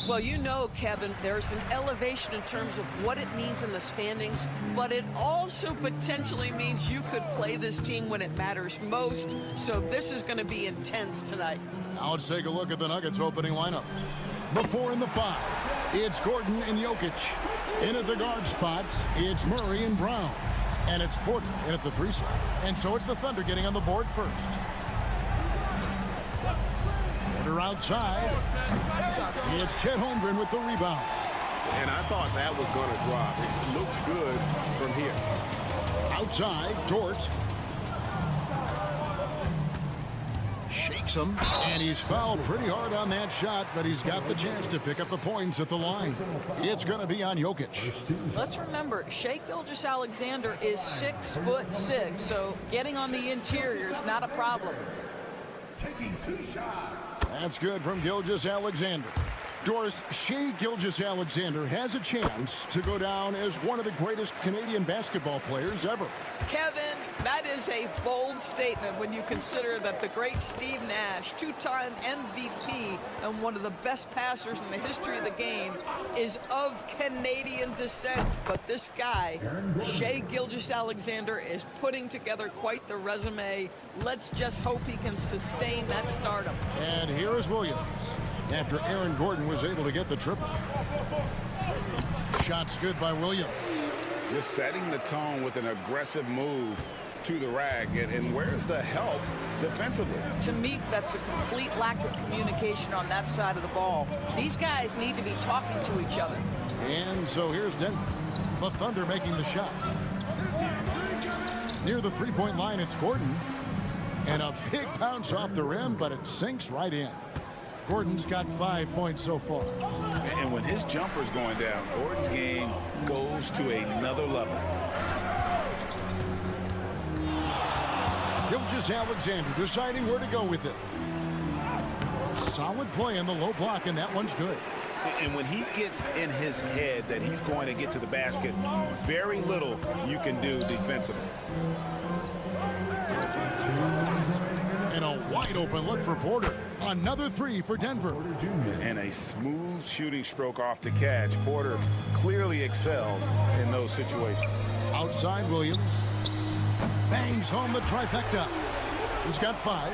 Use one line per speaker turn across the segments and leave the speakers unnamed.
Well, you know, Kevin, there's an elevation in terms of what it means in the standings, but it also potentially means you could play this team when it matters most. So this is going to be intense tonight.
Now let's take a look at the Nuggets opening lineup. The 4 and the 5. It's Gordon and Jokic. In at the guard spots, it's Murray and Brown. And it's Porter in at the 3 slot. And so it's the Thunder getting on the board first. Porter outside. It's Chet Holmgren with the rebound.
And I thought that was going to drop. It looked good from here.
Outside, Dort. Shakes him, and he's fouled pretty hard on that shot, but he's got the chance to pick up the points at the line. It's going to be on Jokic.
Let's remember, Shai Gilgeous-Alexander is 6'6", so getting on the interior is not a problem.
Taking 2 shots.
That's good from Gilgeous-Alexander. Doris, Shai Gilgeous-Alexander has a chance to go down as one of the greatest Canadian basketball players ever.
Kevin, that is a bold statement when you consider that the great Steve Nash, 2-time MVP and one of the best passers in the history of the game, is of Canadian descent. But this guy, Shai Gilgeous-Alexander, is putting together quite the resume. Let's just hope he can sustain that stardom.
And here is Williams, after Aaron Gordon was able to get the triple. Shots good by Williams.
Just setting the tone with an aggressive move to the rack. And where's the help defensively?
To me, that's a complete lack of communication on that side of the ball. These guys need to be talking to each other.
And so here's Denver. The Thunder making the shot. Near the three-point line, it's Gordon. And a big bounce off the rim, but it sinks right in. Gordon's got 5 points so far.
And when his jumper's going down, Gordon's game goes to another level.
Gilgeous-Alexander deciding where to go with it. Solid play in the low block, and that one's good.
And when he gets in his head that he's going to get to the basket, very little you can do defensively.
And a wide open look for Porter. Another 3 for Denver.
And a smooth shooting stroke off the catch. Porter clearly excels in those situations.
Outside, Williams bangs home the trifecta. He's got 5.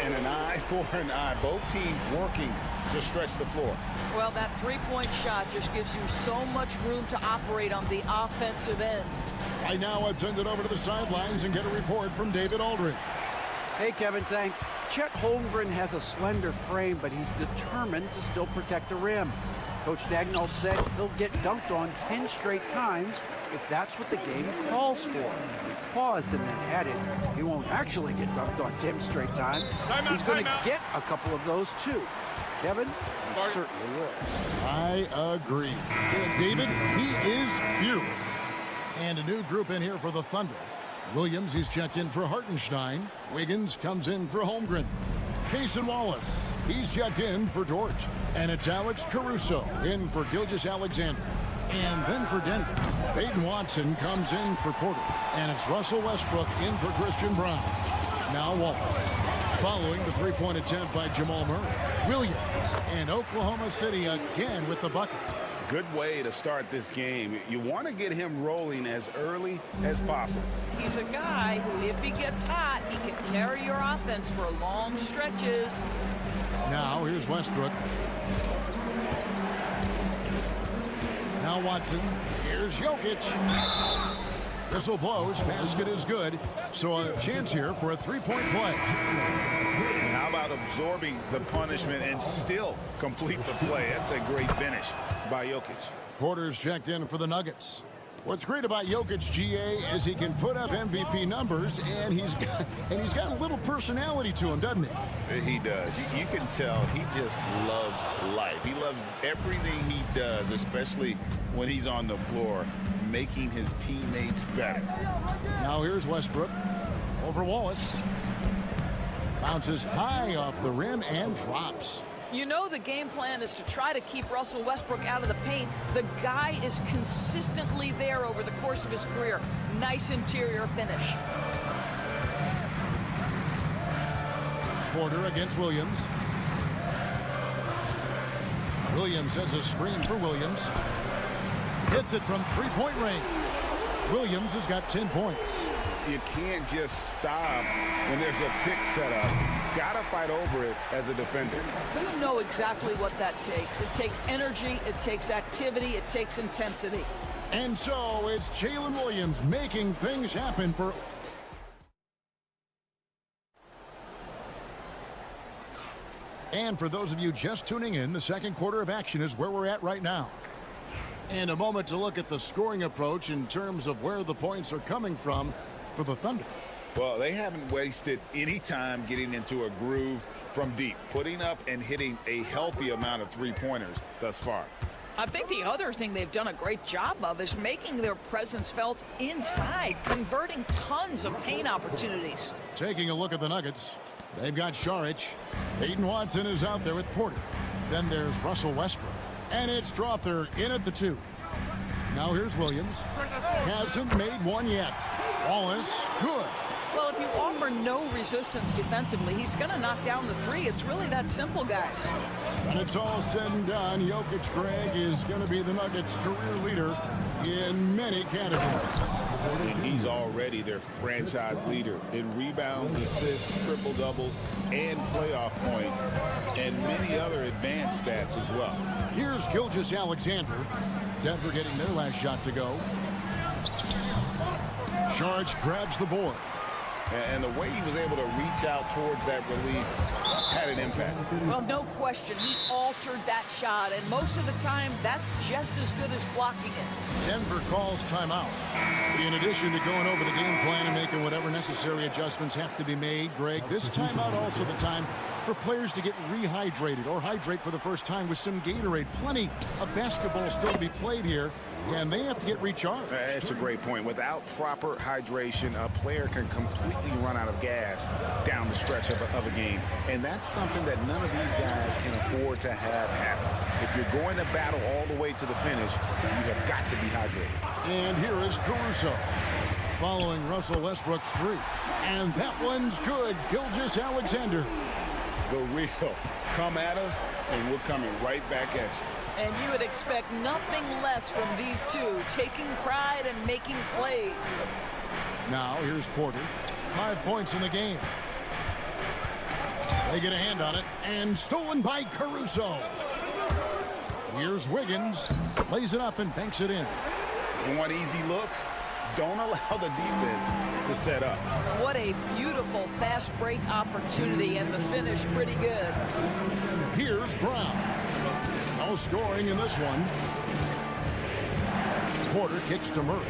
And an eye for an eye. Both teams working to stretch the floor.
Well, that three-point shot just gives you so much room to operate on the offensive end.
Right now, let's send it over to the sidelines and get a report from David Aldridge.
Hey, Kevin, thanks. Chet Holmgren has a slender frame, but he's determined to still protect the rim. Coach Daigneault said he'll get dunked on 10 straight times if that's what the game calls for. He paused and then added, he won't actually get dunked on 10 straight times. He's going to get a couple of those, too. Kevin, he certainly will.
I agree. David, he is furious. And a new group in here for the Thunder. Williams, he's checked in for Hartenstein. Wiggins comes in for Holmgren. Cason Wallace, he's checked in for George. And it's Alex Caruso in for Gilgeous-Alexander. And then for Denver, Peyton Watson comes in for Porter. And it's Russell Westbrook in for Christian Brown. Now Wallace. Following the three-point attempt by Jamal Murray. Williams and Oklahoma City again with the bucket.
Good way to start this game. You want to get him rolling as early as possible.
He's a guy who, if he gets hot, he can carry your offense for long stretches.
Now here's Westbrook. Now Watson. Here's Jokic. Whistle blows, basket is good. So a chance here for a three-point play.
And how about absorbing the punishment and still complete the play? That's a great finish by Jokic.
Porter's checked in for the Nuggets. What's great about Jokic, GA, is he can put up MVP numbers, and he's got a little personality to him, doesn't he?
He does. You can tell he just loves life. He loves everything he does, especially when he's on the floor, making his teammates better.
Now here's Westbrook over Wallace. Bounces high off the rim and drops.
You know the game plan is to try to keep Russell Westbrook out of the paint. The guy is consistently there over the course of his career. Nice interior finish.
Porter against Williams. Williams has a screen for Williams. Hits it from three-point range. Williams has got 10 points.
You can't just stop when there's a pick set up. Gotta fight over it as a defender.
You know exactly what that takes. It takes energy, it takes activity, it takes intensity.
And so it's Jalen Williams making things happen for... And for those of you just tuning in, the second quarter of action is where we're at right now. And a moment to look at the scoring approach in terms of where the points are coming from for the Thunder.
Well, they haven't wasted any time getting into a groove from deep, putting up and hitting a healthy amount of three-pointers thus far.
I think the other thing they've done a great job of is making their presence felt inside, converting tons of paint opportunities.
Taking a look at the Nuggets, they've got Šarić. Peyton Watson is out there with Porter. Then there's Russell Westbrook. And it's Strawther in at the 2. Now here's Williams. Hasn't made one yet. Wallace, good.
Well, if you offer no resistance defensively, he's going to knock down the 3. It's really that simple, guys.
When it's all said and done, Jokic, Greg, is going to be the Nuggets' career leader in many categories.
And he's already their franchise leader in rebounds, assists, triple-doubles, and playoff points, and many other advanced stats as well.
Here's Gilgeous-Alexander. Denver getting their last shot to go. Šarić grabs the board.
And the way he was able to reach out towards that release had an impact.
Well, no question. He altered that shot, and most of the time, that's just as good as blocking it.
Denver calls timeout. In addition to going over the game plan and making whatever necessary adjustments have to be made, Greg, this timeout also the time for players to get rehydrated or hydrate for the first time with some Gatorade. Plenty of basketball still to be played here, and they have to get recharged.
That's a great point. Without proper hydration, a player can completely run out of gas down the stretch of a game, and that's something that none of these guys can afford to have happen. If you're going to battle all the way to the finish, you have got to be hydrated.
And here is Caruso following Russell Westbrook's 3. And that one's good. Gilgeous-Alexander.
The real come at us, and we're coming right back at you.
And you would expect nothing less from these two, taking pride and making plays.
Now here's Porter. 5 points in the game. They get a hand on it, and stolen by Caruso. Here's Wiggins. Plays it up and banks it in.
You want easy looks? Don't allow the defense to set up.
What a beautiful fast break opportunity, and the finish pretty good.
Here's Brown. No scoring in this one. Porter kicks to Murray.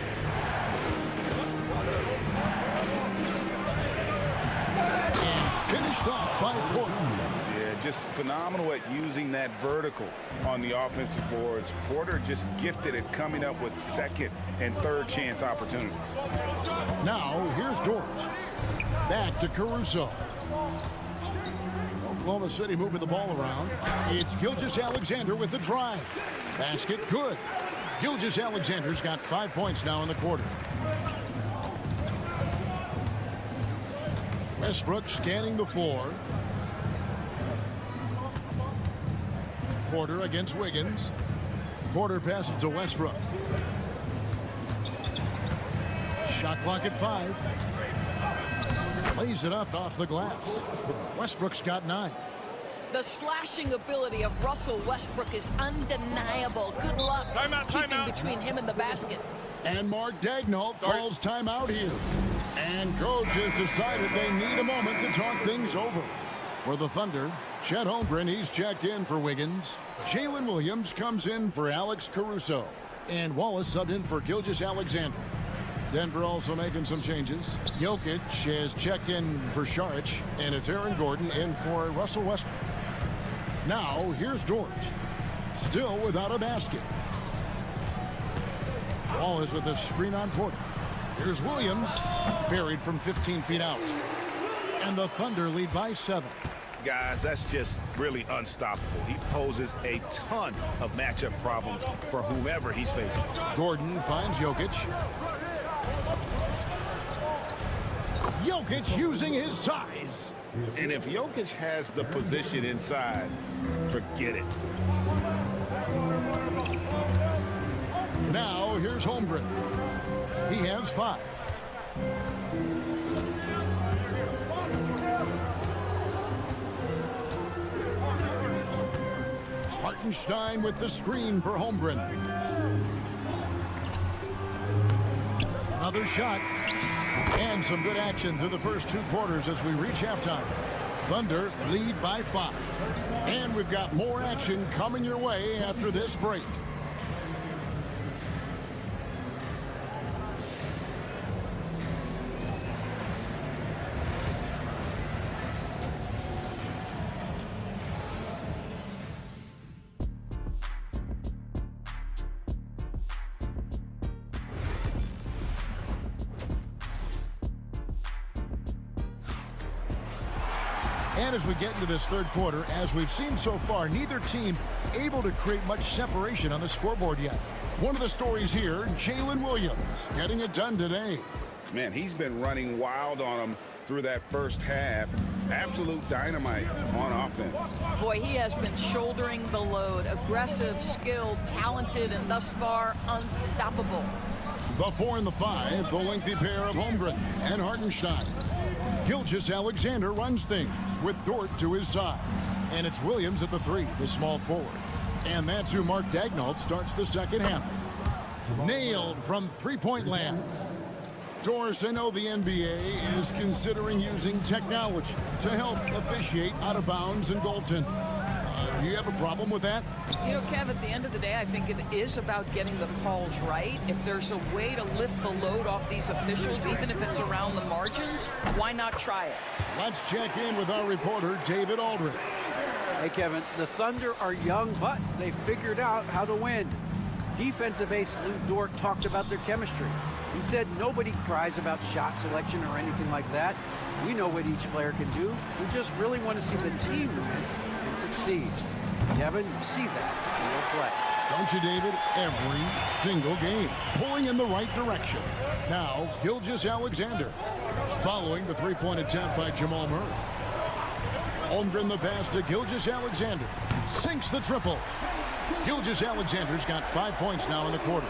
And finished off by Porter.
Yeah, just phenomenal at using that vertical on the offensive boards. Porter just gifted at coming up with second and third chance opportunities.
Now here's George. Back to Caruso. Oklahoma City moving the ball around. It's Gilgeous-Alexander with the drive. Basket good. Gilgeous-Alexander's got 5 points now in the quarter. Westbrook scanning the floor. Porter against Wiggins. Porter passes to Westbrook. Shot clock at 5. Lays it up off the glass. Westbrook's got 9.
The slashing ability of Russell Westbrook is undeniable. Good luck keeping between him and the basket.
And Mark Daigneault calls timeout here. And coach has decided they need a moment to talk things over. For the Thunder, Chet Holmgren, he's checked in for Wiggins. Jalen Williams comes in for Alex Caruso. And Wallace subbed in for Gilgeous-Alexander. Denver also making some changes. Jokic has checked in for Saric, and it's Aaron Gordon in for Russell Westbrook. Now, here's George. Still without a basket. Wallace with a screen on Porter. Here's Williams, buried from 15 feet out. And the Thunder lead by 7.
Guys, that's just really unstoppable. He poses a ton of matchup problems for whomever he's facing.
Gordon finds Jokic. Jokic using his size.
And if Jokic has the position inside, forget it.
Now, here's Holmgren. He has 5. Hartenstein with the screen for Holmgren. Another shot. And some good action through the first 2 quarters as we reach halftime. Thunder lead by 5. And we've got more action coming your way after this break. And as we get into this third quarter, as we've seen so far, neither team able to create much separation on the scoreboard yet. One of the stories here, Jalen Williams getting it done today.
Man, he's been running wild on him through that first half. Absolute dynamite on offense.
Boy, he has been shouldering the load. Aggressive, skilled, talented, and thus far unstoppable.
The 4 and the 5, the lengthy pair of Holmgren and Hartenstein. Gilgeous-Alexander runs things with Dort to his side. And it's Williams at the 3, the small forward. And that's who Mark Daigneault starts the second half. Nailed from three-point land. Doris, I know the NBA is considering using technology to help officiate out of bounds and goaltending. Do you have a problem with that?
You know, Kev, at the end of the day, I think it is about getting the calls right. If there's a way to lift the load off these officials, even if it's around the margins, why not try it?
Let's check in with our reporter, David Aldridge.
Hey, Kevin, the Thunder are young, but they figured out how to win. Defensive ace Lou Dort talked about their chemistry. He said nobody cries about shot selection or anything like that. We know what each player can do. We just really want to see the team win and succeed. Kevin, you see that in real play.
Don't you, David? Every single game, pulling in the right direction. Now, Gilgeous-Alexander, following the three-point attempt by Jamal Murray. Holmgren the pass to Gilgeous-Alexander. Sinks the triple. Gilgeous-Alexander's got 5 points now in the quarter.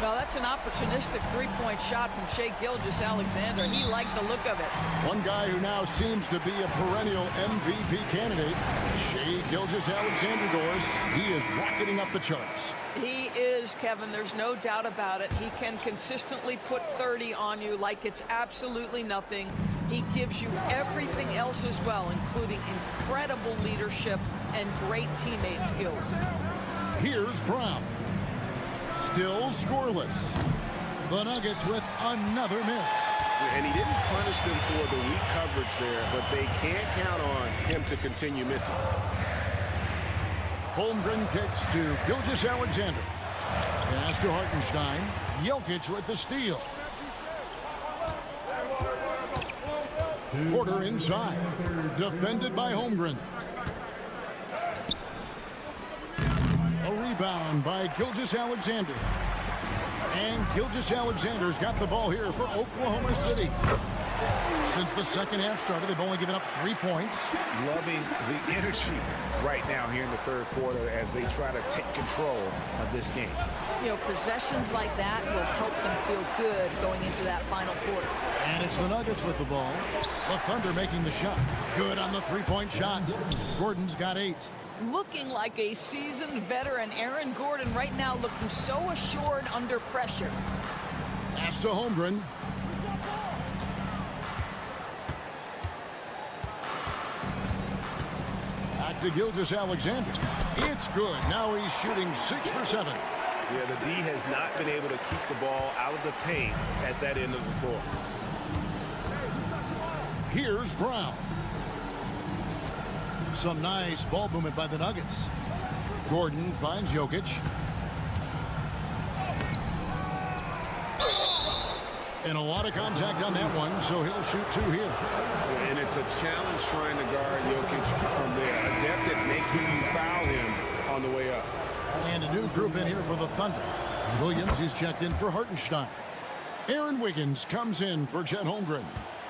Well, that's an opportunistic three-point shot from Shai Gilgeous-Alexander. He liked the look of it.
One guy who now seems to be a perennial MVP candidate, Shai Gilgeous-Alexander, Doris. He is rocketing up the charts.
He is, Kevin. There's no doubt about it. He can consistently put 30 on you like it's absolutely nothing. He gives you everything else as well, including incredible leadership and great teammate skills.
Here's Brown. Still scoreless. The Nuggets with another miss.
And he didn't punish them for the weak coverage there, but they can't count on him to continue missing.
Holmgren kicks to Gilgeous-Alexander. Pass to Hartenstein. Jokic with the steal. Porter inside. Defended by Holmgren. A rebound by Gilgeous-Alexander. And Gilgeous-Alexander's got the ball here for Oklahoma City. Since the second half started, they've only given up 3 points.
Loving the energy right now here in the third quarter as they try to take control of this game.
You know, possessions like that will help them feel good going into that final quarter.
And it's the Nuggets with the ball. The Thunder making the shot. Good on the three-point shot. Gordon's got 8.
Looking like a seasoned veteran, Aaron Gordon right now looking so assured under pressure.
Pass to Holmgren. Back to Gilgeous-Alexander. It's good. Now he's shooting 6 for 7.
Yeah, the D has not been able to keep the ball out of the paint at that end of the floor.
Here's Brown. Some nice ball movement by the Nuggets. Gordon finds Jokic. And a lot of contact on that one, so he'll shoot 2 here.
And it's a challenge trying to guard Jokic from there. Adept at making you foul him on the way up.
And a new group in here for the Thunder. Williams is checked in for Hartenstein. Aaron Wiggins comes in for Chet Holmgren.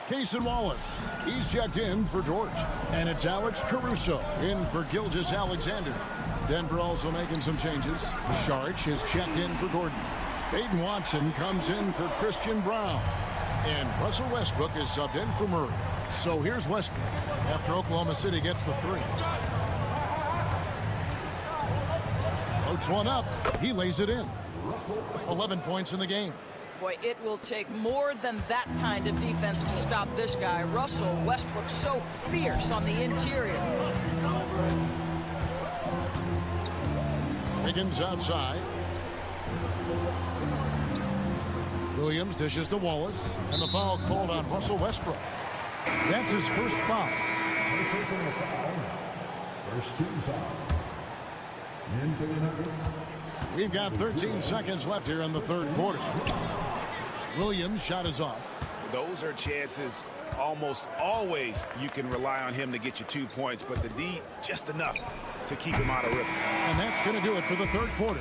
Cason Wallace, he's checked in for George. And it's Alex Caruso in for Gilgeous-Alexander. Denver also making some changes. Sharch is checked in for Gordon. Peyton Watson comes in for Christian Brown. And Russell Westbrook is subbed in for Murray. So here's Westbrook after Oklahoma City gets the 3. Floats one up. He lays it in. 11 points in the game.
Boy, it will take more than that kind of defense to stop this guy. Russell Westbrook so fierce on the interior.
Wiggins outside. Williams dishes to Wallace, and the foul called on Russell Westbrook. That's his first foul.
First team foul. In for the Nuggets.
We've got 13 seconds left here in the third quarter. Williams' shot is off.
Those are chances almost always you can rely on him to get you 2 points, but the D just enough to keep him out of rhythm.
And that's going to do it for the third quarter.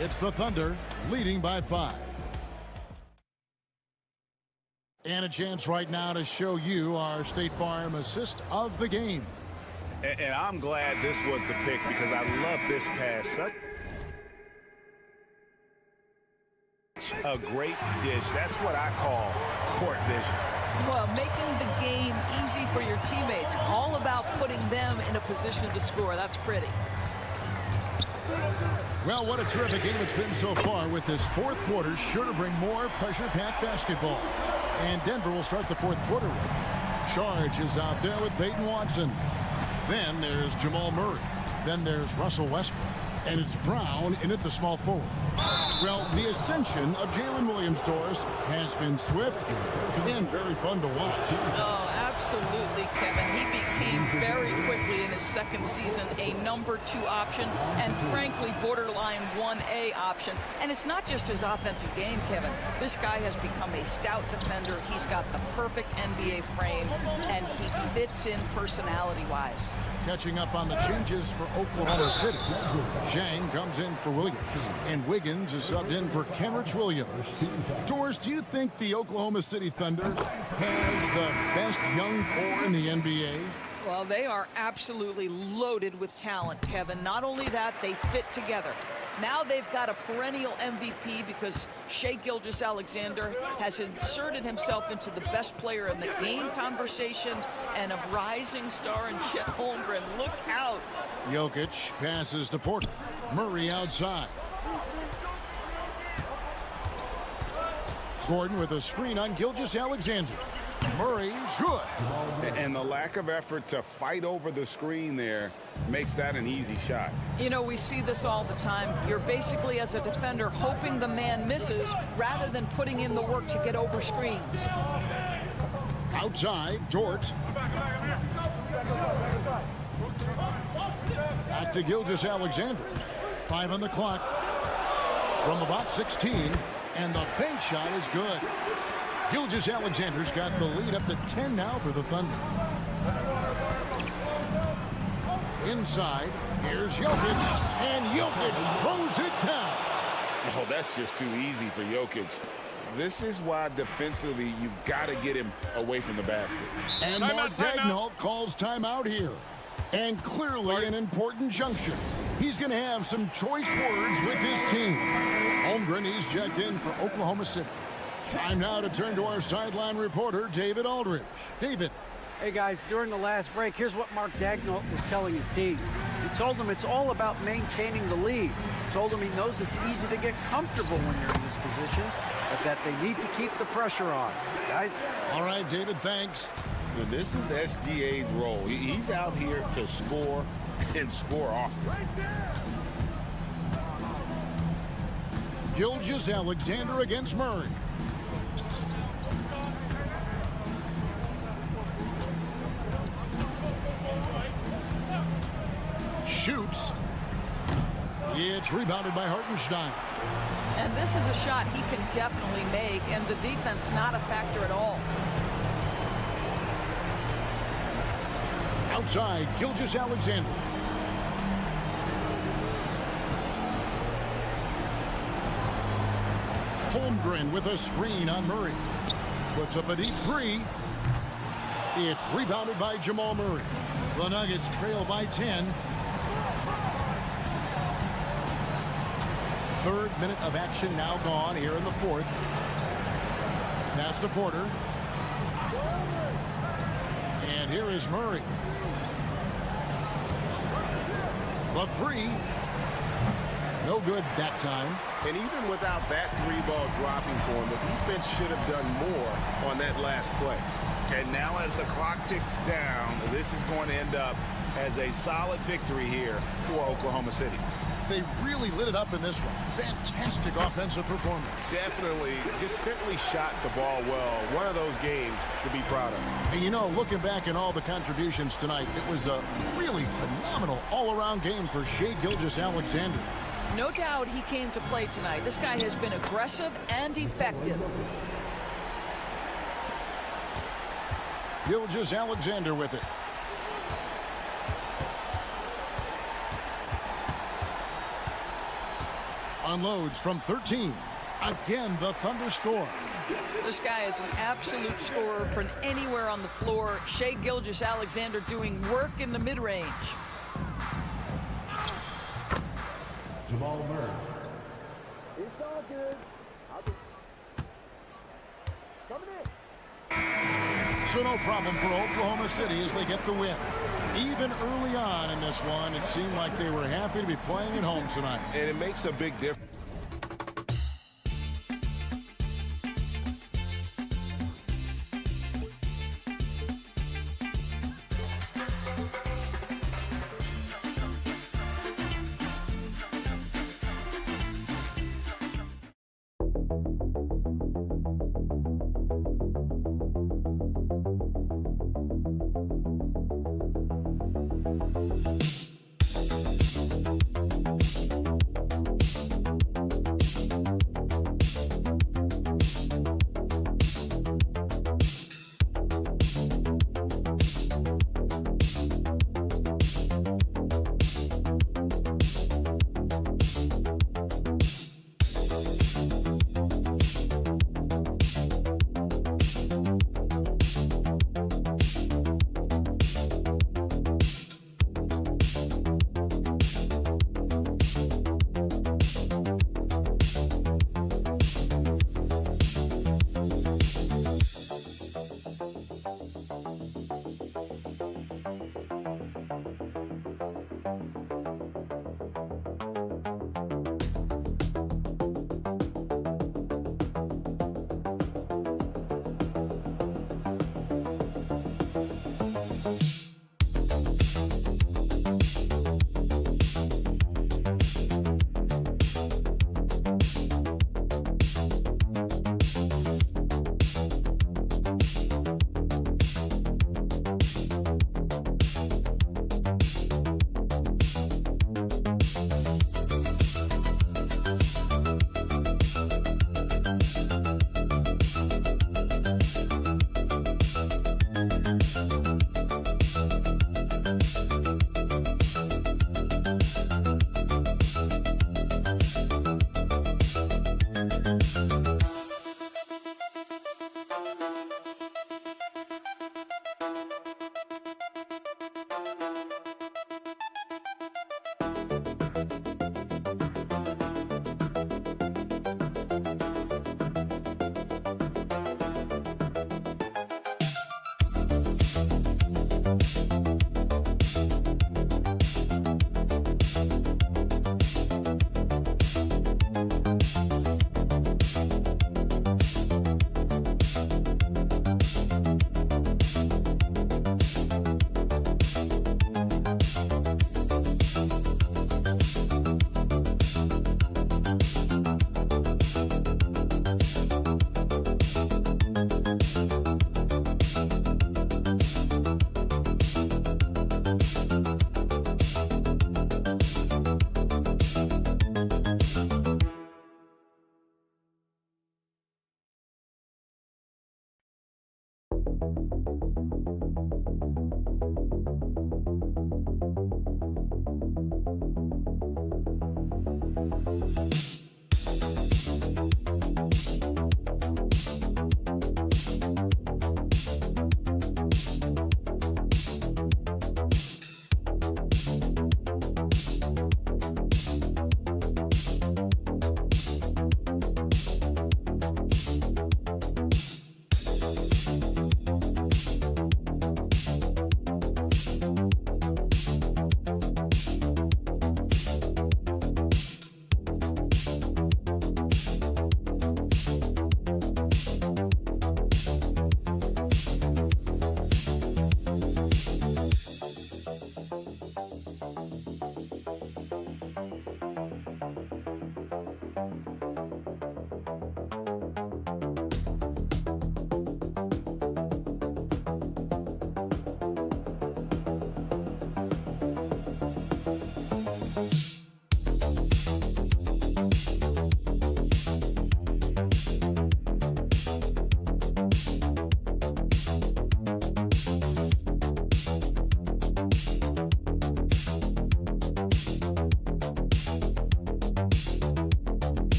It's the Thunder leading by 5. And a chance right now to show you our State Farm assist of the game.
And I'm glad this was the pick because I love this pass. Such a great dish. That's what I call court vision.
Well, making the game easy for your teammates. All about putting them in a position to score. That's pretty.
Well, what a terrific game it's been so far, with this fourth quarter sure to bring more pressure-packed basketball. And Denver will start the fourth quarter with. Charge is out there with Peyton Watson. Then there's Jamal Murray. Then there's Russell Westbrook. And it's Brown in at the small forward. Well, the ascension of Jalen Williams, Doris, has been swift and very fun to watch.
Oh, absolutely, Kevin. He became very quickly in his second season a number 2 option and, frankly, borderline 1A option. And it's not just his offensive game, Kevin. This guy has become a stout defender. He's got the perfect NBA frame, and he fits in personality-wise.
Catching up on the changes for Oklahoma City. Zhang comes in for Williams, and Wiggins is subbed in for Kenrich Williams. Doris, do you think the Oklahoma City Thunder has the best young core in the NBA?
Well, they are absolutely loaded with talent, Kevin. Not only that, they fit together. Now they've got a perennial MVP because Shai Gilgeous-Alexander has inserted himself into the best player in the game conversation, and a rising star in Chet Holmgren. Look out.
Jokic passes to Porter. Murray outside. Gordon with a screen on Gilgeous-Alexander. Murray, good.
And the lack of effort to fight over the screen there makes that an easy shot.
You know, we see this all the time. You're basically, as a defender, hoping the man misses rather than putting in the work to get over screens.
Outside, Dort. Back to Gilgeous-Alexander. 5 on the clock. From about 16, and the bank shot is good. Gilgeous-Alexander's got the lead up to 10 now for the Thunder. Inside, here's Jokic, and Jokic throws it down.
Oh, that's just too easy for Jokic. This is why defensively you've got to get him away from the basket.
And Mark Daigneault calls timeout here. And clearly an important juncture. He's going to have some choice words with his team. Holmgren, he's checked in for Oklahoma City. Time now to turn to our sideline reporter, David Aldridge. David.
Hey, guys, during the last break, here's what Mark Daigneault was telling his team. told him it's all about maintaining the lead. Told him he knows it's easy to get comfortable when you're in this position, but that they need to keep the pressure on. Guys?
All right, David, thanks.
Now, this is SGA's role. He's out here to score and score often.
Gilgeous-Alexander against Murray. Shoots. It's rebounded by Hartenstein.
And this is a shot he can definitely make, and the defense not a factor at all.
Outside, Gilgeous-Alexander. Holmgren with a screen on Murray. Puts up a deep three. It's rebounded by Jamal Murray. The Nuggets trail by 10. Third minute of action now gone here in the fourth. Pass to Porter. And here is Murray. The three. No good that time.
And even without that three ball dropping for him, the defense should have done more on that last play. And now as the clock ticks down, this is going to end up as a solid victory here for Oklahoma City.
They really lit it up in this one. Fantastic offensive performance.
Definitely, just simply shot the ball well. One of those games to be proud of.
And you know, looking back at all the contributions tonight, it was a really phenomenal all-around game for Shai Gilgeous-Alexander.
No doubt he came to play tonight. This guy has been aggressive and effective.
Gilgeous-Alexander with it. Unloads from 13. Again, the Thunder score.
This guy is an absolute scorer from anywhere on the floor. Shai Gilgeous-Alexander doing work in the mid-range.
Jamal Murray.
It's all good.
So no problem for Oklahoma City as they get the win. Even early on in this one, it seemed like they were happy to be playing at home tonight.
And it makes a big difference.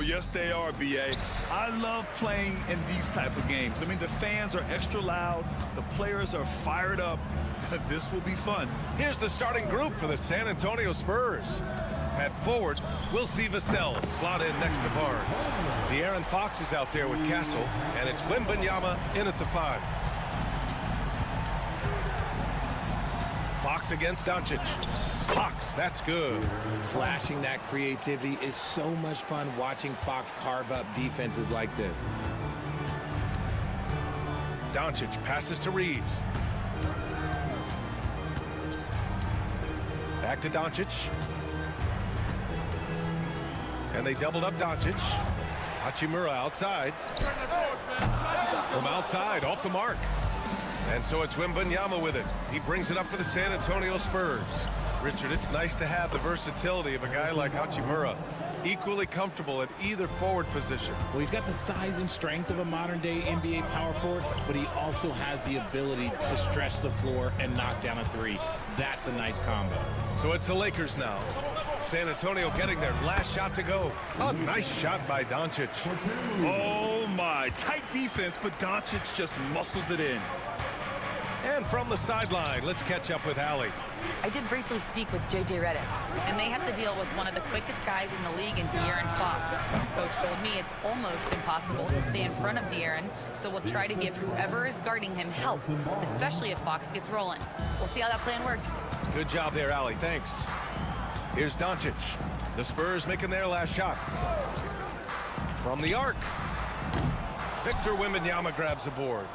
Yes, they are, B.A. I love playing in these type of games. I mean, the fans are extra loud. The players are fired up. This will be fun.
Here's the starting group for the San Antonio Spurs. At forward, we'll see Vassell slot in next to Barnes. De'Aaron Fox is out there with Castle, and it's Wembanyama in at the 5. Fox against Doncic. Fox, that's good.
Flashing that creativity is so much fun watching Fox carve up defenses like this.
Doncic passes to Reeves. Back to Doncic. And they doubled up Doncic. Hachimura outside. From outside, off the mark. And so it's Wembanyama with it. He brings it up for the San Antonio Spurs. Richard, it's nice to have the versatility of a guy like Hachimura. Equally comfortable at either forward position.
Well, he's got the size and strength of a modern-day NBA power forward, but he also has the ability to stretch the floor and knock down a 3. That's a nice combo.
So it's the Lakers now. San Antonio getting their last shot to go. A nice shot by Doncic.
Oh, my. Tight defense, but Doncic just muscles it in.
And from the sideline, let's catch up with Allie.
I did briefly speak with J.J. Redick, and they have to deal with one of the quickest guys in the league in De'Aaron Fox. Coach told me it's almost impossible to stay in front of De'Aaron, so we'll try to give whoever is guarding him help, especially if Fox gets rolling. We'll see how that plan works.
Good job there, Allie. Thanks. Here's Doncic. The Spurs making their last shot. From the arc. Victor Wembanyama grabs the board.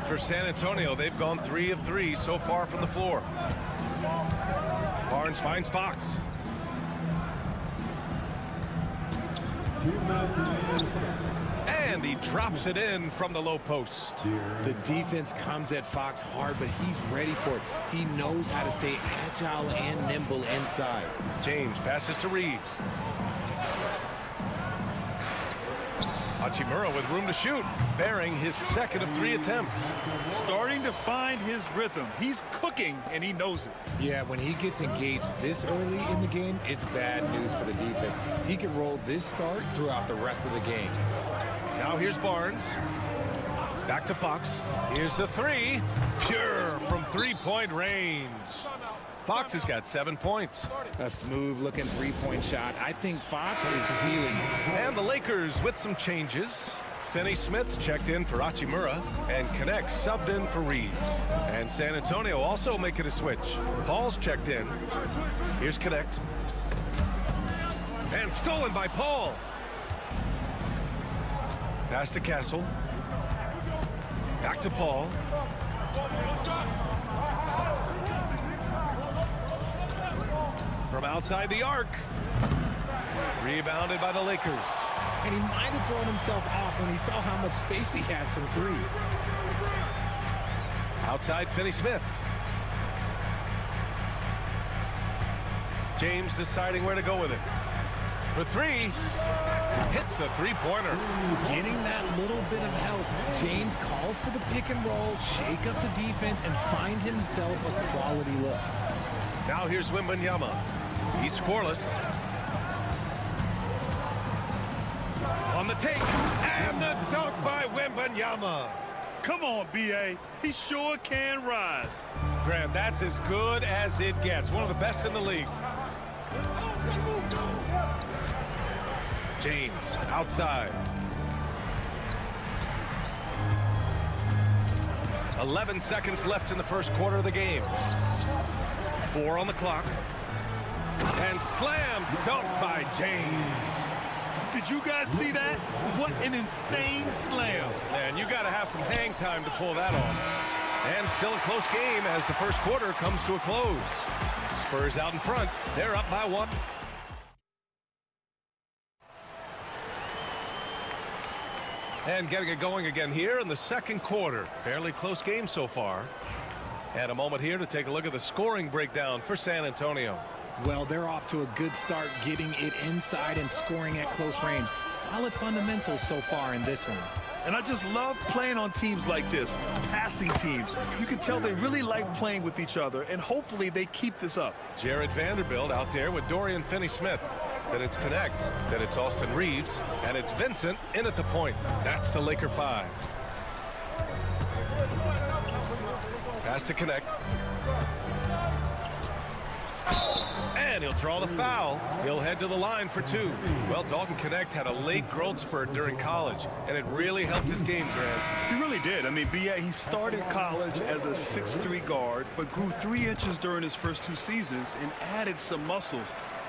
For San Antonio, they've gone 3 of 3 so far from the floor. Barnes finds Fox. And he drops it in from the low post.
The defense comes at Fox hard, but he's ready for it. He knows how to stay agile and nimble inside.
James passes to Reeves. Hachimura with room to shoot, bearing his second of 3 attempts.
Starting to find his rhythm. He's cooking, and he knows it.
Yeah, when he gets engaged this early in the game, it's bad news for the defense. He can roll this start throughout the rest of the game.
Now here's Barnes. Back to Fox. Here's the 3. Pure from 3-point range. Fox has got 7 points.
A smooth-looking 3-point shot. I think Fox is healing.
And the Lakers with some changes. Finney Smith checked in for Hachimura, and Connect subbed in for Reeves. And San Antonio also making a switch. Paul's checked in. Here's Connect. And stolen by Paul. Pass to Castle. Back to Paul. From outside the arc. Rebounded by the Lakers.
And he might have thrown himself off when he saw how much space he had from 3.
Outside Finney Smith. James deciding where to go with it. For 3. Hits the three-pointer.
Getting that little bit of help. James calls for the pick and roll, shake up the defense, and find himself a quality look.
Now here's Wembanyama. He's scoreless. On the take, and the dunk by Wembanyama.
Come on, B.A. He sure can rise.
Grant, that's as good as it gets. One of the best in the league. James, outside. 11 seconds left in the first quarter of the game. 4 on the clock. And slam dunk by James.
Did you guys see that? What an insane slam.
And you got to have some hang time to pull that off. And still a close game as the first quarter comes to a close. Spurs out in front. They're up by 1. And getting it going again here in the second quarter. Fairly close game so far. And a moment here to take a look at the scoring breakdown for San Antonio.
Well, they're off to a good start getting it inside and scoring at close range. Solid fundamentals so far in this one.
And I just love playing on teams like this, passing teams. You can tell they really like playing with each other, and hopefully they keep this up.
Jared Vanderbilt out there with Dorian Finney-Smith. Then it's Connect. Then it's Austin Reeves. And it's Vincent in at the point. That's the Laker 5. Pass to Connect. And he'll draw the foul. He'll head to the line for 2. Well, Dalton Connect had a late growth spurt during college, and it really helped his game, Grant.
He really did. I mean, B.A., he started college as a 6'3" guard, but grew 3 inches during his first 2 seasons and added some muscles.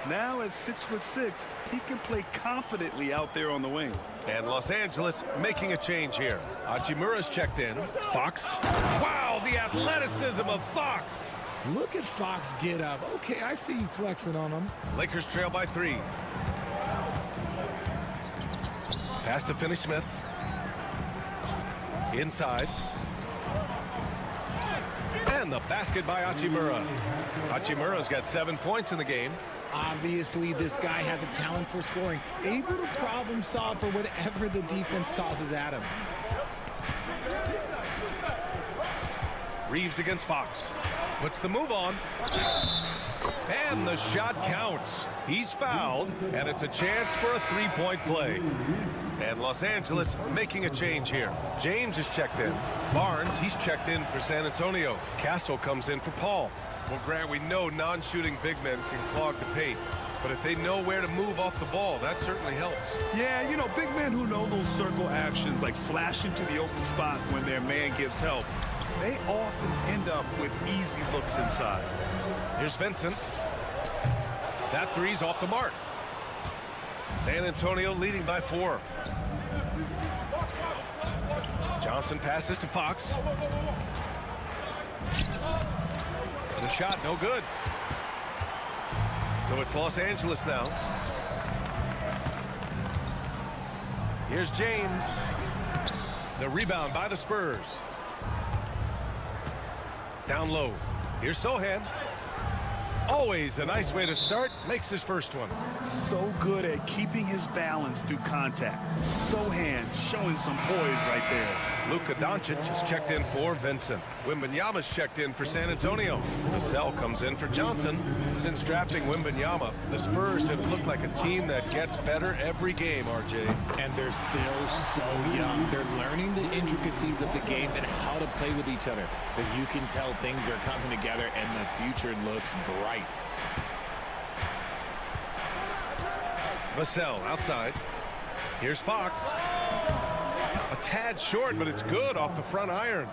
Now at 6'6", he can play confidently out there on the wing.
And Los Angeles making a change here. Hachimura's checked in. Fox. Wow, the athleticism of Fox.
Look at Fox get up. Okay, I see you flexing on him.
Lakers trail by 3. Pass to Finney-Smith. Inside. And the basket by Hachimura. Hachimura's got 7 points in the game.
Obviously, this guy has a talent for scoring. Able to problem solve for whatever the defense tosses at him.
Reeves against Fox. Puts the move on. And the shot counts. He's fouled, and it's a chance for a 3-point play. And Los Angeles making a change here. James is checked in. Barnes, he's checked in for San Antonio. Castle comes in for Paul. Well, Grant, we know non-shooting big men can clog the paint. But if they know where to move off the ball, that certainly helps.
Yeah, you know, big men who know those circle actions, like flashing to the open spot when their man gives help, they often end up with easy looks inside.
Here's Vincent. That three's off the mark. San Antonio leading by 4. Johnson passes to Fox. The shot, no good. So it's Los Angeles now. Here's James. The rebound by the Spurs. Down low. Here's Sohan. Always a nice way to start. Makes his first one.
So good at keeping his balance through contact. Sohan showing some poise right there.
Luka Doncic is checked in for Vincent. Wembanyama's checked in for San Antonio. Vassell comes in for Johnson. Since drafting Wembanyama, the Spurs have looked like a team that gets better every game, RJ.
And they're still so young. They're learning the intricacies of the game and how to play with each other. But you can tell things are coming together and the future looks bright.
Vassell outside. Here's Fox. A tad short, but it's good off the front iron.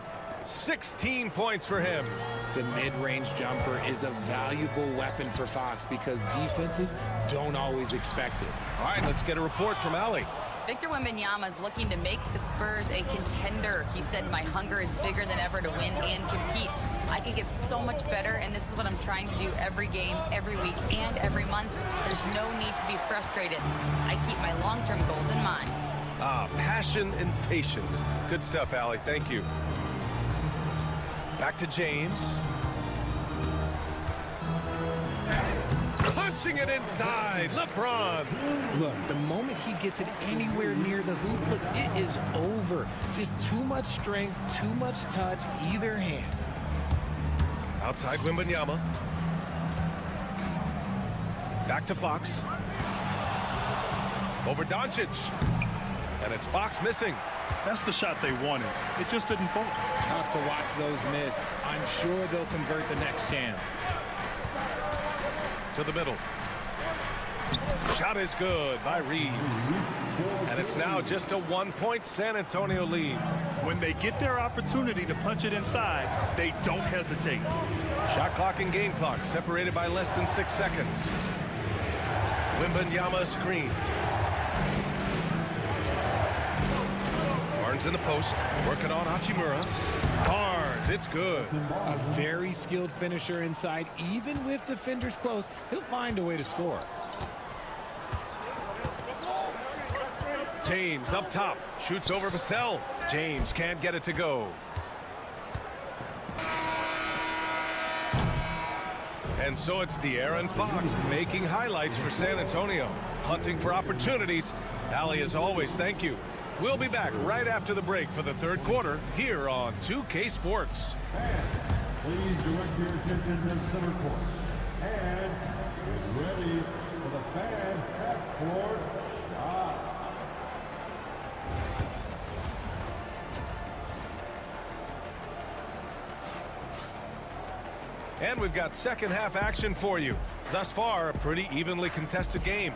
16 points for him.
The mid-range jumper is a valuable weapon for Fox because defenses don't always expect it.
All right, let's get a report from Ali.
Victor Wembanyama is looking to make the Spurs a contender. He said, "My hunger is bigger than ever to win and compete. I can get so much better, and this is what I'm trying to do every game, every week, and every month. There's no need to be frustrated. I keep my long-term goals in mind."
Passion and patience. Good stuff, Allie. Thank you. Back to James. Launching it inside. LeBron.
Look, the moment he gets it anywhere near the hoop, look, it is over. Just too much strength, too much touch, either hand.
Outside Wembanyama. Back to Fox. Over Doncic. And it's Fox missing.
That's the shot they wanted. It just didn't fall.
Tough to watch those miss. I'm sure they'll convert the next chance.
To the middle. Shot is good by Reeves. And it's now just a 1-point San Antonio lead.
When they get their opportunity to punch it inside, they don't hesitate.
Shot clock and game clock separated by less than 6 seconds. Wembanyama screen. Barnes in the post, working on Hachimura. Barnes, it's good.
A very skilled finisher inside. Even with defenders close, he'll find a way to score.
James up top, shoots over Vassell. James can't get it to go. And so it's De'Aaron Fox making highlights for San Antonio. Hunting for opportunities. Allie, as always, thank you. We'll be back right after the break for the third quarter here on 2K Sports.
Please direct your attention to center court. And get ready for the fan half-court shot.
And we've got second half action for you. Thus far, a pretty evenly contested game.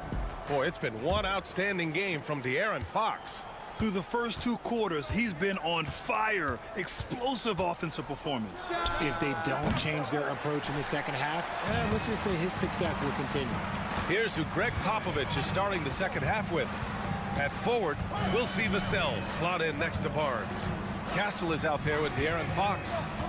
Boy, it's been one outstanding game from De'Aaron Fox.
Through the first 2 quarters, he's been on fire. Explosive offensive performance.
If they don't change their approach in the second half, let's just say his success will continue.
Here's who Greg Popovich is starting the second half with. At forward, we'll see Vassell slot in next to Barnes. Castle is out there with De'Aaron Fox,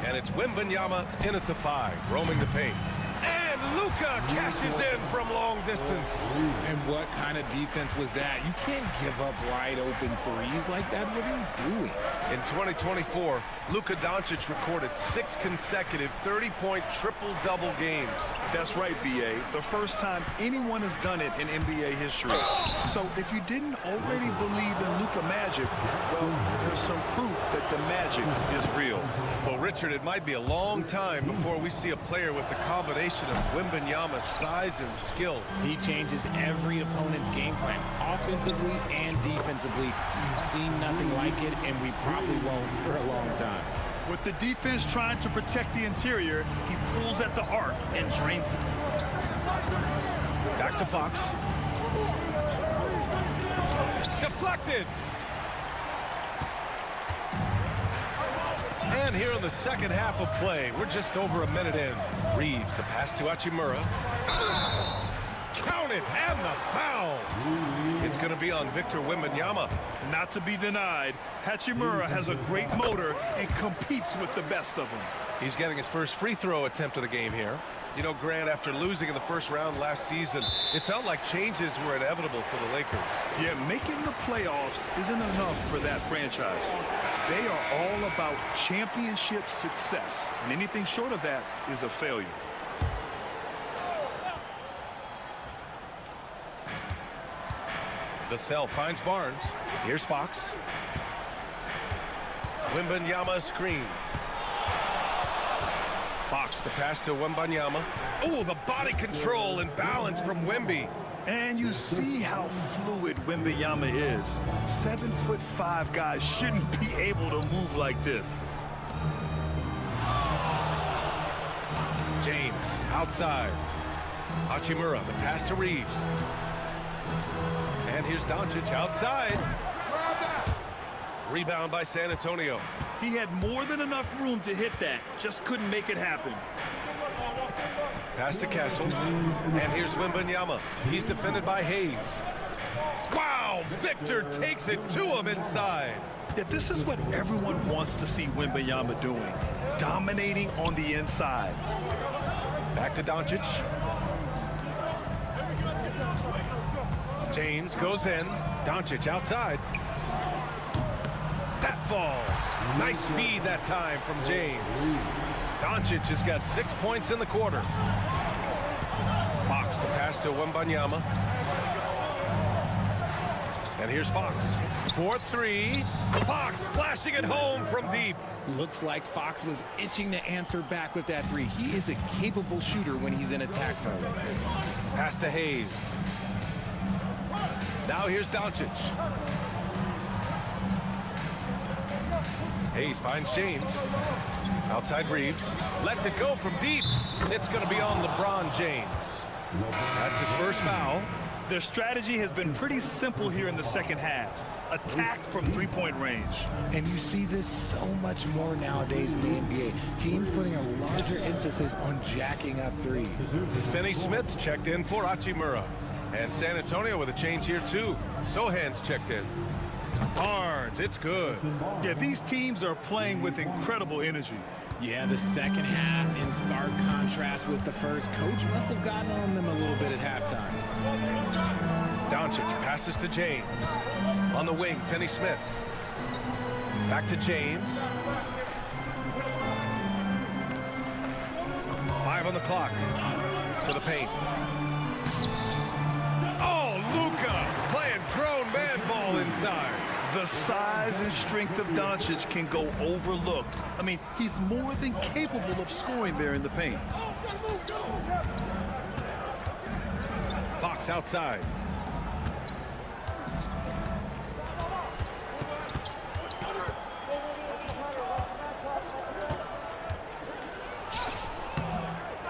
and it's Wembanyama in at the 5, roaming the paint. And Luka cashes in from long distance.
And what kind of defense was that? You can't give up wide open threes like that. What are you doing?
In 2024, Luka Doncic recorded 6 consecutive 30-point triple-double games.
That's right, B.A. The first time anyone has done it in NBA history. So if you didn't already believe in Luka magic, well, there's some proof that the magic is real.
Well, Richard, it might be a long time before we see a player with the combination of Wembanyama's size and skill.
He changes every opponent's game plan, offensively and defensively. You've seen nothing like it, and we probably won't for a long time.
With the defense trying to protect the interior, he pulls at the arc and drains it.
Back to Fox. Deflected. And here in the second half of play, we're just over a minute in. Reeves, the pass to Hachimura. Count it, and the foul. It's going to be on Victor Wembanyama.
Not to be denied, Hachimura has a great motor and competes with the best of them.
He's getting his first free throw attempt of the game here. You know, Grant, after losing in the first round last season, it felt like changes were inevitable for the Lakers.
Yeah, making the playoffs isn't enough for that franchise. They are all about championship success, and anything short of that is a failure.
Vassell finds Barnes. Here's Fox. Wembanyama screen. Fox, the pass to Wembanyama. Oh, the body control and balance from Wemby.
And you see how fluid Wembanyama is. 7'5" guys shouldn't be able to move like this.
James, outside. Hachimura, the pass to Reeves. And here's Doncic outside. Rebound by San Antonio.
He had more than enough room to hit that, just couldn't make it happen.
Pass to Castle. And here's Wembanyama. He's defended by Hayes. Wow! Victor takes it to him inside.
Yeah, this is what everyone wants to see Wembanyama doing. Dominating on the inside.
Back to Doncic. James goes in. Doncic outside. That falls. Nice feed that time from James. Doncic has got 6 points in the quarter. Fox Fakes the pass to Wembanyama. And here's Fox. 4-3. Fox splashing it home from deep.
Looks like Fox was itching to answer back with that three. He is a capable shooter when he's in attack mode.
Pass to Hayes. Now here's Doncic. Hayes finds James. Outside Reeves. Lets it go from deep. It's going to be on LeBron James. That's his first foul.
Their strategy has been pretty simple here in the second half. Attack from three-point range.
And you see this so much more nowadays in the NBA. Teams putting a larger emphasis on jacking up threes.
Finney Smith's checked in for Hachimura. And San Antonio with a change here too. Sohan's checked in. Barnes, it's good.
Yeah, these teams are playing with incredible energy.
Yeah, the second half in stark contrast with the first. Coach must have gotten on them a little bit at halftime.
Doncic passes to James. On the wing, Finney Smith. Back to James. 5 on the clock. To the paint. Oh, Luka playing grown man ball inside.
The size and strength of Doncic can go overlooked. I mean, he's more than capable of scoring there in the paint.
Fox outside.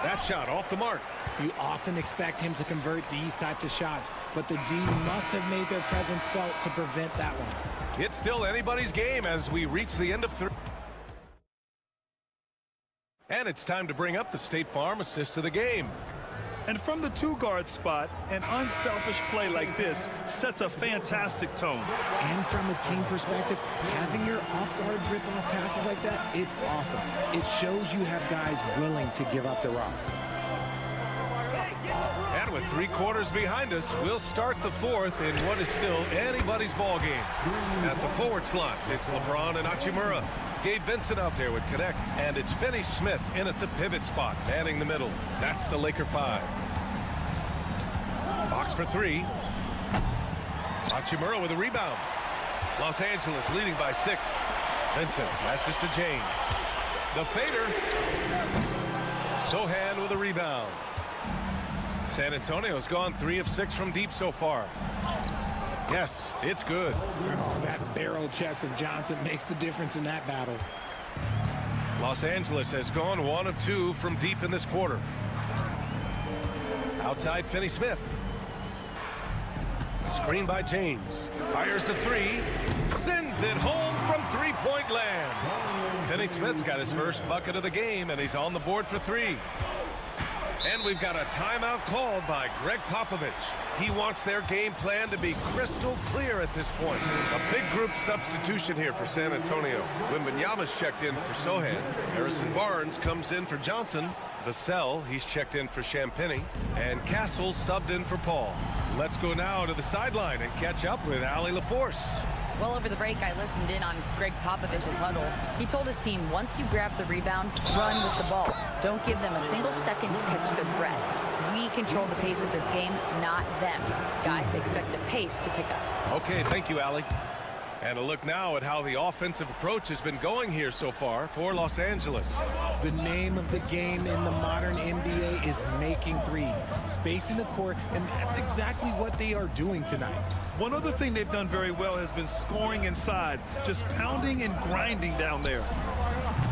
That shot off the mark.
You often expect him to convert these types of shots, but the D must have made their presence felt to prevent that one.
It's still anybody's game as we reach the end of 3. And it's time to bring up the State Farm assist of the game.
And from the two-guard spot, an unselfish play like this sets a fantastic tone.
And from a team perspective, having your off-guard rip-off passes like that, it's awesome. It shows you have guys willing to give up the rock.
And with 3 quarters behind us, we'll start the 4th in what is still anybody's ball game. At the forward slots, it's LeBron and Hachimura. Gabe Vincent out there would connect, and it's Finney Smith in at the pivot spot, manning the middle. That's the Laker 5. Fox for 3. Hachimura with a rebound. Los Angeles leading by 6. Vincent passes to James. The fader. Sohan with a rebound. San Antonio's gone 3 of 6 from deep so far. Yes, it's good.
Oh, that barrel chest of Johnson makes the difference in that battle.
Los Angeles has gone 1 of 2 from deep in this quarter. Outside Finney Smith. Screen by James. Fires the 3. Sends it home from three-point land. Finney Smith's got his first bucket of the game, and he's on the board for 3. And we've got a timeout called by Greg Popovich. He wants their game plan to be crystal clear at this point. A big group substitution here for San Antonio. Wembanyama's checked in for Sohan. Harrison Barnes comes in for Johnson. Vassell, he's checked in for Champagny. And Castle subbed in for Paul. Let's go now to the sideline and catch up with Allie LaForce.
Well, over the break, I listened in on Greg Popovich's huddle. He told his team, once you grab the rebound, run with the ball. Don't give them a single second to catch their breath. We control the pace of this game, not them. Guys, expect the pace to pick up.
Okay, thank you, Allie. And a look now at how the offensive approach has been going here so far for Los Angeles.
The name of the game in the modern NBA is making threes, spacing the court, and that's exactly what they are doing tonight.
One other thing they've done very well has been scoring inside, just pounding and grinding down there.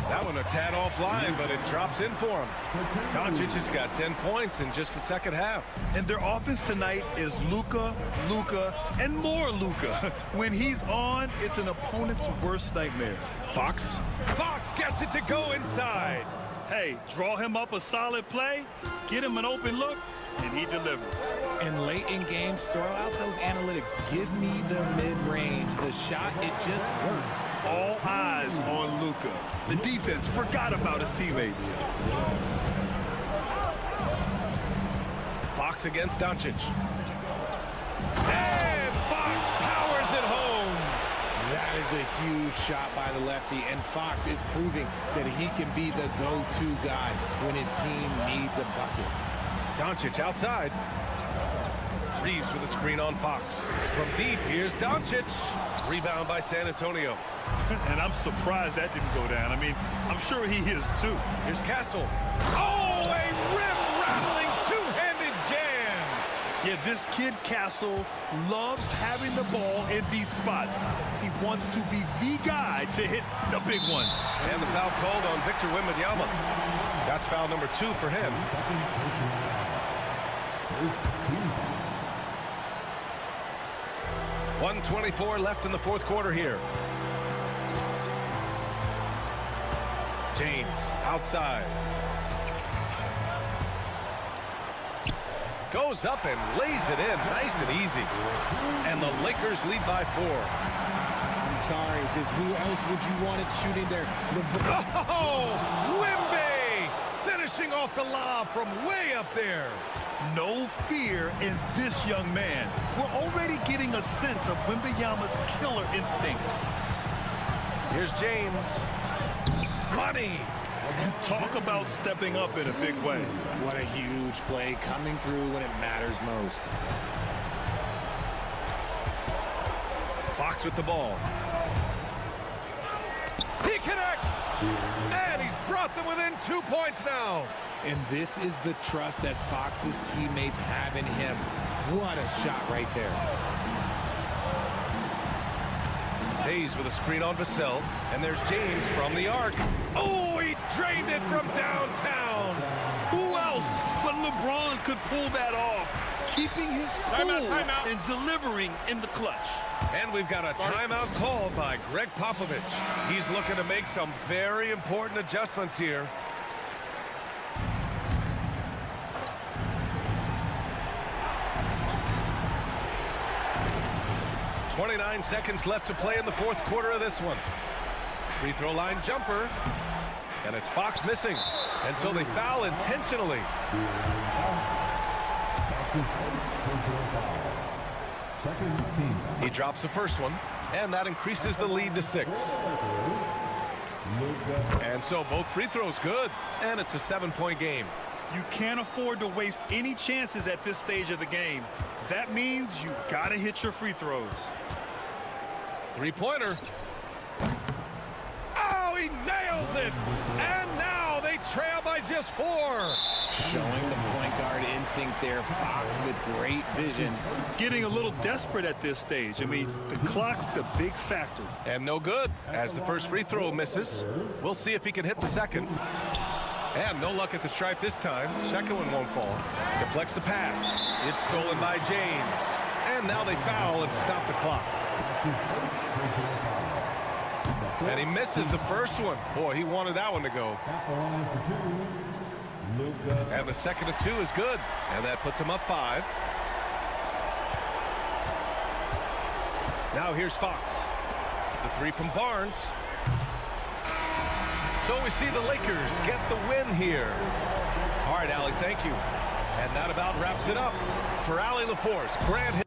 That one a tad offline, but it drops in for him. Doncic has got 10 points in just the second half.
And their offense tonight is Luka, and more Luka. When he's on, it's an opponent's worst nightmare.
Fox gets it to go inside.
Hey, draw him up a solid play, get him an open look, and he delivers.
And late in games, throw out those analytics. Give me the mid-range. The shot, it just works.
All eyes on Luka. The defense forgot about his teammates.
Fox against Doncic. And Fox powers it home.
That is a huge shot by the lefty, and Fox is proving that he can be the go-to guy when his team needs a bucket.
Doncic outside. Reeves with a screen on Fox. From deep, here's Doncic. Rebound by San Antonio.
And I'm surprised that didn't go down. I mean, I'm sure he is too.
Here's Castle. Oh, a rim-rattling two-handed jam.
Yeah, this kid Castle loves having the ball in these spots. He wants to be the guy to hit the big one.
And the foul called on Victor Wembanyama. That's foul number 2 for him. 1:24 left in the fourth quarter here. James outside. Goes up and lays it in nice and easy. And the Lakers lead by 4.
I'm sorry, because who else would you want it shooting there?
Oh, Wemby finishing off the lob from way up there.
No fear in this young man. We're already getting a sense of Wembanyama's killer instinct.
Here's James. Money.
Talk about stepping up in a big way.
What a huge play, coming through when it matters most.
Fox with the ball. He connects. And he's brought them within 2 points now.
And this is the trust that Fox's teammates have in him. What a shot right there.
Hayes with a screen on Vassell. And there's James from the arc. Oh, he drained it from downtown.
Who else but LeBron could pull that off? Keeping his cool and delivering in the clutch.
And we've got a timeout called by Greg Popovich. He's looking to make some very important adjustments here. .29 seconds left to play in the fourth quarter of this one. Free throw line jumper. And it's Fox missing. And so they foul intentionally. He drops the first one. And that increases the lead to 6. And so both free throws good. And it's a 7-point game.
You can't afford to waste any chances at this stage of the game. That means you gotta hit your free throws.
Three-pointer. Oh, he nails it! And now they trail by just 4.
Showing the point guard instincts there. Fox with great vision.
Getting a little desperate at this stage. I mean, the clock's the big factor.
And no good, as the first free throw misses. We'll see if he can hit the second. And no luck at the stripe this time. Second one won't fall. Deflects the pass. It's stolen by James. And now they foul and stop the clock. And he misses the first one. Boy, he wanted that one to go. And the second of 2 is good. And that puts him up 5. Now here's Fox. The 3 from Barnes. So we see the Lakers get the win here. All right, Allie, thank you. And that about wraps it up. For Allie LaForce, Grant.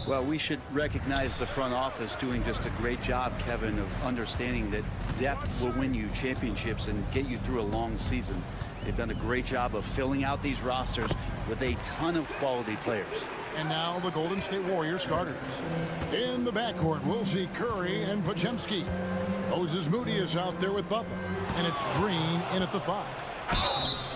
Well, we should recognize the front office doing just a great job, Kevin, of understanding that depth will win you championships and get you through a long season. They've done a great job of filling out these rosters with a ton of quality players.
And now the Golden State Warriors starters. In the backcourt, we'll see Curry and Podziemski. Moses Moody is out there with Butler. And it's Green in at the 5.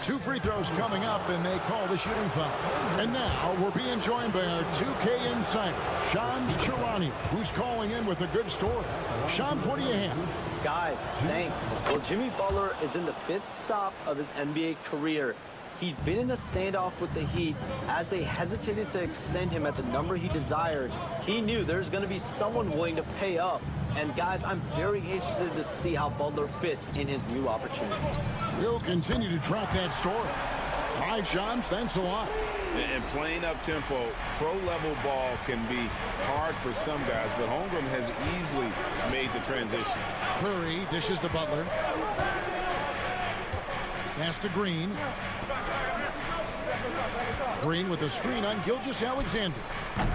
2 free throws coming up, and they call the shooting foul. And now we're being joined by our 2K insider, Shams Charania, who's calling in with a good story. Shams, what do you have?
Guys, thanks. Well, Jimmy Butler is in the 5th stop of his NBA career. He'd been in a standoff with the Heat. As they hesitated to extend him at the number he desired, he knew there's going to be someone willing to pay up. And guys, I'm very interested to see how Butler fits in his new opportunity.
We'll continue to track that story. All right, Shams, thanks a lot.
And playing up-tempo, pro-level ball can be hard for some guys, but Holmgren has easily made the transition.
Curry dishes to Butler. Pass to Green. Green with a screen on Gilgeous-Alexander.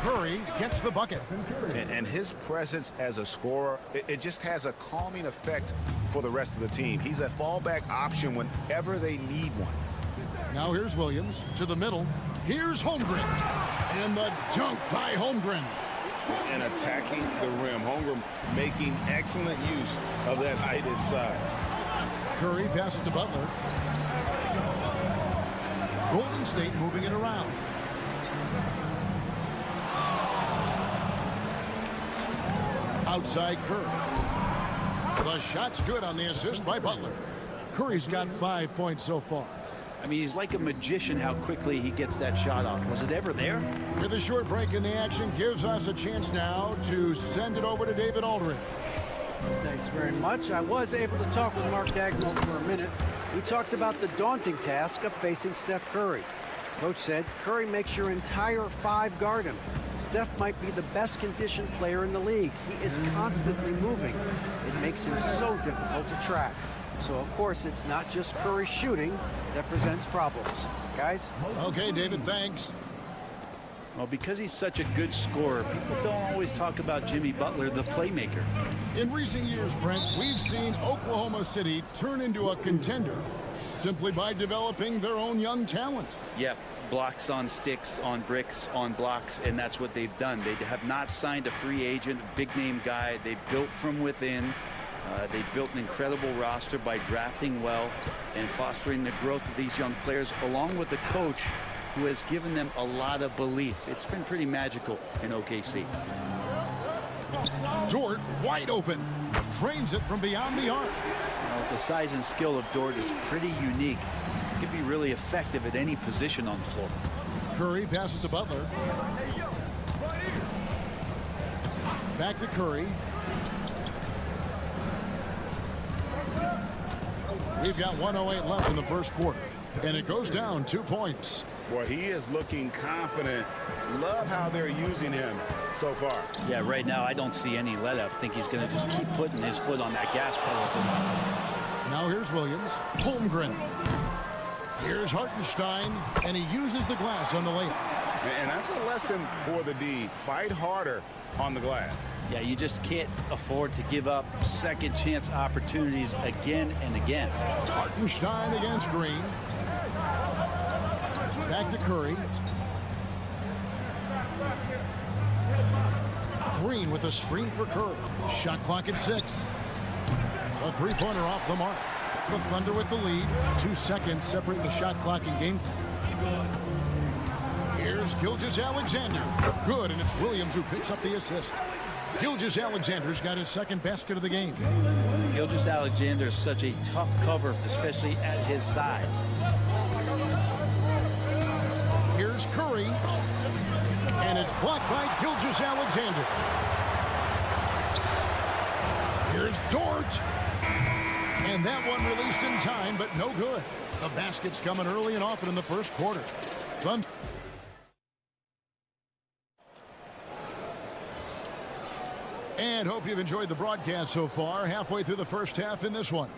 Curry gets the bucket.
And his presence as a scorer, it just has a calming effect for the rest of the team. He's a fallback option whenever they need one.
Now here's Williams to the middle. Here's Holmgren. And the dunk by Holmgren.
And attacking the rim. Holmgren making excellent use of that height inside.
Curry passes to Butler. Golden State moving it around. Outside Curry. The shot's good on the assist by Butler. Curry's got 5 points so far.
I mean, he's like a magician how quickly he gets that shot off. Was it ever there?
With a short break in the action, gives us a chance now to send it over to David Aldridge.
Thanks very much. I was able to talk with Mark Daigneault for a minute. We talked about the daunting task of facing Steph Curry. Coach said Curry makes your entire five guard him. Steph might be the best conditioned player in the league. He is constantly moving. It makes him so difficult to track. So, of course, it's not just Curry shooting that presents problems. Guys?
Okay, David, thanks.
Well, because he's such a good scorer, people don't always talk about Jimmy Butler, the playmaker.
In recent years, Brent, we've seen Oklahoma City turn into a contender simply by developing their own young talent.
Yeah, blocks on sticks, on bricks, on blocks, and that's what they've done. They have not signed a free agent, big-name guy. They built from within. They built an incredible roster by drafting well and fostering the growth of these young players, along with the coach who has given them a lot of belief. It's been pretty magical in OKC.
Dort wide open, drains it from beyond the arc.
Well, the size and skill of Dort is pretty unique. He can be really effective at any position on the floor.
Curry passes to Butler. Back to Curry. We've got 1:08 left in the first quarter, and it goes down 2 points.
Boy, he is looking confident. Love how they're using him so far.
Yeah, right now I don't see any let up. I think he's going to just keep putting his foot on that gas pedal tonight.
Now here's Williams. Holmgren. Here's Hartenstein, and he uses the glass on the layup.
And that's a lesson for the D. Fight harder on the glass.
Yeah, you just can't afford to give up second chance opportunities again and again.
Hartenstein against Green. Back to Curry. Green with a screen for Curry. Shot clock at 6. A three-pointer off the mark. The Thunder with the lead. 2 seconds separate the shot clock and game clock. Here's Gilgeous-Alexander. Good, and it's Williams who picks up the assist. Gilgeous-Alexander's got his second basket of the game.
Gilgeous-Alexander is such a tough cover, especially at his size.
Here's Curry, and it's blocked by Gilgeous-Alexander. Here's Dort, and that one released in time, but no good. The basket's coming early and often in the first quarter. Thunder. And hope you've enjoyed the broadcast so far. Halfway through the first half in this one.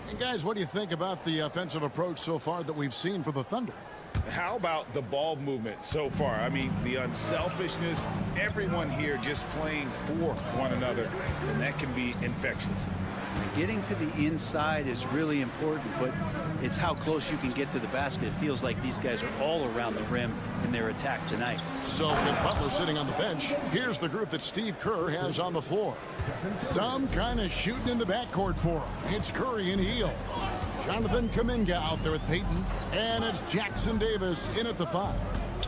And guys, what do you think about the offensive approach so far that we've seen for the Thunder?
How about the ball movement so far? I mean, the unselfishness, everyone here just playing for one another, and that can be infectious.
Getting to the inside is really important, but it's how close you can get to the basket. It feels like these guys are all around the rim in their attack tonight.
So with Butler sitting on the bench, here's the group that Steve Kerr has on the floor. Some kind of shooting in the backcourt for him. It's Curry and Heel. Jonathan Kuminga out there with Peyton. And it's Jackson Davis in at the 5.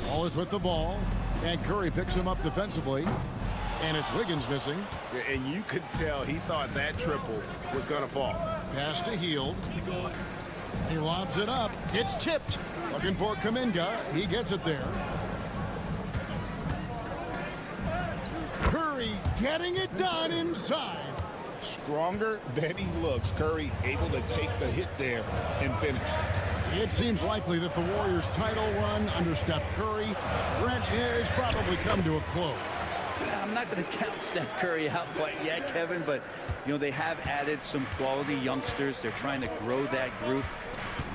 All is with the ball. And Curry picks him up defensively. And it's Wiggins missing.
And you could tell he thought that triple was going to fall.
Pass to Hield. He lobs it up. It's tipped. Looking for Kuminga. He gets it there. Curry getting it done inside.
Stronger than he looks. Curry able to take the hit there and finish.
It seems likely that the Warriors' title run under Steph Curry, Brent, has probably come to a close.
I'm not going to count Steph Curry out quite yet, Kevin, but, you know, they have added some quality youngsters. They're trying to grow that group.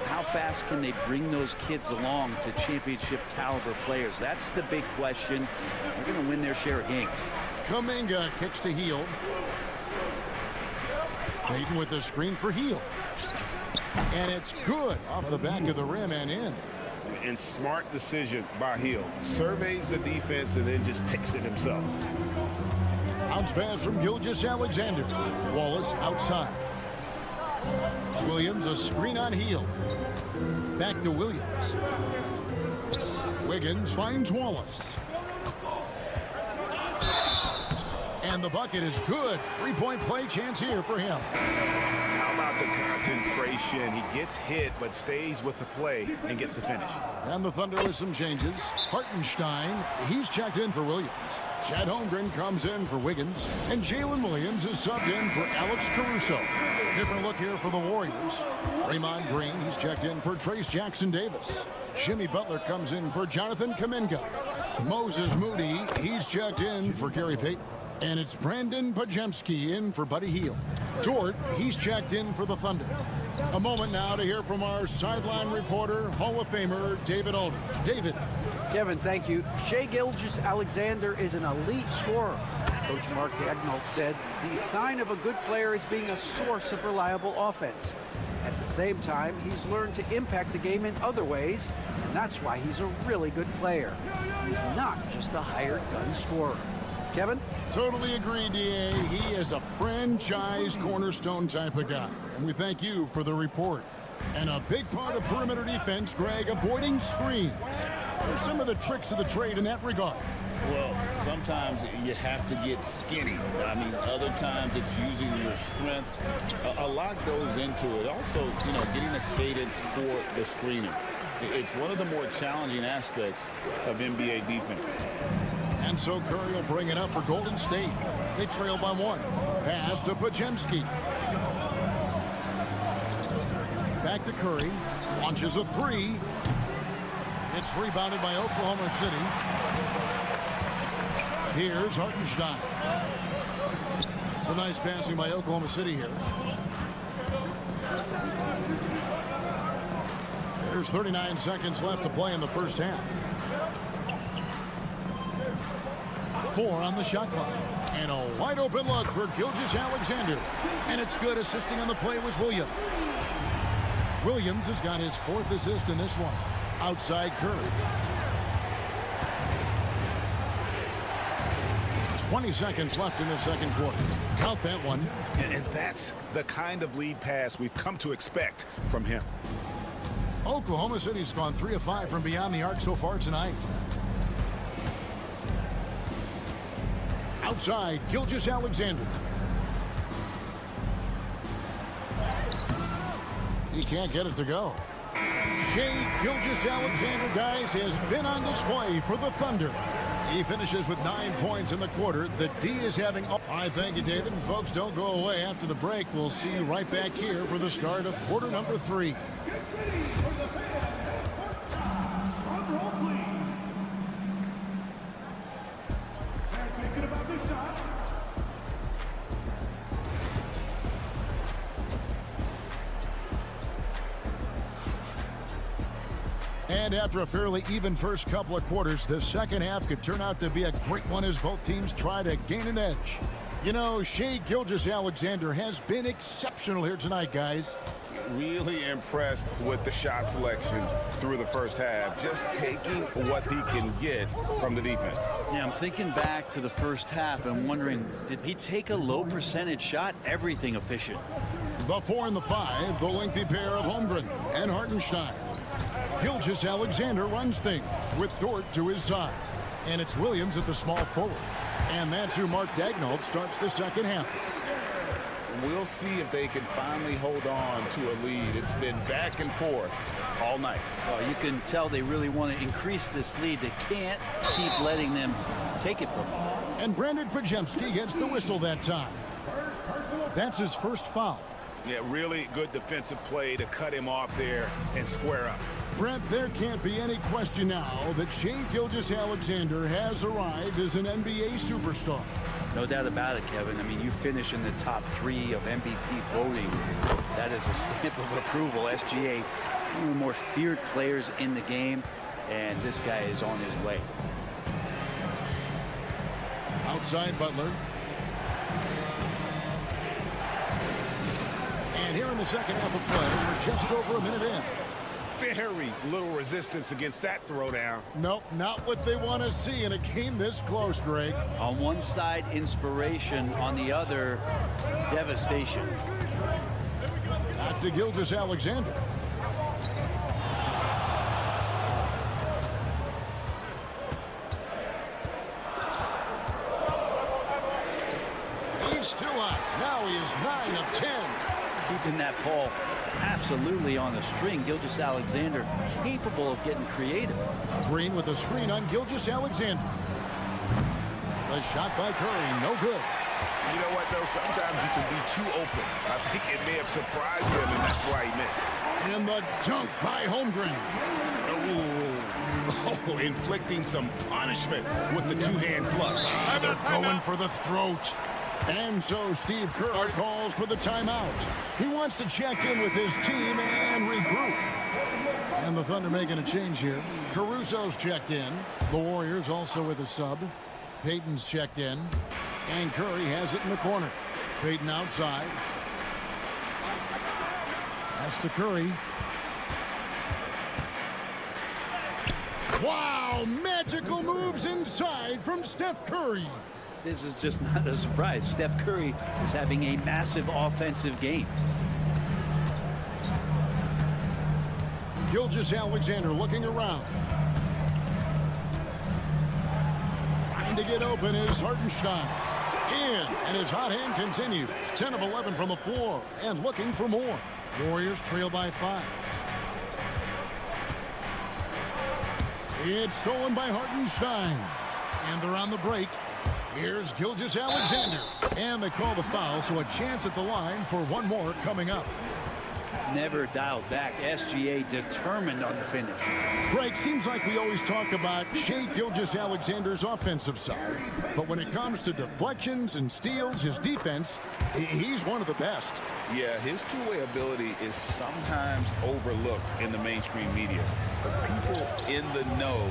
how fast can they bring those kids along to championship caliber players? That's the big question. They're going to win their share of games.
Kuminga kicks to Heel. Payton with the screen for Heel. And it's good off the back of the rim and in.
And smart decision by Hill. Surveys the defense and then just takes it himself.
Bounce pass from Gilgeous-Alexander. Wallace outside. Williams a screen on Heel. Back to Williams. Wiggins finds Wallace. And the bucket is good. Three-point play chance here for him.
How about the concentration? He gets hit but stays with the play and gets the finish.
And the Thunder with some changes. Hartenstein, he's checked in for Williams. Chet Holmgren comes in for Wiggins. And Jalen Williams is subbed in for Alex Caruso. Different look here for the Warriors. Draymond Green, he's checked in for Trace Jackson-Davis. Jimmy Butler comes in for Jonathan Kuminga. Moses Moody, he's checked in for Gary Payton. And it's Brandon Pajemski in for Buddy Hield. Dort, he's checked in for the Thunder. A moment now to hear from our sideline reporter, Hall of Famer David Aldridge. David.
Kevin, thank you. Shai Gilgeous-Alexander is an elite scorer. Coach Mark Daigneault said the sign of a good player is being a source of reliable offense. At the same time, he's learned to impact the game in other ways, and that's why he's a really good player. He's not just a hired gun scorer. Kevin?
Totally agree, D.A. He is a franchise cornerstone type of guy. And we thank you for the report. And a big part of perimeter defense, Greg, avoiding screens. What are some of the tricks of the trade in that regard?
Well, sometimes you have to get skinny. I mean, other times it's using your strength. A lot goes into it. Also, getting a cadence for the screening. It's one of the more challenging aspects of NBA defense.
And so Curry will bring it up for Golden State. They trail by one. Pass to Pajemski. Back to Curry. Launches a three. It's rebounded by Oklahoma City. Here's Hartenstein. Some nice passing by Oklahoma City here. There's 39 seconds left to play in the first half. 4 on the shot clock. And a wide open look for Gilgeous-Alexander. And it's good. Assisting on the play was Williams. Williams has got his 4th assist in this one. Outside Curry. 20 seconds left in the second quarter. Count that one.
And that's the kind of lead pass we've come to expect from him.
Oklahoma City's gone 3 of 5 from beyond the arc so far tonight. Outside, Gilgeous-Alexander. He can't get it to go. Shai Gilgeous-Alexander, guys, has been on display for the Thunder. He finishes with 9 points in the quarter. The D is having... All right, thank you, David. And folks, don't go away. After the break, we'll see you right back here for the start of quarter number 3. And after a fairly even first couple of quarters, the second half could turn out to be a great one as both teams try to gain an edge. You know, Shai Gilgeous-Alexander has been exceptional here tonight, guys.
Really impressed with the shot selection through the first half. Just taking what he can get from the defense.
Yeah, I'm thinking back to the first half and wondering, did he take a low percentage shot? Everything efficient.
The 4 and the 5, the lengthy pair of Holmgren and Hartenstein. Gilgeous-Alexander runs things with Dort to his side. And it's Williams at the small forward. And that's who Mark Daigneault starts the second half.
We'll see if they can finally hold on to a lead. It's been back and forth all night.
Oh, you can tell they really want to increase this lead. They can't keep letting them take it from them.
And Brandon Pajemski gets the whistle that time. That's his first foul.
Yeah, really good defensive play to cut him off there and square up.
Brent, there can't be any question now that Shai Gilgeous-Alexander has arrived as an NBA superstar.
No doubt about it, Kevin. I mean, you finish in the top 3 of MVP voting. That is a stamp of approval. SGA one of the more feared players in the game, and this guy is on his way.
Outside Butler. And here in the second half of play, we're just over a minute in.
Very little resistance against that throwdown.
Nope, not what they want to see in a game this close, Greg.
On one side, inspiration. On the other, devastation.
Back to Gilgeous-Alexander. He's still up. Now he is 9 of 10.
Keeping that ball absolutely on the string. Gilgeous-Alexander capable of getting creative.
Green with a screen on Gilgeous-Alexander. The shot by Curry, no good.
You know what, though? Sometimes you can be too open. I think it may have surprised him, and that's why he missed.
And the dunk by Holmgren.
Oh, inflicting some punishment with the two-hand flush.
They're going for the throat. And so Steve Kerr calls for the timeout. He wants to check in with his team and regroup. And the Thunder making a change here. Caruso's checked in. The Warriors also with a sub. Payton's checked in. And Curry has it in the corner. Payton outside. Pass to Curry. Wow, magical moves inside from Steph Curry.
This is just not a surprise. Steph Curry is having a massive offensive game.
Gilgeous-Alexander looking around. Trying to get open is Hartenstein. In, and his hot hand continues. 10 of 11 from the floor and looking for more. Warriors trail by 5. It's stolen by Hartenstein. And they're on the break. Here's Gilgeous-Alexander. And they call the foul, so a chance at the line for one more coming up.
Never dialed back. SGA determined on the finish.
Greg, seems like we always talk about Shai Gilgeous-Alexander's offensive side. But when it comes to deflections and steals, his defense, he's one of the best.
Yeah, his two-way ability is sometimes overlooked in the mainstream media. But people in the know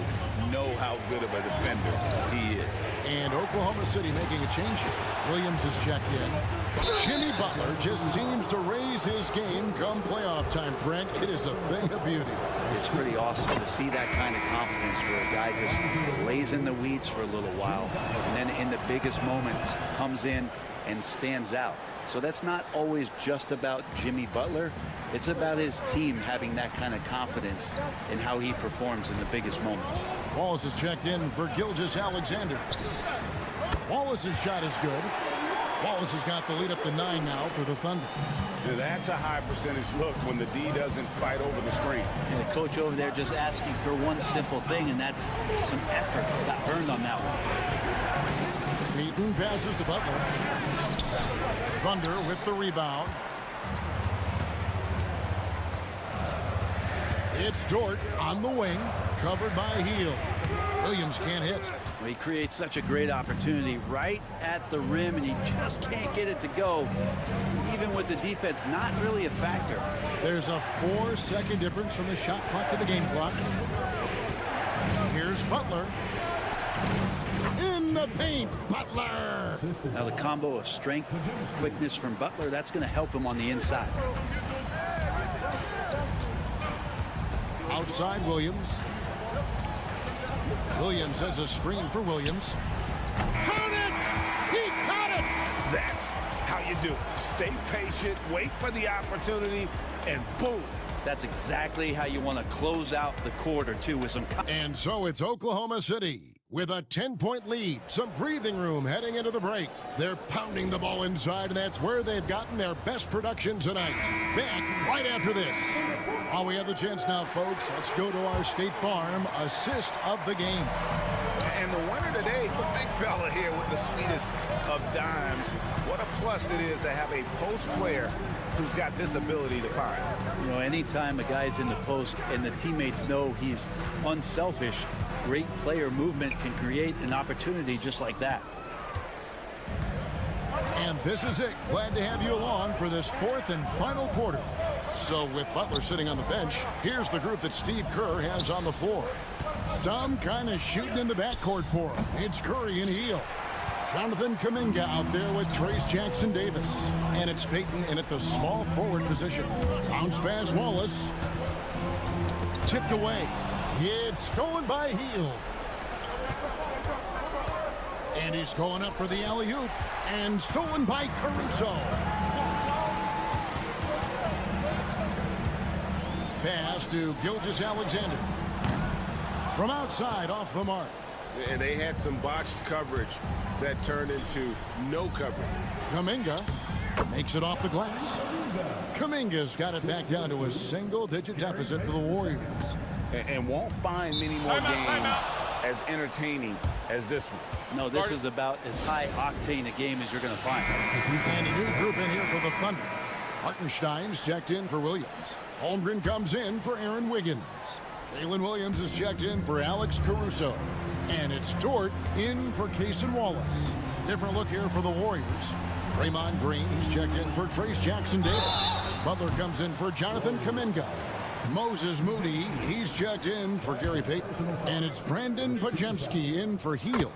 how good of a defender he is.
And Oklahoma City making a change here. Williams is checked in. Jimmy Butler just seems to raise his game come playoff time, Brent. It is a thing of beauty.
It's pretty awesome to see that kind of confidence where a guy just lays in the weeds for a little while and then in the biggest moments comes in and stands out. So that's not always just about Jimmy Butler. It's about his team having that kind of confidence in how he performs in the biggest moments.
Wallace is checked in for Gilgeous-Alexander. Wallace's shot is good. Wallace has got the lead up to 9 now for the Thunder.
Now that's a high percentage look when the D doesn't fight over the screen.
And the coach over there just asking for one simple thing, and that's some effort. Got burned on that one.
Payton passes to Butler. Thunder with the rebound. It's Dort on the wing, covered by Heel. Williams can't hit.
Well, he creates such a great opportunity right at the rim, and he just can't get it to go. Even with the defense not really a factor.
There's a 4-second difference from the shot clock to the game clock. Here's Butler. In the paint, Butler!
Now the combo of strength and quickness from Butler, that's going to help him on the inside.
Outside Williams. Williams has a screen for Williams. Caught it! He caught it!
That's how you do it. Stay patient, wait for the opportunity, and boom.
That's exactly how you want to close out the quarter, too, with some...
And so it's Oklahoma City with a 10-point lead. Some breathing room heading into the break. They're pounding the ball inside, and that's where they've gotten their best production tonight. Back right after this. While we have the chance now, folks, let's go to our State Farm assist of the game.
And the winner today, the big fella here with the sweetest of dimes. What a plus it is to have a post player who's got this ability to find.
You know, anytime a guy's in the post and the teammates know he's unselfish, great player movement can create an opportunity just like that.
And this is it. Glad to have you along for this fourth and final quarter. So with Butler sitting on the bench, here's the group that Steve Kerr has on the floor. Some kind of shooting in the backcourt for him. It's Curry and Heel. Jonathan Kuminga out there with Trace Jackson-Davis. And it's Payton in at the small forward position. Bounce pass Wallace. Tipped away. It's stolen by Heel. And he's going up for the alley-oop. And stolen by Caruso. Pass to Gilgeous-Alexander. From outside, off the mark.
And they had some botched coverage that turned into no coverage.
Kuminga makes it off the glass. Kuminga's got it back down to a single-digit deficit for the Warriors.
And won't find many more games as entertaining as this one.
No, this is about as high-octane a game as you're going to find.
And a new group in here for the Thunder. Hartenstein's checked in for Williams. Holmgren comes in for Aaron Wiggins. Jalen Williams is checked in for Alex Caruso. And it's Dort in for Cason Wallace. Different look here for the Warriors. Draymond Green, he's checked in for Trace Jackson-Davis. Butler comes in for Jonathan Kuminga. Moses Moody, he's checked in for Gary Payton. And it's Brandon Podziemski in for Heel.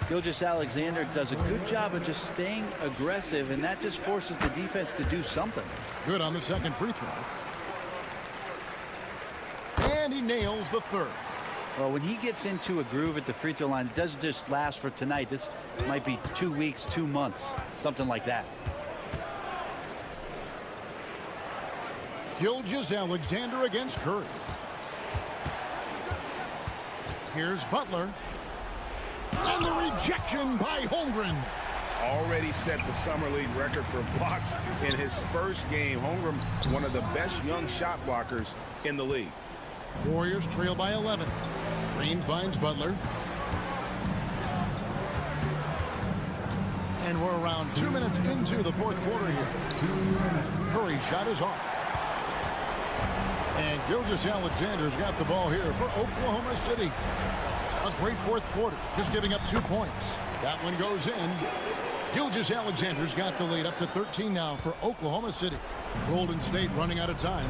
Gilgeous-Alexander does a good job of just staying aggressive, and that just forces the defense to do something.
Good on the second free throw. And he nails the third.
Well, when he gets into a groove at the free throw line, it doesn't just last for tonight. This might be 2 weeks, 2 months, something like that.
Gilgeous-Alexander against Curry. Here's Butler. And the rejection by Holmgren.
Already set the Summer League record for blocks in his first game. Holmgren, one of the best young shot blockers in the league.
Warriors trail by 11. Green finds Butler. And we're around 2 minutes into the fourth quarter here. Curry's shot is off. And Gilgeous-Alexander's got the ball here for Oklahoma City. A great fourth quarter, just giving up 2 points. That one goes in. Gilgeous-Alexander's got the lead up to 13 now for Oklahoma City. Golden State running out of time.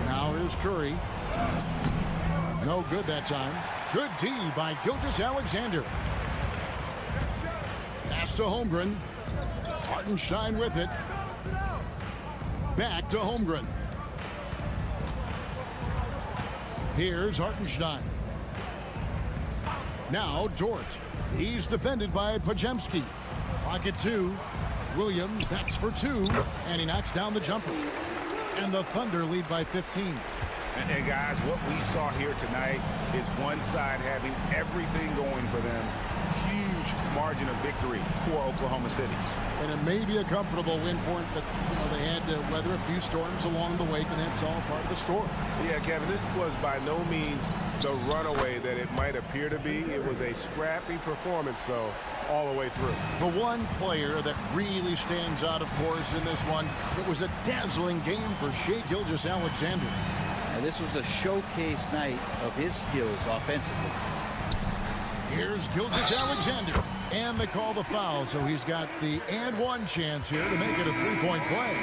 Now here's Curry. No good that time. Good D by Gilgeous-Alexander. Pass to Holmgren. Hartenstein with it. Back to Holmgren. Here's Hartenstein. Now Dort. He's defended by Podziemski. Pocket 2. Williams, that's for 2. And he knocks down the jumper. And the Thunder lead by 15.
And guys, what we saw here tonight is one side having everything going for them. Huge margin of victory for Oklahoma City.
And it may be a comfortable win for them, but they had to weather a few storms along the way, and that's all part of the story.
Yeah, Kevin, this was by no means the runaway that it might appear to be. It was a scrappy performance, though, all the way through.
The one player that really stands out, of course, in this one, it was a dazzling game for Shai Gilgeous-Alexander.
Now, this was a showcase night of his skills offensively.
Here's Gilgeous-Alexander, and they call the foul, so he's got the and one chance here to make it a three-point play.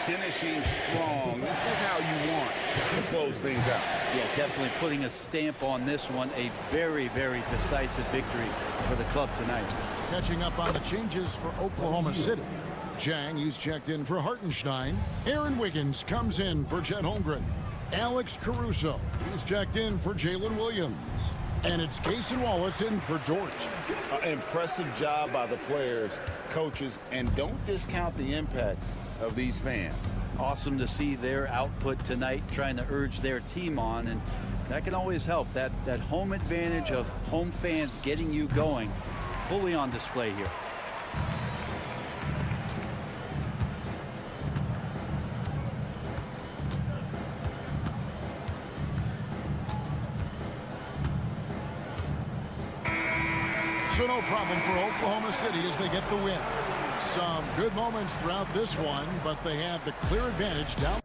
Finishing strong. This is how you want to close things out.
Yeah, definitely putting a stamp on this one. A very, very decisive victory for the club tonight.
Catching up on the changes for Oklahoma City. Jang, he's checked in for Hartenstein. Aaron Wiggins comes in for Chet Holmgren. Alex Caruso, he's checked in for Jalen Williams. And it's Cason Wallace in for Dort.
Impressive job by the players, coaches, and don't discount the impact of these fans.
Awesome to see their output tonight, trying to urge their team on, and that can always help. That home advantage of home fans getting you going, fully on display here.
So no problem for Oklahoma City as they get the win. Some good moments throughout this one, but they had the clear advantage down.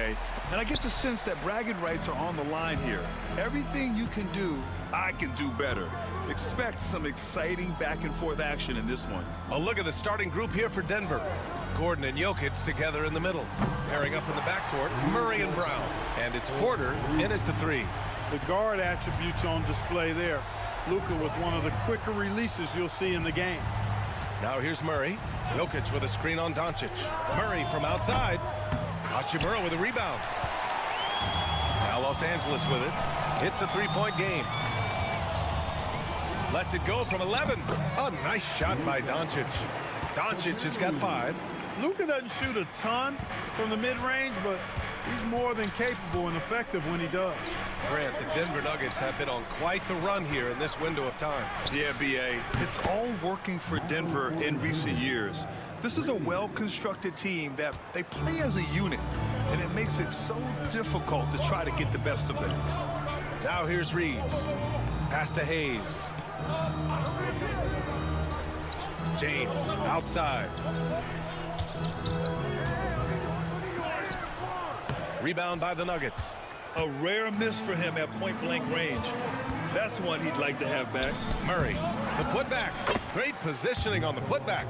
B.A. And I get the sense that bragging rights are on the line here. Everything you can do, I can do better. Expect some exciting back-and-forth action in this one.
A look at the starting group here for Denver. Gordon and Jokic together in the middle. Pairing up in the backcourt, Murray and Brown. And it's Porter in at the 3.
The guard attributes on display there. Luka with one of the quicker releases you'll see in the game.
Now here's Murray. Jokic with a screen on Doncic. Murray from outside. Hachimura with a rebound. Now Los Angeles with it. It's a 3-point game. Lets it go from 11. A nice shot by Doncic. Doncic has got 5.
Luka doesn't shoot a ton from the mid-range, but he's more than capable and effective when he does.
Grant, the Denver Nuggets have been on quite the run here in this window of time.
Yeah, B.A. It's all working for Denver in recent years. This is a well-constructed team that they play as a unit, and it makes it so difficult to try to get the best of them.
Now here's Reeves. Pass to Hayes. James outside. Rebound by the Nuggets.
A rare miss for him at point-blank range. That's one he'd like to have back.
Murray, the putback. Great positioning on the putback.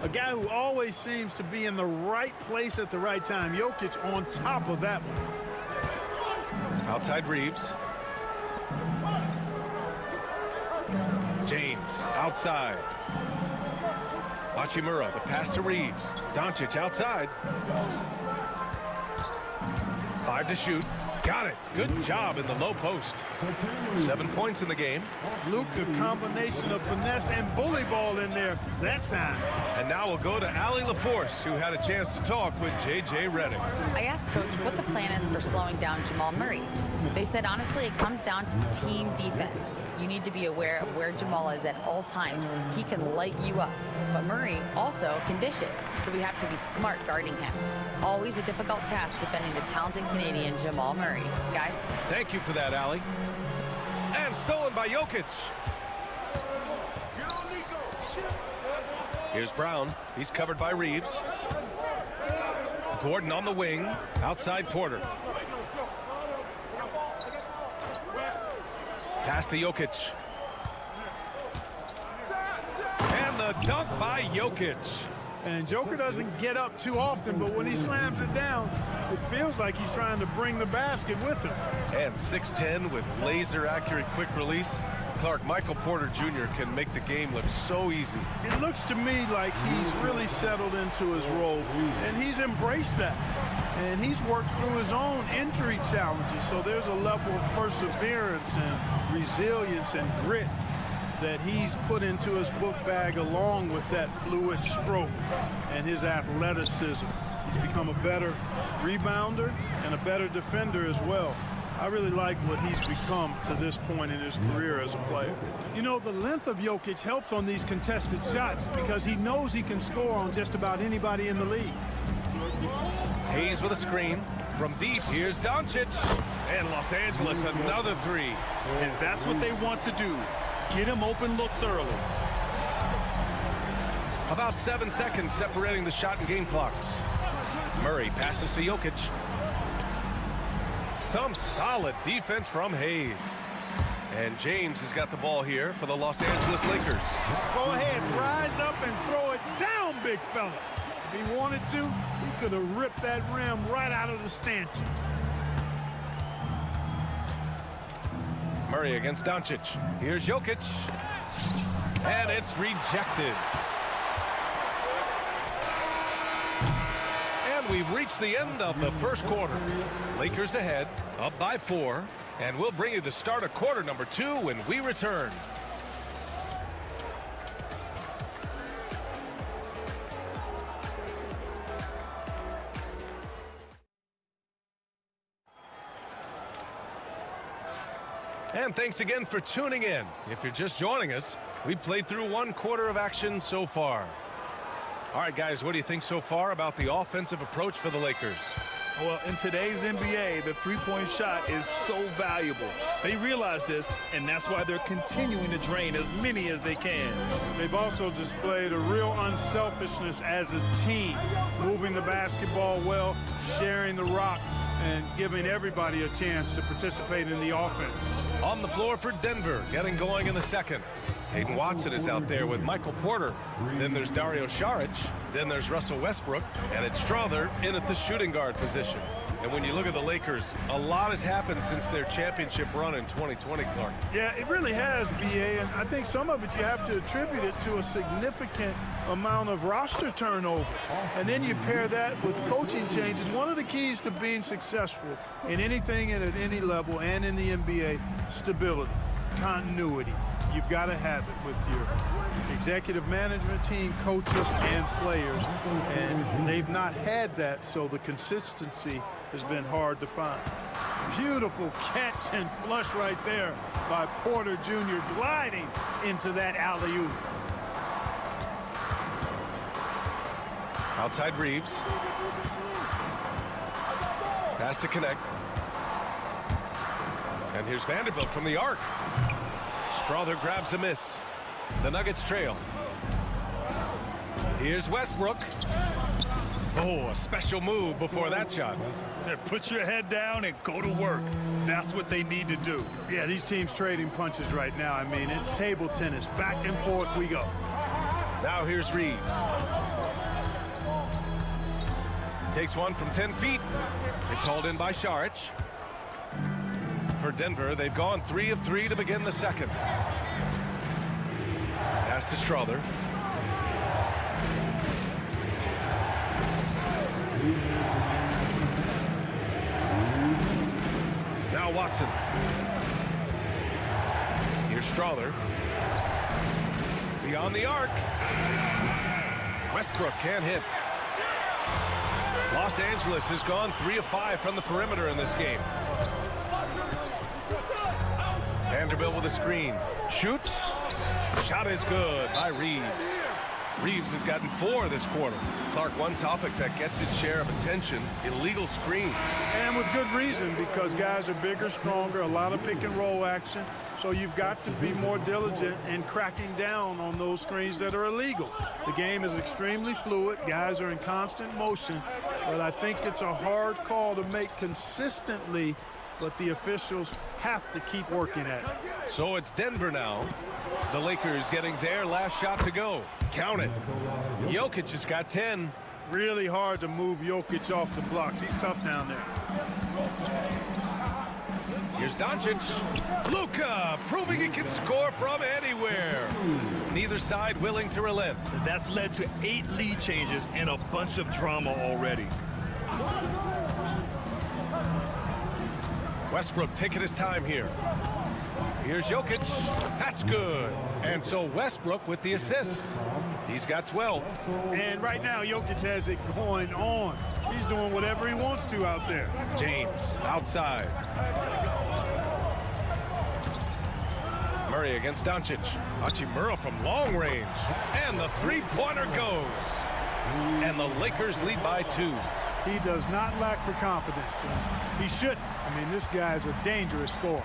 A guy who always seems to be in the right place at the right time. Jokic on top of that one.
Outside Reeves. James outside. Hachimura, the pass to Reeves. Doncic outside. 5 to shoot. Got it. Good job in the low post. 7 points in the game.
Luka, combination of finesse and bully ball in there that time.
And now we'll go to Allie LaForce, who had a chance to talk with J.J. Redick.
I asked Coach what the plan is for slowing down Jamal Murray. They said, honestly, it comes down to team defense. You need to be aware of where Jamal is at all times. He can light you up, but Murray also can dish it, so we have to be smart guarding him. Always a difficult task defending the talented Canadian Jamal Murray. Guys?
Thank you for that, Allie. And stolen by Jokic. Here's Brown. He's covered by Reeves. Gordon on the wing. Outside Porter. Pass to Jokic. And the dunk by Jokic.
And Joker doesn't get up too often, but when he slams it down, it feels like he's trying to bring the basket with him.
And 6'10" with laser-accurate quick release. Clark, Michael Porter Jr. can make the game look so easy.
It looks to me like he's really settled into his role, and he's embraced that. And he's worked through his own injury challenges, so there's a level of perseverance and resilience and grit that he's put into his book bag along with that fluid stroke and his athleticism. He's become a better rebounder and a better defender as well. I really like what he's become to this point in his career as a player. You know, the length of Jokic helps on these contested shots because he knows he can score on just about anybody in the league.
Hayes with a screen. From deep, here's Doncic. And Los Angeles, another 3.
And that's what they want to do. Get him open looks early.
About 7 seconds separating the shot and game clocks. Murray passes to Jokic. Some solid defense from Hayes. And James has got the ball here for the Los Angeles Lakers.
Go ahead, rise up and throw it down, big fella. If he wanted to, he could have ripped that rim right out of the stanchion.
Murray against Doncic. Here's Jokic. And it's rejected. And we've reached the end of the first quarter. Lakers ahead, up by 4. And we'll bring you the start of quarter number 2 when we return. And thanks again for tuning in. If you're just joining us, we've played through 1 quarter of action so far. All right, guys, what do you think so far about the offensive approach for the Lakers?
Well, in today's NBA, the three-point shot is so valuable. They realize this, and that's why they're continuing to drain as many as they can.
They've also displayed a real unselfishness as a team, moving the basketball well, sharing the rock, and giving everybody a chance to participate in the offense.
On the floor for Denver, getting going in the second. Hayden Watson is out there with Michael Porter. Then there's Dario Saric. Then there's Russell Westbrook. And it's Strother in at the shooting guard position. And when you look at the Lakers, a lot has happened since their championship run in 2020, Clark.
Yeah, it really has, B.A., and I think some of it you have to attribute it to a significant amount of roster turnover. And then you pair that with coaching changes. One of the keys to being successful in anything and at any level and in the NBA, stability, continuity. You've got to have it with your executive management team, coaches, and players. And they've not had that, so the consistency has been hard to find. Beautiful catch and flush right there by Porter Jr. gliding into that alley-oop.
Outside Reeves. Pass to connect. And here's Vanderbilt from the arc. Strother grabs a miss. The Nuggets trail. Here's Westbrook. Oh, a special move before that shot.
Put your head down and go to work. That's what they need to do.
Yeah, these teams trading punches right now. I mean, it's table tennis. Back and forth we go.
Now here's Reeves. Takes one from 10 feet. It's hauled in by Saric. For Denver, they've gone 3 of 3 to begin the second. Pass to Strother. Now Watson. Here's Strother. Beyond the arc. Westbrook can't hit. Los Angeles has gone 3 of 5 from the perimeter in this game. Vanderbilt with a screen. Shoots. Shot is good by Reeves. Reeves has gotten 4 this quarter. Clark, one topic that gets its share of attention, illegal screens.
And with good reason, because guys are bigger, stronger, a lot of pick and roll action. So you've got to be more diligent in cracking down on those screens that are illegal. The game is extremely fluid. Guys are in constant motion. But I think it's a hard call to make consistently, but the officials have to keep working at it.
So it's Denver now. The Lakers getting their last shot to go. Count it. Jokic has got 10.
Really hard to move Jokic off the blocks. He's tough down there.
Here's Doncic. Luka proving he can score from anywhere. Neither side willing to relent.
That's led to 8 lead changes and a bunch of drama already.
Westbrook taking his time here. Here's Jokic. That's good. And so Westbrook with the assist. He's got 12.
And right now, Jokic has it going on. He's doing whatever he wants to out there.
James outside. Murray against Doncic. Hachimura from long range. And the three-pointer goes. And the Lakers lead by 2.
He does not lack for confidence. He shouldn't. I mean, this guy's a dangerous scorer.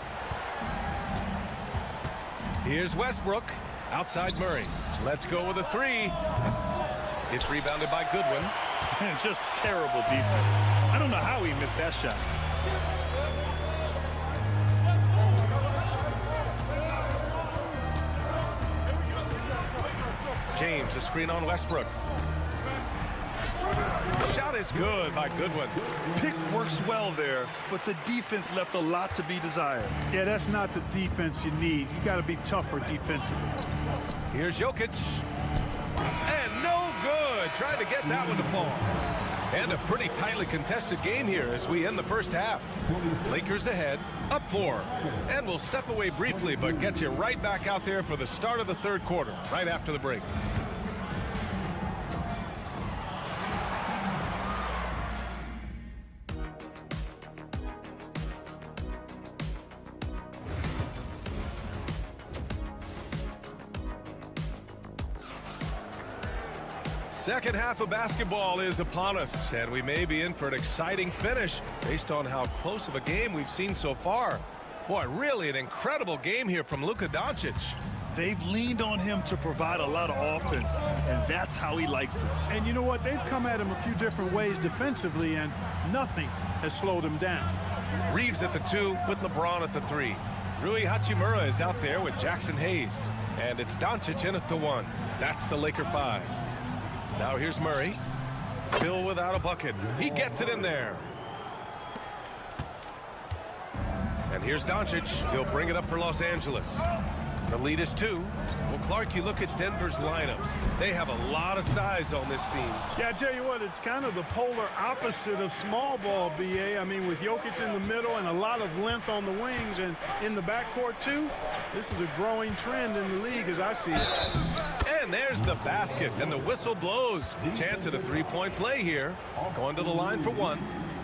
Here's Westbrook. Outside Murray. Let's go with a 3. It's rebounded by Goodwin.
Just terrible defense. I don't know how he missed that shot.
James, a screen on Westbrook. Shot is good by Goodwin.
Pick works well there, but the defense left a lot to be desired.
Yeah, that's not the defense you need. You got to be tougher defensively.
Here's Jokic. And no good. Tried to get that one to fall. And a pretty tightly contested game here as we end the first half. Lakers ahead, up 4. And we'll step away briefly, but get you right back out there for the start of the third quarter, right after the break. Second half of basketball is upon us, and we may be in for an exciting finish based on how close of a game we've seen so far. Boy, really an incredible game here from Luka Doncic.
They've leaned on him to provide a lot of offense, and that's how he likes it.
And you know what? They've come at him a few different ways defensively, and nothing has slowed him down.
Reeves at the 2 with LeBron at the 3. Rui Hachimura is out there with Jackson Hayes. And it's Doncic in at the 1. That's the Laker 5. Now here's Murray. Still without a bucket. He gets it in there. And here's Doncic. He'll bring it up for Los Angeles. The lead is 2. Well, Clark, you look at Denver's lineups. They have a lot of size on this team.
Yeah, I tell you what, it's kind of the polar opposite of small ball, BA. I mean, with Jokic in the middle and a lot of length on the wings and in the backcourt, too, this is a growing trend in the league as I see it.
And there's the basket, and the whistle blows. Chance at a three-point play here. Going to the line for 1.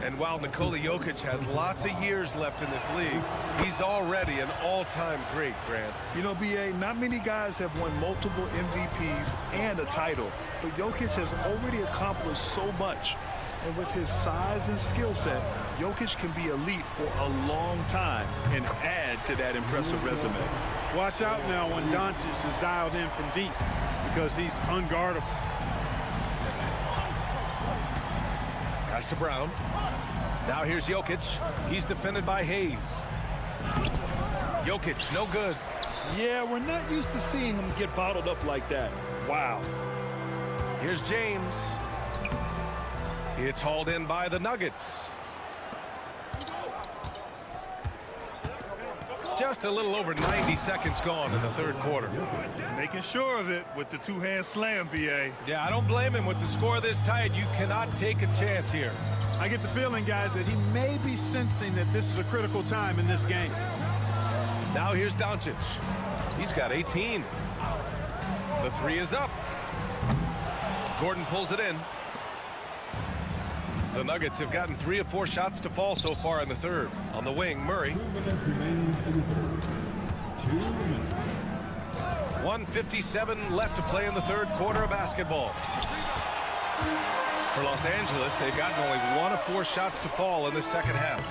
And while Nikola Jokic has lots of years left in this league, he's already an all-time great, Grant.
You know, BA, not many guys have won multiple MVPs and a title, but Jokic has already accomplished so much. And with his size and skill set, Jokic can be elite for a long time and add to that impressive resume.
Watch out now when Doncic is dialed in from deep because he's unguardable.
Pass to Brown. Now here's Jokic. He's defended by Hayes. Jokic, no good.
Yeah, we're not used to seeing him get bottled up like that. Wow.
Here's James. It's hauled in by the Nuggets. Just a little over 90 seconds gone in the third quarter.
Making sure of it with the two-hand slam, BA.
Yeah, I don't blame him. With the score this tight, you cannot take a chance here.
I get the feeling, guys, that he may be sensing that this is a critical time in this game.
Now here's Doncic. He's got 18. The 3 is up. Gordon pulls it in. The Nuggets have gotten 3 of 4 shots to fall so far in the third. On the wing, Murray. 1:57 left to play in the third quarter of basketball. For Los Angeles, they've gotten only 1 of 4 shots to fall in the second half.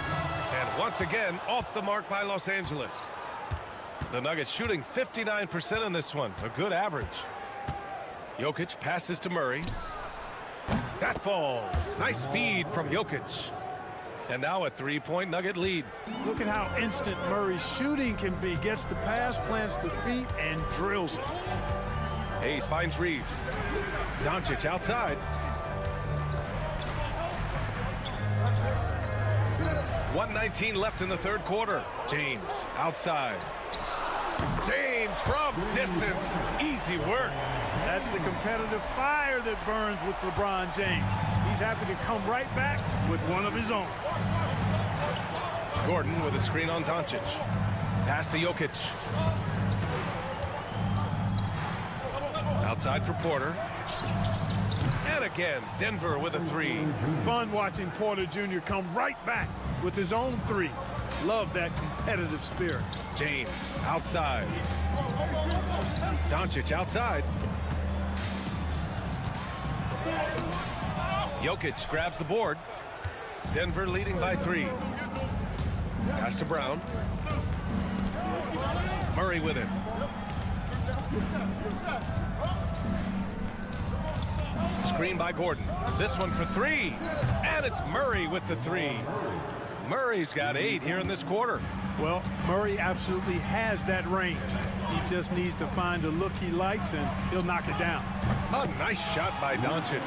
And once again, off the mark by Los Angeles. The Nuggets shooting 59% in this one, a good average. Jokic passes to Murray. That falls. Nice feed from Jokic. And now a 3-point Nugget lead.
Look at how instant Murray's shooting can be. Gets the pass, plants the feet, and drills it.
Hayes finds Reeves. Doncic outside. 1:19 left in the third quarter. James outside. James from distance. Easy work.
That's the competitive fire that burns with LeBron James. He's happy to come right back with one of his own.
Gordon with a screen on Doncic. Pass to Jokic. Outside for Porter. And again, Denver with a 3.
Fun watching Porter Jr. come right back with his own 3. Love that competitive spirit.
James outside. Doncic outside. Jokic grabs the board. Denver leading by 3. Pass to Brown. Murray with it. Screen by Gordon. This one for 3. And it's Murray with the 3. Murray's got 8 here in this quarter.
Well, Murray absolutely has that range. He just needs to find a look he likes, and he'll knock it down.
A nice shot by Doncic.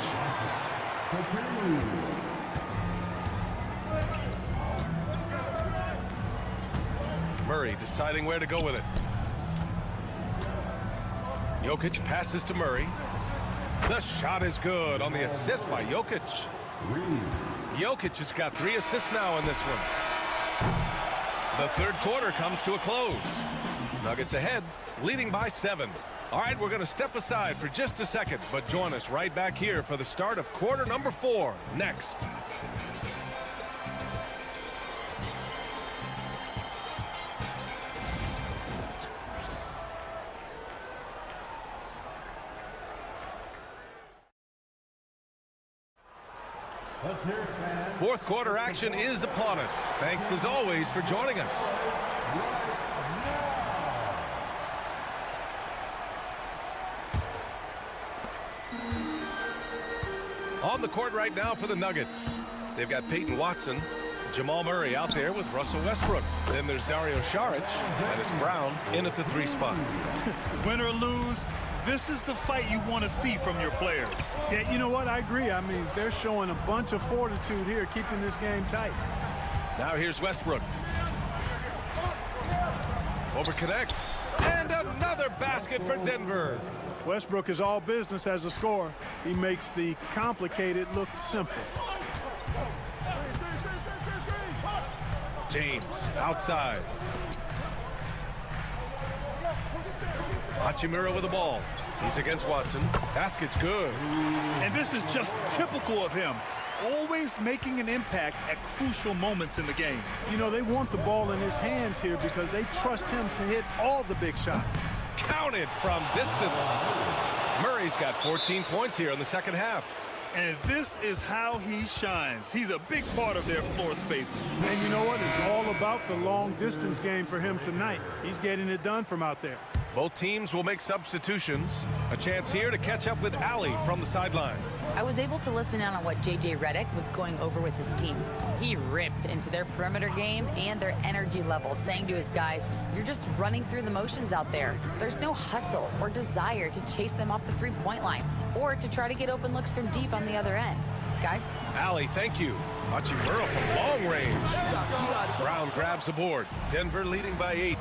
Murray deciding where to go with it. Jokic passes to Murray. The shot is good on the assist by Jokic. Jokic has got 3 assists now in this one. The third quarter comes to a close. Nuggets ahead, leading by 7. All right, we're going to step aside for just a second, but join us right back here for the start of quarter number 4 next. Fourth quarter action is upon us. Thanks as always for joining us. On the court right now for the Nuggets. They've got Peyton Watson, Jamal Murray out there with Russell Westbrook. Then there's Dario Saric, and it's Brown in at the 3 spot.
Win or lose, this is the fight you want to see from your players.
Yeah, you know what? I agree. I mean, they're showing a bunch of fortitude here, keeping this game tight.
Now here's Westbrook. Over connect. And another basket for Denver.
Westbrook is all business as a scorer. He makes the complicated look simple.
James outside. Hachimura with the ball. He's against Watson. Basket's good.
And this is just typical of him. Always making an impact at crucial moments in the game.
You know, they want the ball in his hands here because they trust him to hit all the big shots.
Counted from distance. Murray's got 14 points here in the second half.
And this is how he shines. He's a big part of their floor spacing.
And you know what? It's all about the long distance game for him tonight. He's getting it done from out there.
Both teams will make substitutions. A chance here to catch up with Allie from the sideline.
I was able to listen in on what J.J. Redick was going over with his team. He ripped into their perimeter game and their energy level, saying to his guys, you're just running through the motions out there. There's no hustle or desire to chase them off the three-point line or to try to get open looks from deep on the other end. Guys?
Allie, thank you. Hachimura from long range. Brown grabs the board. Denver leading by 8.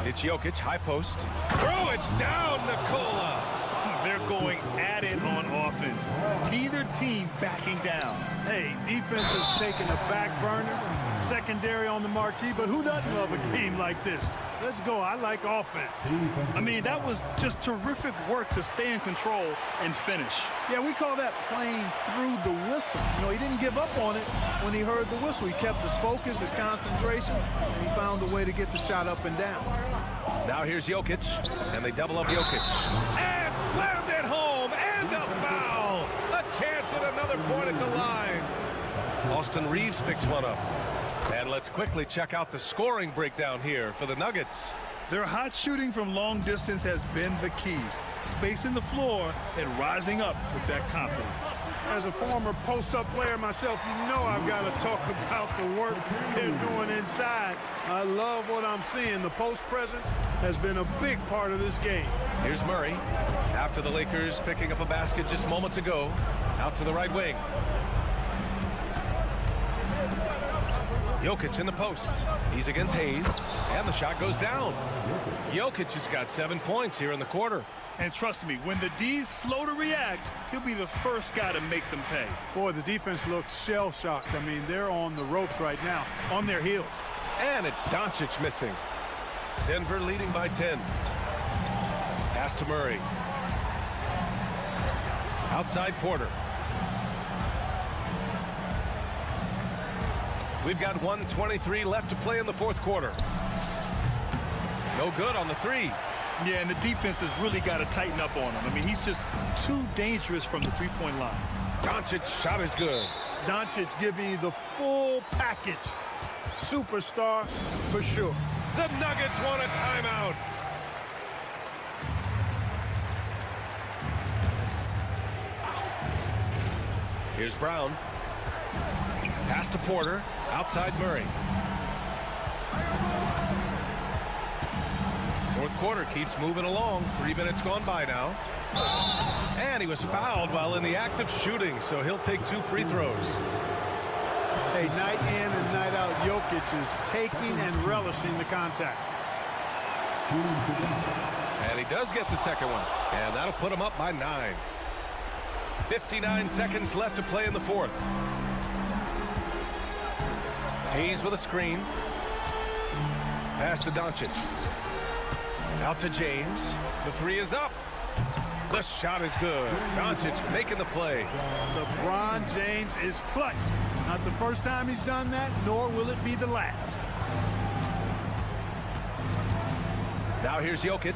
It's Jokic, high post. Throw it down, Nikola.
They're going at it on offense. Neither team backing down.
Hey, defense is taking a back burner. Secondary on the marquee, but who doesn't love a game like this? Let's go. I like offense.
I mean, that was just terrific work to stay in control and finish.
Yeah, we call that playing through the whistle. You know, he didn't give up on it when he heard the whistle. He kept his focus, his concentration, and he found a way to get the shot up and down.
Now here's Jokic, and they double up Jokic. And slammed it home, and a foul. A chance at another point at the line. Austin Reeves picks one up. And let's quickly check out the scoring breakdown here for the Nuggets.
Their hot shooting from long distance has been the key. Spacing the floor and rising up with that confidence.
As a former post-up player myself, you know I've got to talk about the work they're doing inside. I love what I'm seeing. The post presence has been a big part of this game.
Here's Murray. After the Lakers picking up a basket just moments ago. Out to the right wing. Jokic in the post. He's against Hayes, and the shot goes down. Jokic has got 7 points here in the quarter.
And trust me, when the D's slow to react, he'll be the first guy to make them pay.
Boy, the defense looks shell-shocked. I mean, they're on the ropes right now, on their heels.
And it's Doncic missing. Denver leading by 10. Pass to Murray. Outside Porter. We've got 1:23 left to play in the fourth quarter. No good on the 3.
Yeah, and the defense has really got to tighten up on him. I mean, he's just too dangerous from the three-point line.
Doncic shot is good.
Doncic giving you the full package. Superstar for sure.
The Nuggets want a timeout. Here's Brown. Pass to Porter. Outside Murray. Fourth quarter keeps moving along. 3 minutes gone by now. And he was fouled while in the act of shooting, so he'll take 2 free throws.
Hey, night in and night out, Jokic is taking and relishing the contact.
And he does get the second one. And that'll put him up by 9. 59 seconds left to play in the fourth. Hayes with a screen. Pass to Doncic. Out to James. The 3 is up. The shot is good. Doncic making the play.
LeBron James is clutch. Not the first time he's done that, nor will it be the last.
Now here's Jokic.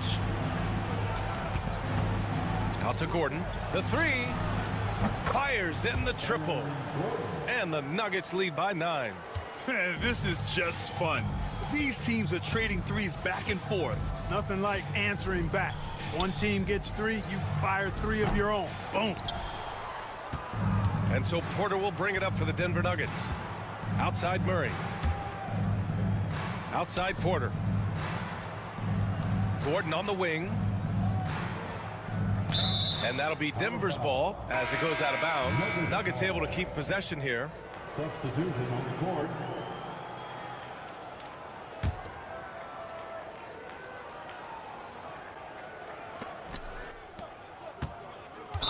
Out to Gordon. The 3. Fires in the triple. And the Nuggets lead by 9.
This is just fun. These teams are trading threes back and forth.
Nothing like answering back. One team gets 3, you fire 3 of your own. Boom.
And so Porter will bring it up for the Denver Nuggets. Outside Murray. Outside Porter. Gordon on the wing. And that'll be Denver's ball as it goes out of bounds. Nuggets able to keep possession here.
Substitution on the court.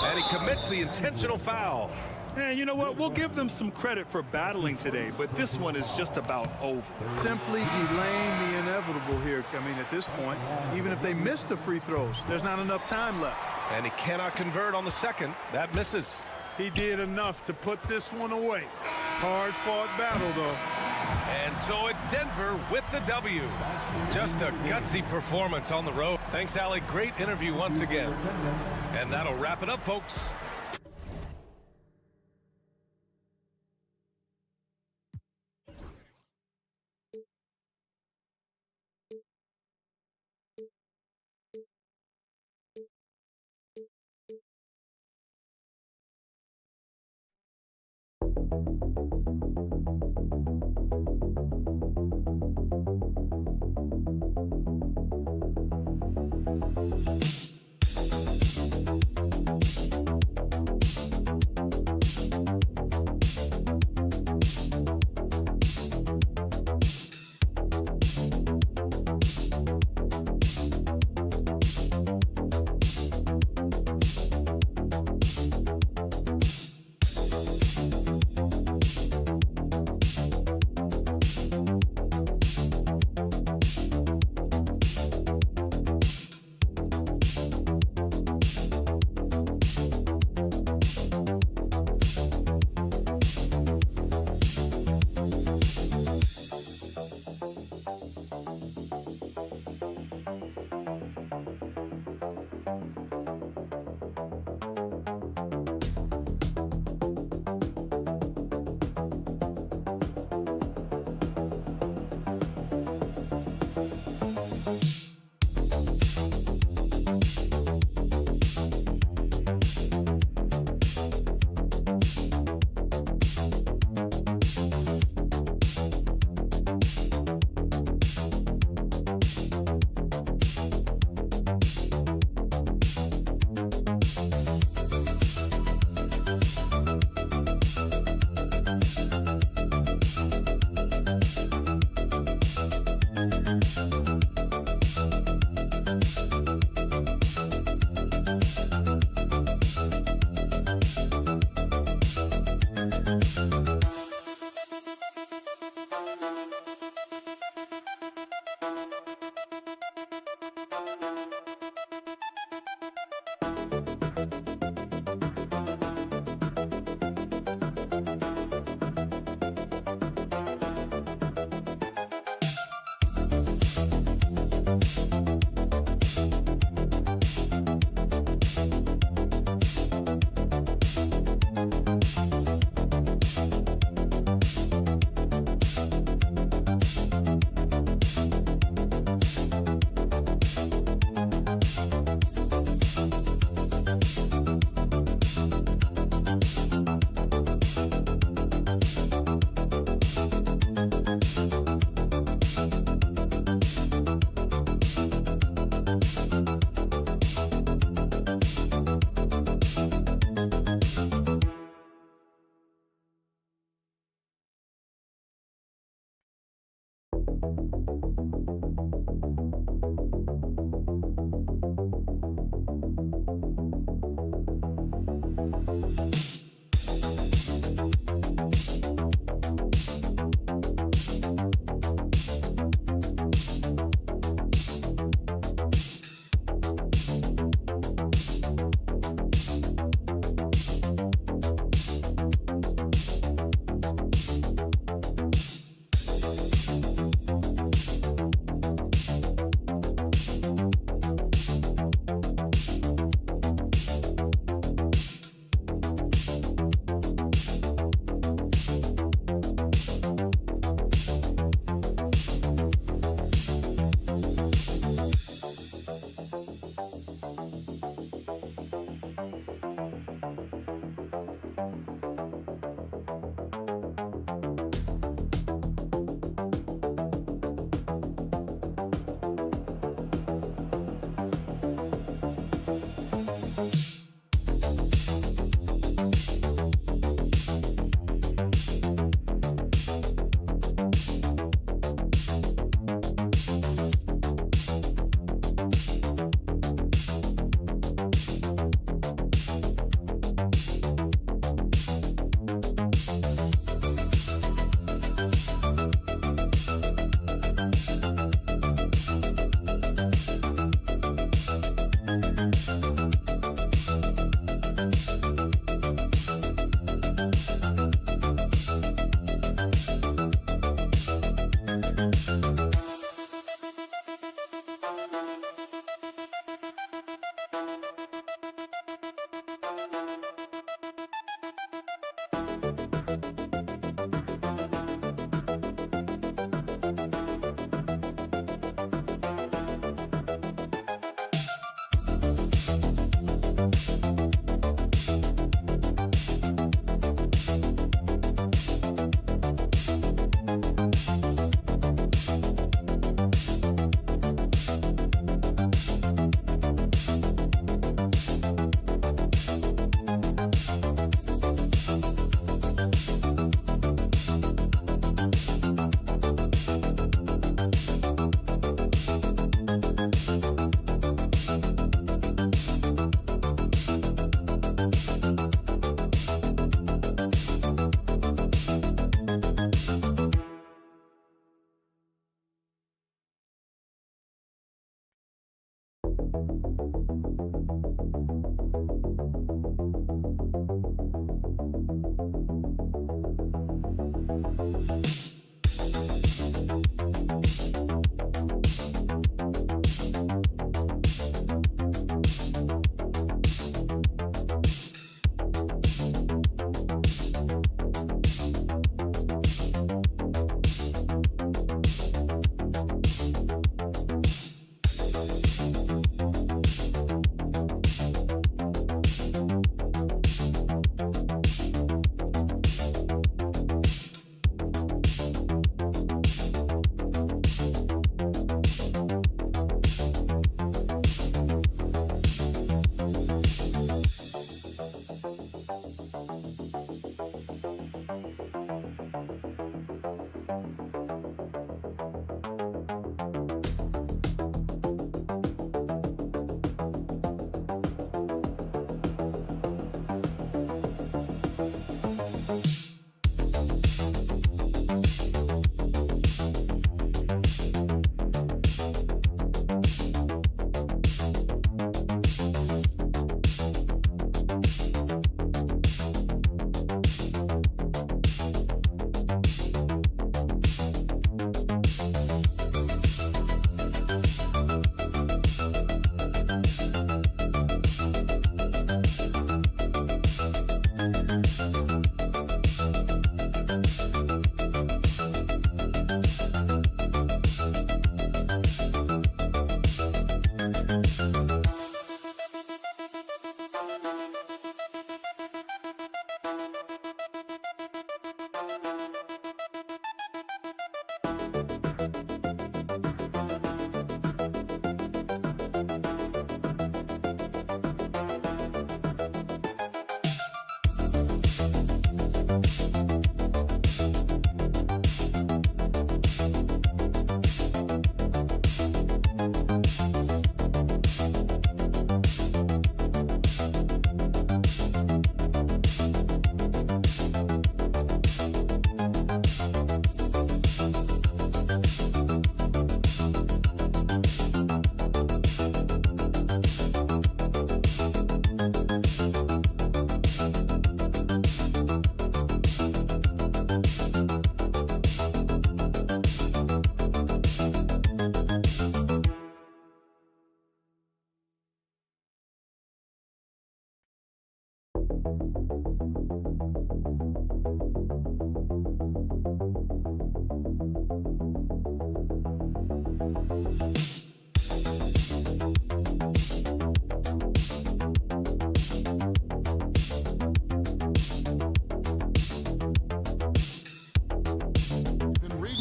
And he commits the intentional foul.
And you know what? We'll give them some credit for battling today, but this one is just about over.
Simply delaying the inevitable here. I mean, at this point, even if they miss the free throws, there's not enough time left.
And he cannot convert on the second. That misses.
He did enough to put this one away. Hard-fought battle, though.
And so it's Denver with the W. Just a gutsy performance on the road. Thanks, Allie. Great interview once again. And that'll wrap it up, folks.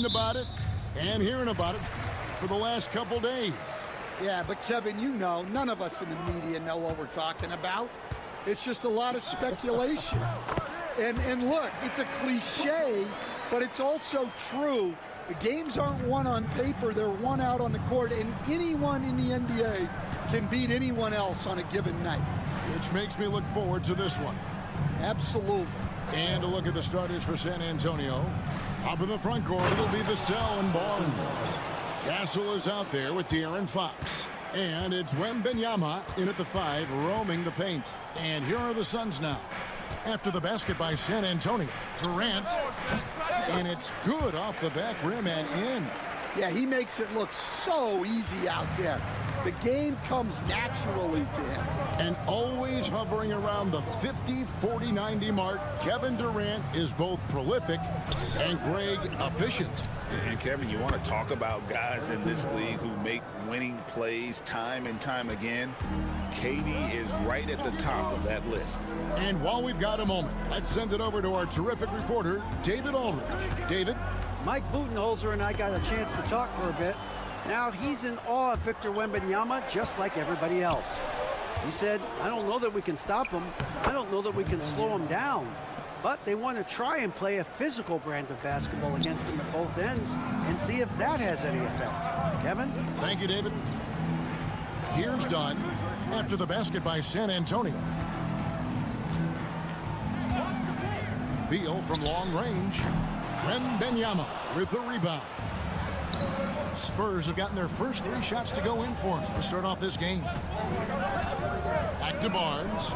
About it and hearing about it for the last couple days.
Yeah, but Kevin, you know, none of us in the media know what we're talking about. It's just a lot of speculation. And look, it's a cliche, but it's also true. The games aren't won on paper, they're won out on the court, and anyone in the NBA can beat anyone else on a given night.
Which makes me look forward to this one.
Absolutely.
And a look at the starters for San Antonio. Up in the front court, it'll be Vassell and Barnes. Castle is out there with De'Aaron Fox. And it's Wembanyama in at the 5, roaming the paint. And here are the Suns now. After the basket by San Antonio, Durant. And it's good off the back rim and in.
Yeah, he makes it look so easy out there. The game comes naturally to him.
And always hovering around the 50, 40, 90 mark, Kevin Durant is both prolific and, Greg, efficient.
And Kevin, you want to talk about guys in this league who make winning plays time and time again? KD is right at the top of that list.
And while we've got a moment, let's send it over to our terrific reporter, David Aldridge. David?
Mike Budenholzer and I got a chance to talk for a bit. Now he's in awe of Victor Wembanyama just like everybody else. He said, I don't know that we can stop him. I don't know that we can slow him down. But they want to try and play a physical brand of basketball against him at both ends and see if that has any effect. Kevin?
Thank you, David. Here's Dunn after the basket by San Antonio. Beal from long range. Wembanyama with the rebound. Spurs have gotten their first 3 shots to go in for him to start off this game. Back to Barnes.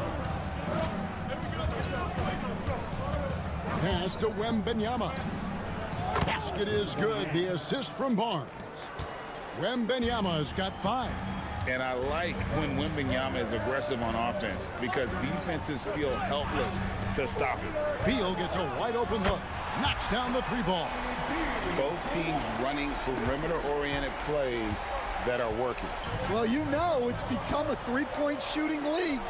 Pass to Wembanyama. Basket is good. The assist from Barnes. Wembanyama's got 5.
And I like when Wembanyama is aggressive on offense because defenses feel helpless to stop him.
Beal gets a wide open look. Knocks down the 3 ball.
Both teams running perimeter-oriented plays that are working.
Well, you know it's become a 3-point shooting league.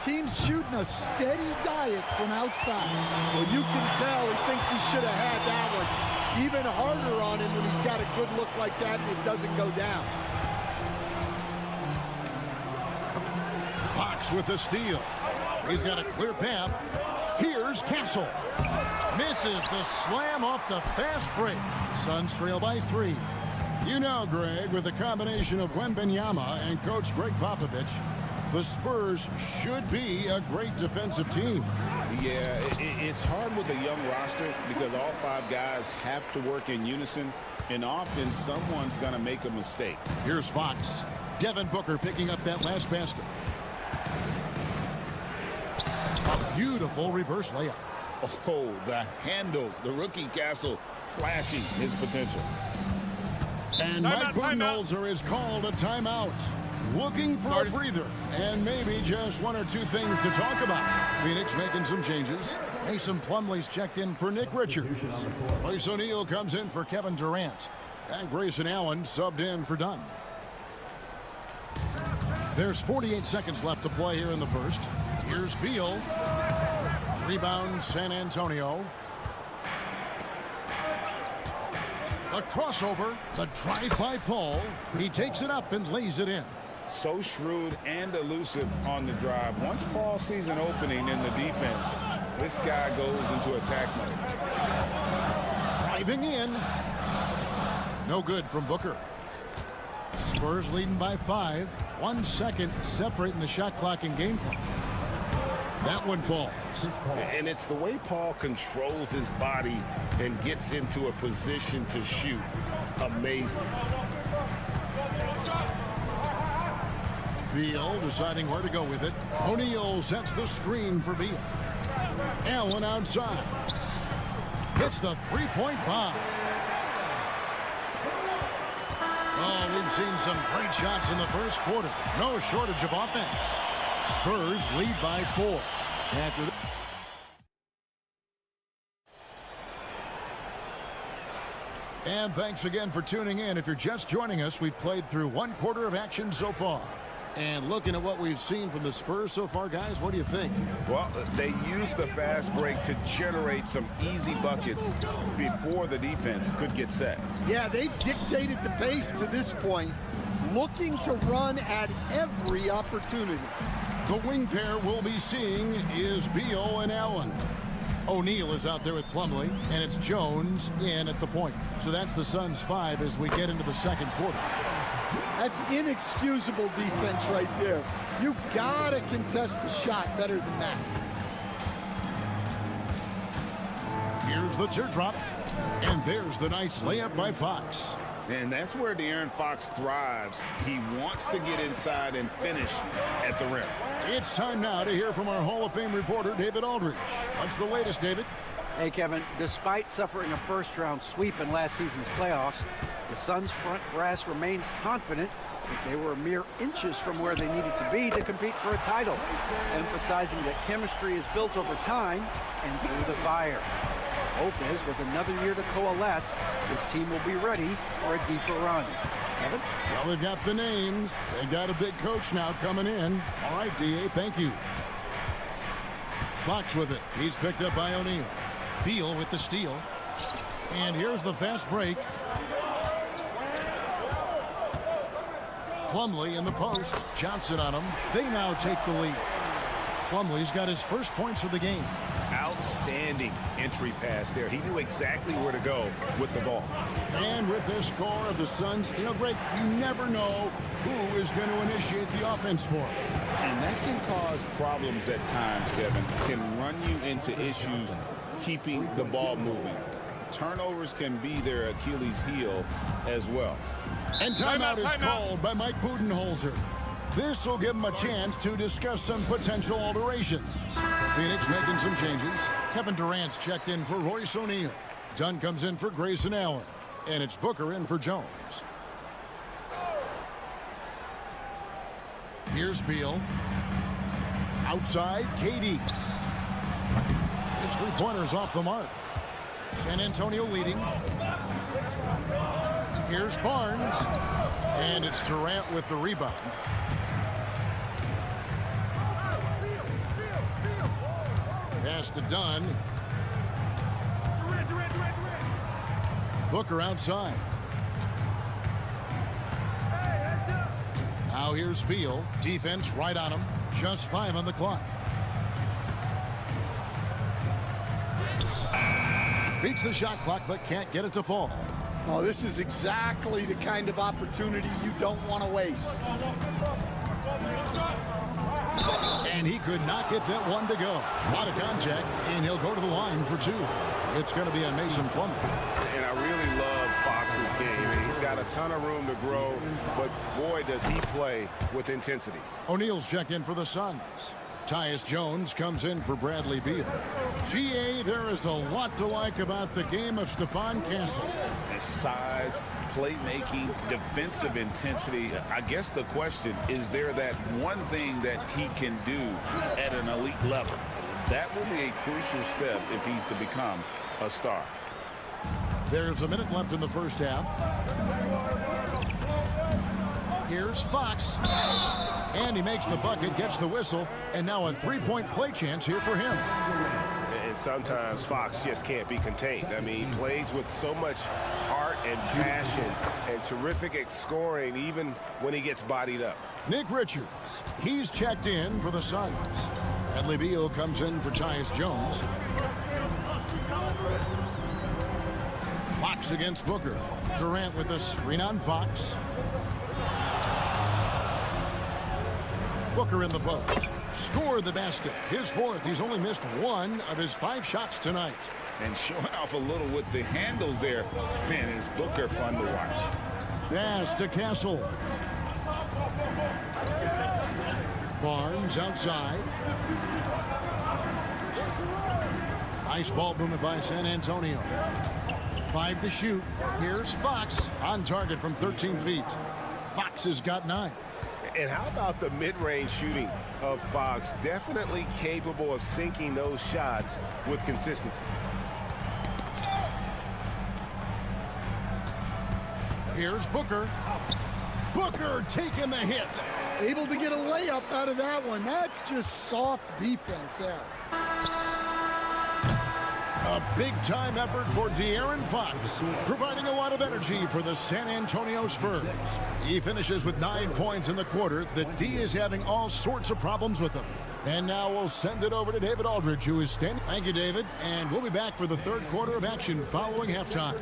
Teams shooting a steady diet from outside. Well, you can tell he thinks he should have had that one. Even harder on him when he's got a good look like that and it doesn't go down.
Fox with the steal. He's got a clear path. Here's Castle. Misses the slam off the fast break. Suns trail by 3. You know, Greg, with the combination of Wembanyama and Coach Greg Popovich, the Spurs should be a great defensive team.
Yeah, it's hard with a young roster because all 5 guys have to work in unison, and often someone's going to make a mistake.
Here's Fox. Devin Booker picking up that last basket. A beautiful reverse layup.
Oh, the handles. The rookie Castle flashing his potential.
And Mike Budenholzer is called a timeout. Looking for a breather and maybe just 1 or 2 things to talk about. Phoenix making some changes. Mason Plumlee's checked in for Nick Richards. Royce O'Neal comes in for Kevin Durant. And Grayson Allen subbed in for Dunn. There's 48 seconds left to play here in the first. Here's Beal. Rebound San Antonio. A crossover. The drive by Paul. He takes it up and lays it in.
So shrewd and elusive on the drive. Once Paul sees an opening in the defense, this guy goes into attack mode.
Driving in. No good from Booker. Spurs leading by 5. 1 second separating the shot clock and game clock. That one falls.
And it's the way Paul controls his body and gets into a position to shoot. Amazing.
Beal deciding where to go with it. O'Neal sets the screen for Beal. Allen outside. Hits the 3-point bomb. Oh, we've seen some great shots in the first quarter. No shortage of offense. Spurs lead by 4. After that. And thanks again for tuning in. If you're just joining us, we've played through 1 quarter of action so far. And looking at what we've seen from the Spurs so far, guys, what do you think?
Well, they use the fast break to generate some easy buckets before the defense could get set.
Yeah, they've dictated the pace to this point. looking to run at every opportunity.
The wing pair we'll be seeing is Beal and Allen. O'Neal is out there with Plumlee, and it's Jones in at the point. So that's the Suns' 5 as we get into the second quarter.
That's inexcusable defense right there. You gotta contest the shot better than that.
Here's the teardrop, and there's the nice layup by Fox.
And that's where De'Aaron Fox thrives. He wants to get inside and finish at the rim.
It's time now to hear from our Hall of Fame reporter, David Aldridge. What's the latest, David?
Hey, Kevin, despite suffering a first-round sweep in last season's playoffs, the Suns' front brass remains confident that they were mere inches from where they needed to be to compete for a title, emphasizing that chemistry is built over time and through the fire. Hope is, with another year to coalesce, this team will be ready for a deeper run. Kevin?
Well, they've got the names. They got a big coach now coming in. All right, D.A., thank you. Fox with it. He's picked up by O'Neal. Beal with the steal. And here's the fast break. Plumlee in the post. Johnson on him. They now take the lead. Plumlee's got his first points of the game.
Outstanding entry pass there. He knew exactly where to go with the ball.
And with this score of the Suns, you know, Greg, you never know who is going to initiate the offense for him.
And that can cause problems at times, Kevin. Can run you into issues keeping the ball moving. Turnovers can be their Achilles heel as well.
And timeout is called by Mike Budenholzer. This will give him a chance to discuss some potential alterations. Phoenix making some changes. Kevin Durant's checked in for Royce O'Neal. Dunn comes in for Grayson Allen. And it's Booker in for Jones. Here's Beal. Outside, KD. His three-pointers off the mark. San Antonio leading. Here's Barnes. And it's Durant with the rebound. Pass to Dunn. Booker outside. Now here's Beal. Defense right on him. Just 5 on the clock. Beats the shot clock but can't get it to fall.
Oh, this is exactly the kind of opportunity you don't want to waste.
And he could not get that one to go. A lot of contact, and he'll go to the line for 2. It's going to be on Mason Plumlee.
And I really love Fox's game. And he's got a ton of room to grow, but boy, does he play with intensity.
O'Neal's checked in for the Suns. Tyus Jones comes in for Bradley Beal. GA, there is a lot to like about the game of Stephon Castle.
His size, playmaking, defensive intensity. I guess the question, is there that one thing that he can do at an elite level? That will be a crucial step if he's to become a star.
There's a minute left in the first half. Here's Fox. And he makes the bucket, gets the whistle, and now a three-point play chance here for him.
And sometimes Fox just can't be contained. I mean, he plays with so much heart and passion and terrific at scoring even when he gets bodied up.
Nick Richards, he's checked in for the Suns. Bradley Beal comes in for Tyus Jones. Fox against Booker. Durant with a screen on Fox. Booker in the post. Scored the basket. His 4th. He's only missed 1 of his 5 shots tonight.
And showing off a little with the handles there. Man, is Booker fun to watch.
Pass to Castle. Barnes outside. Nice ball movement by San Antonio. 5 to shoot. Here's Fox on target from 13 feet. Fox has got 9.
And how about the mid-range shooting of Fox? Definitely capable of sinking those shots with consistency.
Here's Booker. Booker taking the hit.
Able to get a layup out of that one. That's just soft defense there.
A big-time effort for De'Aaron Fox, providing a lot of energy for the San Antonio Spurs. He finishes with 9 points in the quarter. The D is having all sorts of problems with him. And now we'll send it over to David Aldridge, who is standing. Thank you, David. And we'll be back for the third quarter of action following halftime.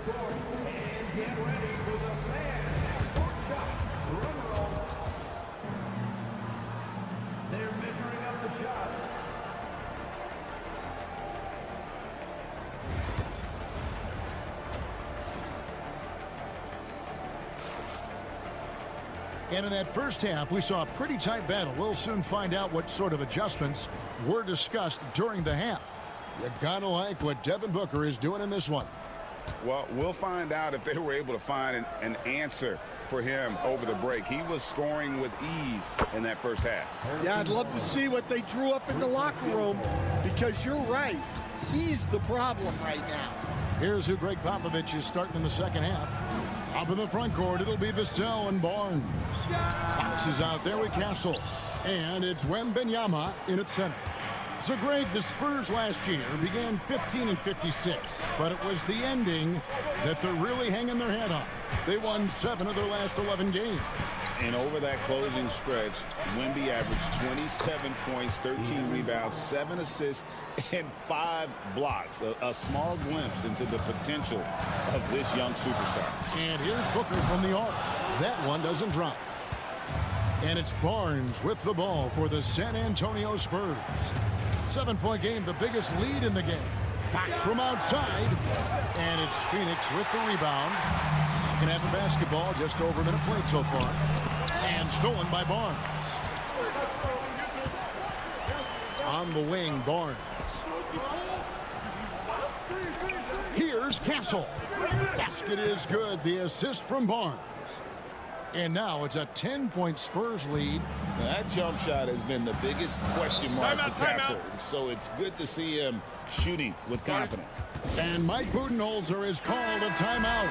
And in that first half, we saw a pretty tight battle. We'll soon find out what sort of adjustments were discussed during the half. You gotta like what Devin Booker is doing in this one.
Well, we'll find out if they were able to find an answer for him over the break. He was scoring with ease in that first half.
Yeah, I'd love to see what they drew up in the locker room, because you're right. He's the problem right now.
Here's who Greg Popovich is starting in the second half. Up in the front court, it'll be Vassell and Barnes. Fox is out there with Castle. And it's Wembanyama in at center. So, Greg, the Spurs last year began 15-56, but it was the ending that they're really hanging their head on. They won 7 of their last 11 games.
And over that closing stretch, Wemby averaged 27 points, 13 rebounds, 7 assists, and 5 blocks. A small glimpse into the potential of this young superstar.
And here's Booker from the arc. That one doesn't drop. And it's Barnes with the ball for the San Antonio Spurs. 7-point game, the biggest lead in the game. Fox from outside. And it's Phoenix with the rebound. Second half of basketball, just over a minute played so far. And stolen by Barnes. On the wing, Barnes. Here's Castle. Basket is good. The assist from Barnes. And now it's a 10-point Spurs lead.
Now that jump shot has been the biggest question mark to Castle. So it's good to see him shooting with confidence.
And Mike Budenholzer has called a timeout.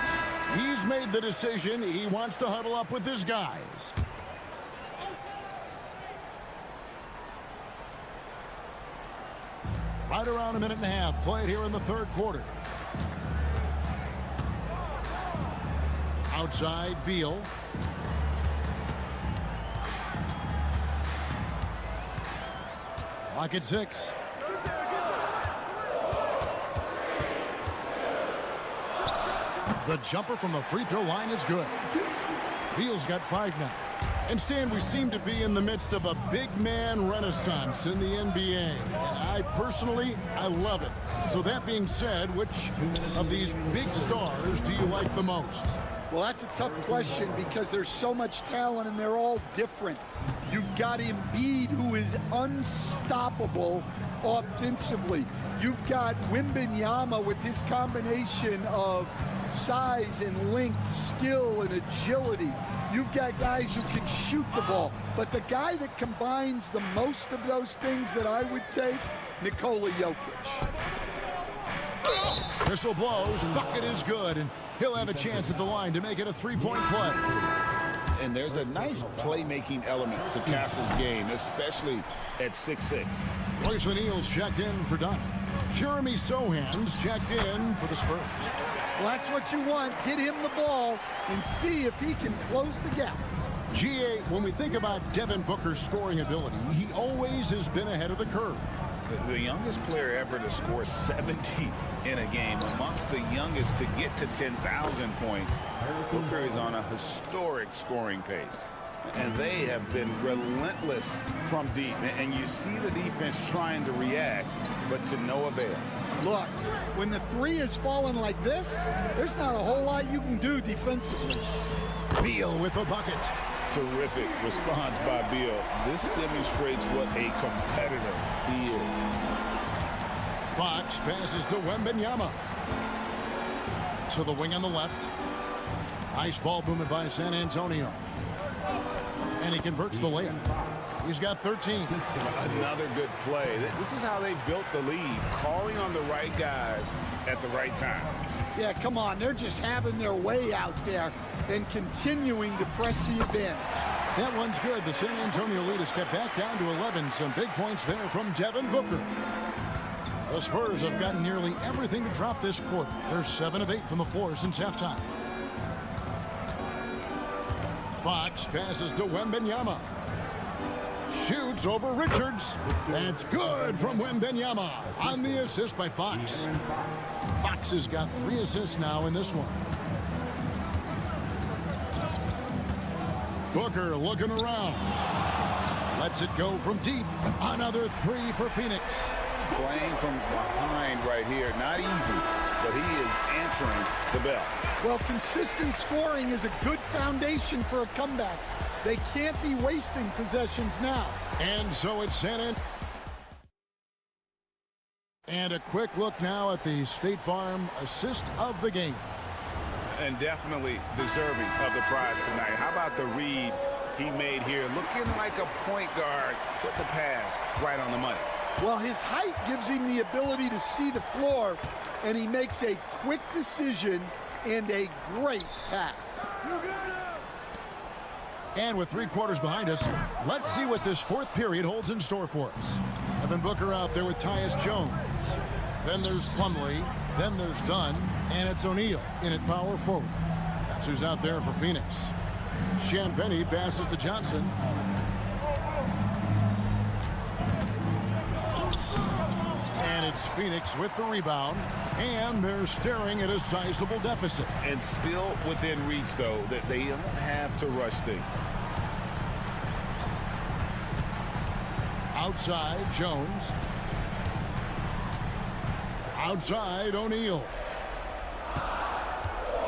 He's made the decision. He wants to huddle up with his guys. Right around a minute and a half played here in the third quarter. Outside, Beal. Clock at 6. The jumper from the free throw line is good. Beal's got 5 now. And Stan, we seem to be in the midst of a big man renaissance in the NBA. And I love it. So that being said, which of these big stars do you like the most?
Well, that's a tough question because there's so much talent and they're all different. You've got Embiid, who is unstoppable offensively. You've got Wembanyama with his combination of size and length, skill and agility. You've got guys who can shoot the ball. But the guy that combines the most of those things that I would take, Nikola Jokic.
Whistle blows, bucket is good, and he'll have a chance at the line to make it a 3-point play.
And there's a nice playmaking element to Castle's game, especially at 6'6".
Royce O'Neal's checked in for Dunn. Jeremy Sohan's checked in for the Spurs.
Well, that's what you want. Get him the ball and see if he can close the gap.
GA, when we think about Devin Booker's scoring ability, he always has been ahead of the curve.
The youngest player ever to score 70 in a game, amongst the youngest to get to 10,000 points. Booker is on a historic scoring pace. And they have been relentless from deep. And you see the defense trying to react, but to no avail.
Look, when the three is falling like this, there's not a whole lot you can do defensively.
Beal with a bucket.
Terrific response by Beal. This demonstrates what a competitor he is.
Fox passes to Wembanyama. To the wing on the left. Nice ball movement by San Antonio. And he converts the layup. He's got 13.
Another good play. This is how they built the lead, calling on the right guys at the right time.
Yeah, come on. They're just having their way out there and continuing to press the advantage.
That one's good. The San Antonio lead is kept back down to 11. Some big points there from Devin Booker. The Spurs have gotten nearly everything to drop this quarter. They're 7 of 8 from the floor since halftime. Fox passes to Wembanyama. Shoots over Richards. That's good from Wembanyama on the assist by Fox. Fox has got 3 assists now in this one. Booker looking around. Lets it go from deep. Another 3 for Phoenix.
Playing from behind right here. Not easy, but he is answering the bell.
Well, consistent scoring is a good foundation for a comeback. They can't be wasting possessions now.
And so it's San. And a quick look now at the State Farm assist of the game.
And definitely deserving of the prize tonight. How about the read he made here? Looking like a point guard. Put the pass right on the money.
Well, his height gives him the ability to see the floor, and he makes a quick decision and a great pass.
And with 3 quarters behind us, let's see what this 4th period holds in store for us. Evan Booker out there with Tyus Jones. Then there's Plumlee. Then there's Dunn. And it's O'Neal in at power forward. That's who's out there for Phoenix. Champagnie passes to Johnson. And it's Phoenix with the rebound. And they're staring at a sizable deficit.
And still within reach, though, that they don't have to rush things.
Outside, Jones. Outside, O'Neal.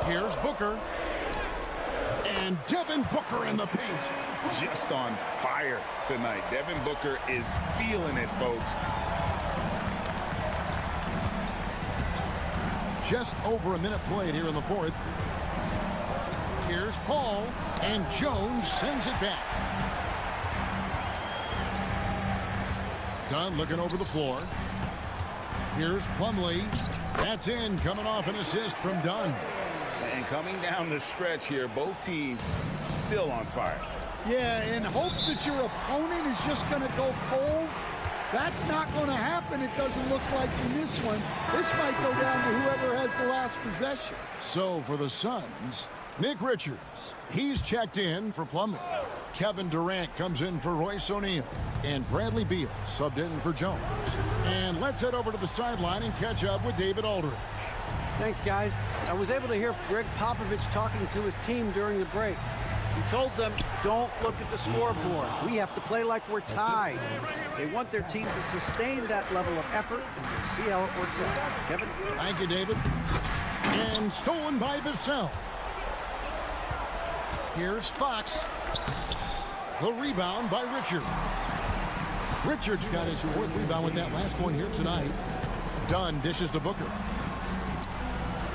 Here's Booker. And Devin Booker in the paint.
Just on fire tonight. Devin Booker is feeling it, folks.
Just over a minute played here in the 4th. Here's Paul, and Jones sends it back. Dunn looking over the floor. Here's Plumlee. That's in, coming off an assist from Dunn.
And coming down the stretch here, both teams still on fire.
Yeah, in hopes that your opponent is just going to go cold. That's not going to happen, it doesn't look like in this one. This might go down to whoever has the last possession.
So for the Suns, Nick Richards. He's checked in for Plumlee. Kevin Durant comes in for Royce O'Neal. And Bradley Beal subbed in for Jones. And let's head over to the sideline and catch up with David Aldridge.
Thanks, guys. I was able to hear Greg Popovich talking to his team during the break. He told them, don't look at the scoreboard. We have to play like we're tied. They want their team to sustain that level of effort, and we'll see how it works out. Kevin?
Thank you, David. And stolen by Vassell. Here's Fox. The rebound by Richards. Richards got his 4th rebound with that last one here tonight. Dunn dishes to Booker.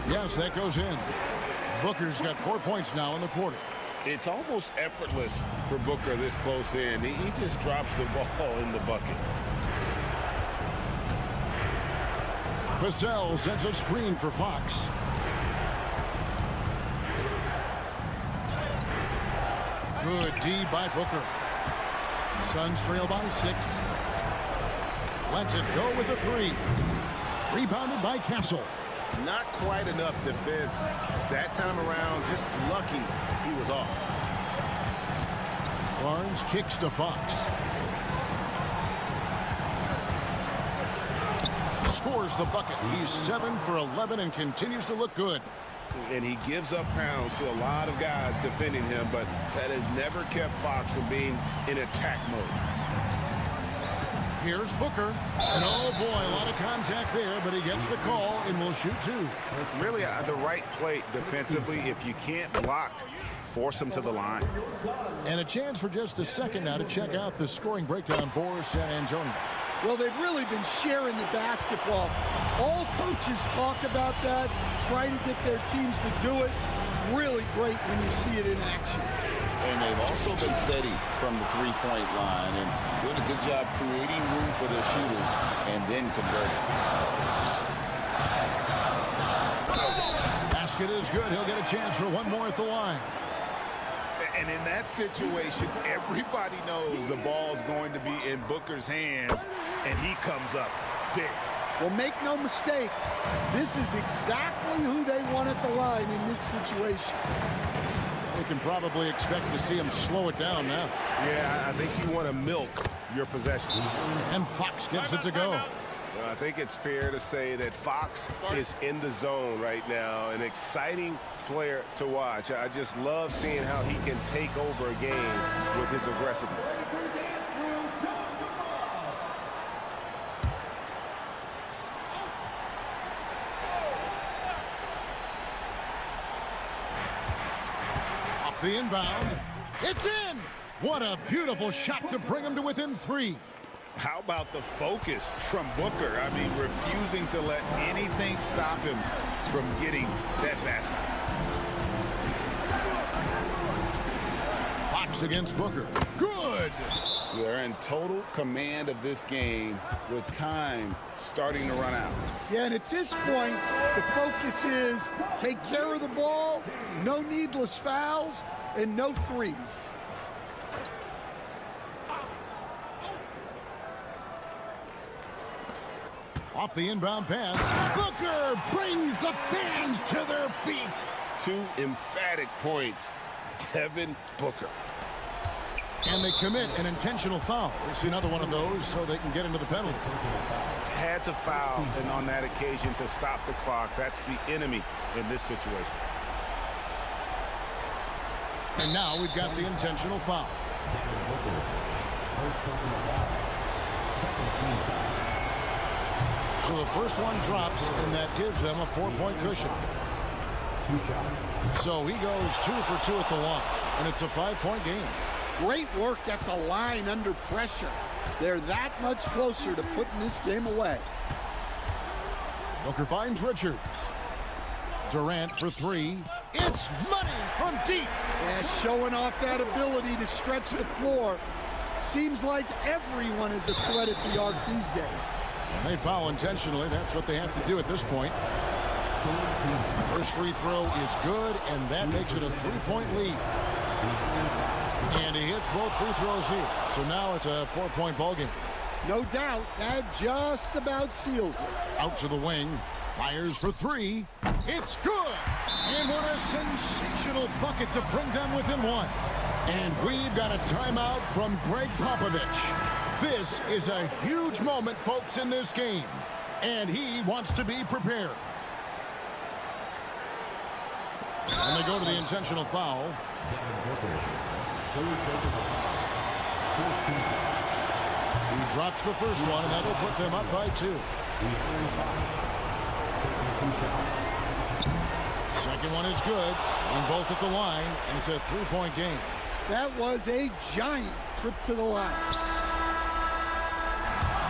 Yes, that goes in. Booker's got 4 points now in the quarter.
It's almost effortless for Booker this close in. He just drops the ball in the bucket.
Vassell sends a screen for Fox. Good D by Booker. Suns trail by 6. Lets it go with a 3. Rebounded by Castle.
Not quite enough defense that time around. Just lucky he was off.
Barnes kicks to Fox. Scores the bucket. He's 7 for 11 and continues to look good.
And he gives up pounds to a lot of guys defending him, but that has never kept Fox from being in attack mode.
Here's Booker. And oh boy, a lot of contact there, but he gets the call and will shoot 2.
Really the right play defensively. If you can't block, force him to the line.
And a chance for just a second now to check out the scoring breakdown for San Antonio.
Well, they've really been sharing the basketball. All coaches talk about that, try to get their teams to do it. Really great when you see it in action.
And they've also been steady from the 3-point line and doing a good job creating room for their shooters and then converting.
Basket is good. He'll get a chance for one more at the line.
And in that situation, everybody knows the ball's going to be in Booker's hands, and he comes up big.
Well, make no mistake, this is exactly who they want at the line in this situation.
We can probably expect to see him slow it down now.
Yeah, I think you want to milk your possession.
And Fox gets it to go.
Well, I think it's fair to say that Fox is in the zone right now. An exciting player to watch. I just love seeing how he can take over a game with his aggressiveness.
Off the inbound. It's in! What a beautiful shot to bring him to within 3.
How about the focus from Booker? I mean, refusing to let anything stop him from getting that basket.
Fox against Booker. Good!
They're in total command of this game with time starting to run out.
Yeah, and at this point, the focus is take care of the ball, no needless fouls, and no threes.
Off the inbound pass. Booker brings the fans to their feet.
2 emphatic points. Devin Booker.
And they commit an intentional foul. We'll see another one of those so they can get into the penalty.
Had to foul, and on that occasion to stop the clock. That's the enemy in this situation.
And now we've got the intentional foul. So the first one drops, and that gives them a 4-point cushion. So he goes 2 for 2 at the line, and it's a 5-point game.
Great work at the line under pressure. They're that much closer to putting this game away.
Booker finds Richards. Durant for 3. It's money from deep.
Yeah, showing off that ability to stretch the floor. Seems like everyone is a threat at the arc these days.
When they foul intentionally, that's what they have to do at this point. First free throw is good, and that makes it a 3-point lead. And he hits both free throws here. So now it's a 4-point ball game.
No doubt, that just about seals it.
Out to the wing, fires for 3. It's good! And what a sensational bucket to bring them within 1. And we've got a timeout from Greg Popovich. This is a huge moment, folks, in this game. And he wants to be prepared. And they go to the intentional foul. He drops the first one, and that will put them up by 2. Second one is good, and both at the line, and it's a 3-point game.
That was a giant trip to the line.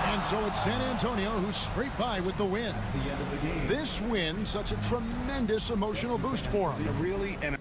And so it's San Antonio who's straight by with the win. This win, such a tremendous emotional boost for them.
Really, and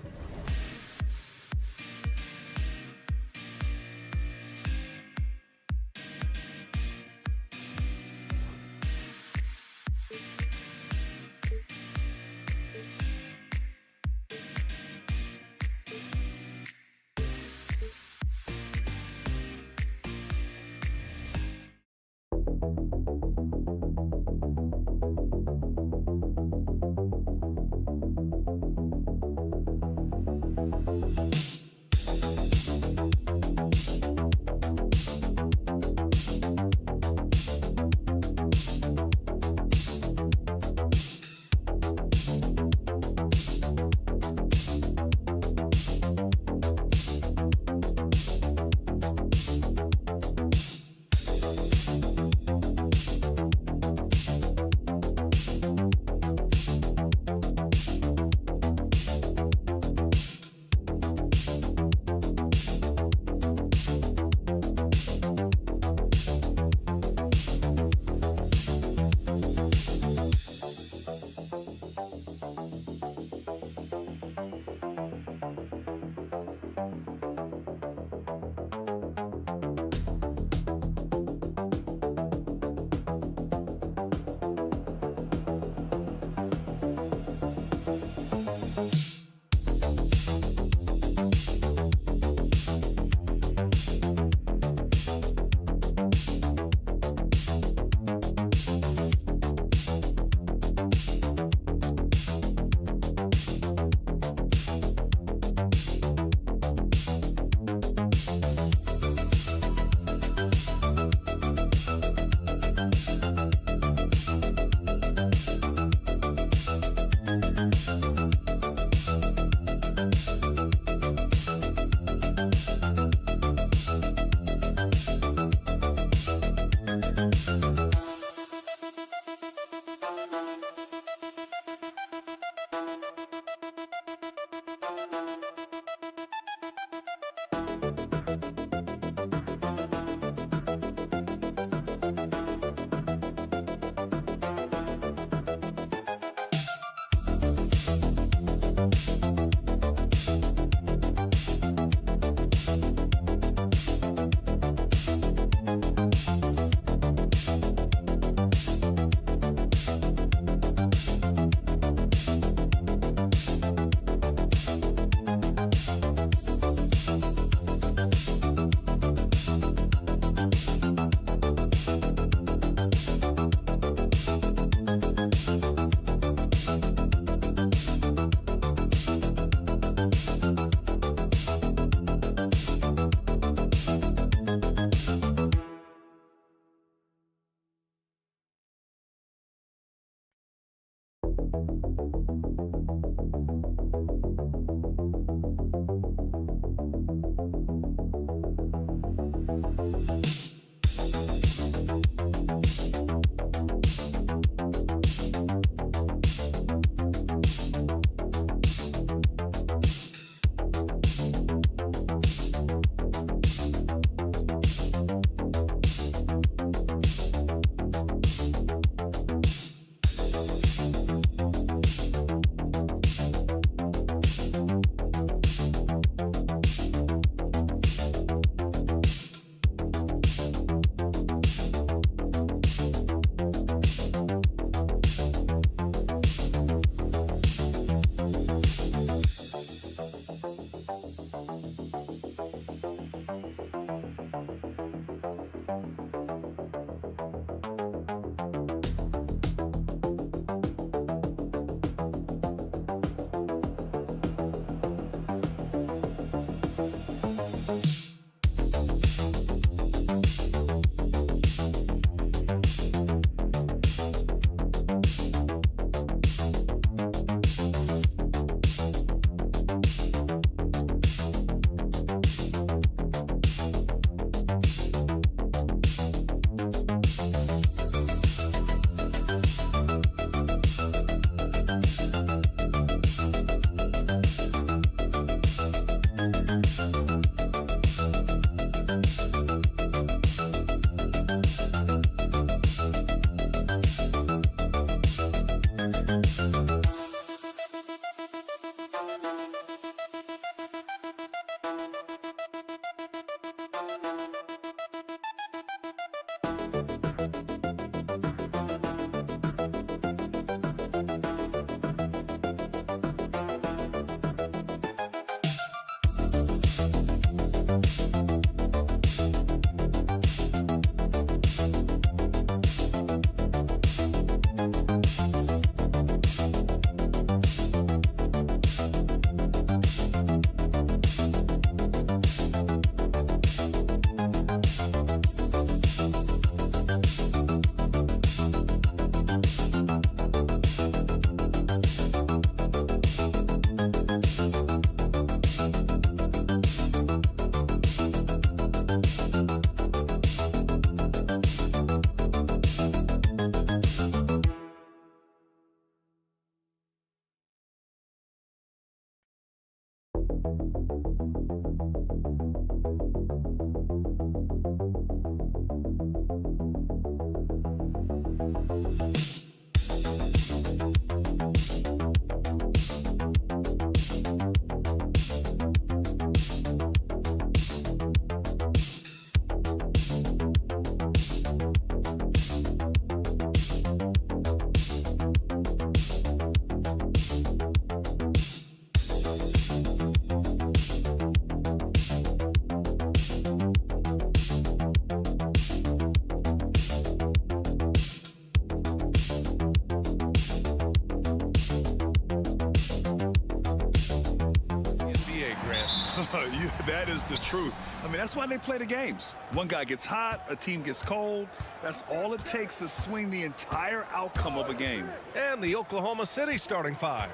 That is the truth. I mean, that's why they play the games. One guy gets hot, a team gets cold. That's all it takes to swing the entire outcome of a game.
And the Oklahoma City starting five.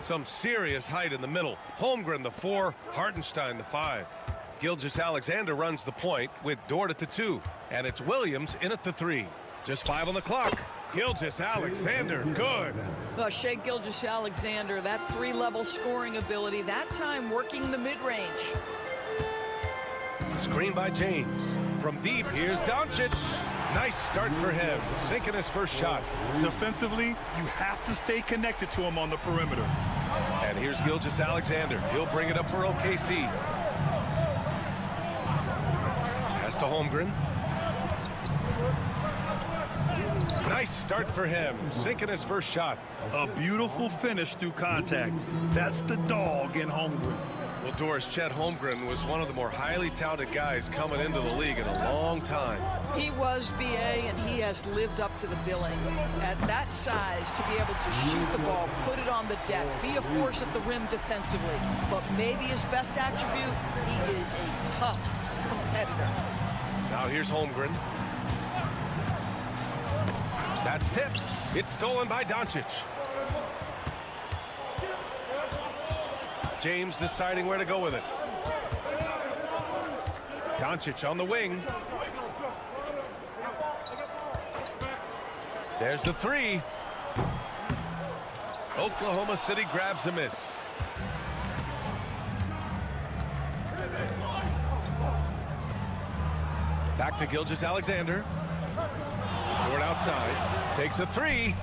Some serious height in the middle. Holmgren, the 4, Hartenstein, the 5. Gilgeous-Alexander runs the point with Dort at the 2. And it's Williams in at the 3. Just 5 on the clock. Gilgeous-Alexander, good.
Well, Shai Gilgeous-Alexander, that 3-level scoring ability, that time working the mid-range.
Screen by James. From deep, here's Doncic. Nice start for him, sinking his first shot.
Defensively, you have to stay connected to him on the perimeter.
And here's Gilgeous-Alexander. He'll bring it up for OKC. Pass to Holmgren. Nice start for him, sinking his first shot.
A beautiful finish through contact. That's the dog in Holmgren.
Well, Doris, Chet Holmgren was one of the more highly touted guys coming into the league in a long time.
He was, BA, and he has lived up to the billing. At that size, to be able to shoot the ball, put it on the deck, be a force at the rim defensively. But maybe his best attribute, he is a tough competitor.
Now here's Holmgren. That's tipped. It's stolen by Doncic. James deciding where to go with it. Doncic on the wing. There's the three. Oklahoma City grabs a miss. Back to Gilgeous-Alexander. Dort outside. Takes a three.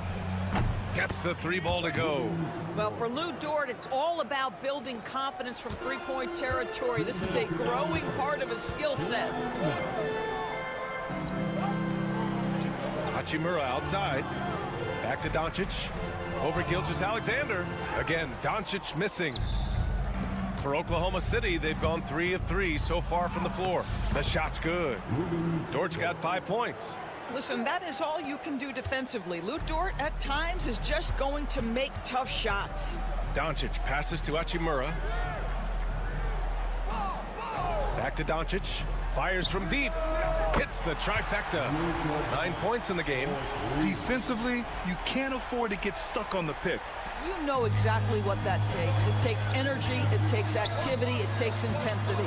Gets the three ball to go.
Well, for Lou Dort, it's all about building confidence from three-point territory. This is a growing part of his skill set.
Hachimura outside. Back to Doncic. Over Gilgeous-Alexander. Again, Doncic missing. For Oklahoma City, they've gone 3 of 3 so far from the floor. The shot's good. Dort's got 5 points.
Listen, that is all you can do defensively. Lou Dort, at times, is just going to make tough shots.
Doncic passes to Hachimura. Back to Doncic. Fires from deep. Hits the trifecta. 9 points in the game.
Defensively, you can't afford to get stuck on the pick.
You know exactly what that takes. It takes energy, it takes activity, it takes intensity.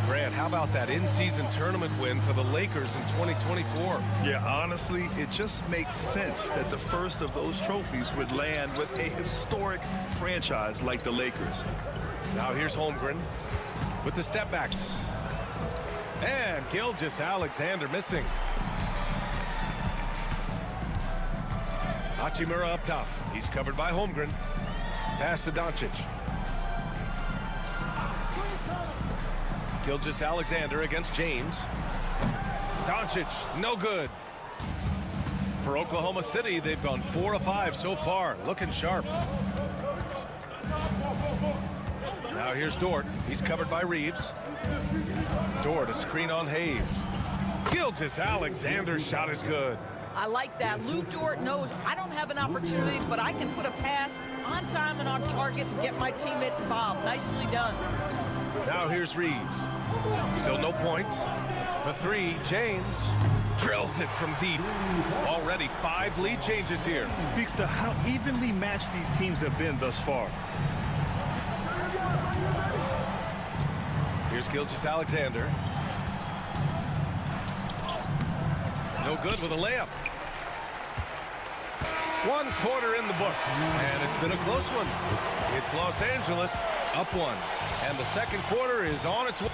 Grant, how about that in-season tournament win for the Lakers in 2024?
Yeah, honestly, it just makes sense that the first of those trophies would land with a historic franchise like the Lakers.
Now here's Holmgren with the step back. And Gilgeous-Alexander missing. Hachimura up top. He's covered by Holmgren. Pass to Doncic. Gilgeous-Alexander against James. Doncic, no good. For Oklahoma City, they've gone 4 of 5 so far. Looking sharp. Now here's Dort. He's covered by Reeves. Dort, a screen on Hayes. Gilgeous-Alexander's shot is good.
I like that. Lou Dort knows I don't have an opportunity, but I can put a pass on time and on target and get my teammate involved. Nicely done.
Now here's Reeves. Still no points. For 3, James drills it from deep. Already 5 lead changes here.
Speaks to how evenly matched these teams have been thus far.
Here's Gilgeous-Alexander. No good with a layup. 1 quarter in the books, and it's been a close one. It's Los Angeles up 1, and the second quarter is on its way.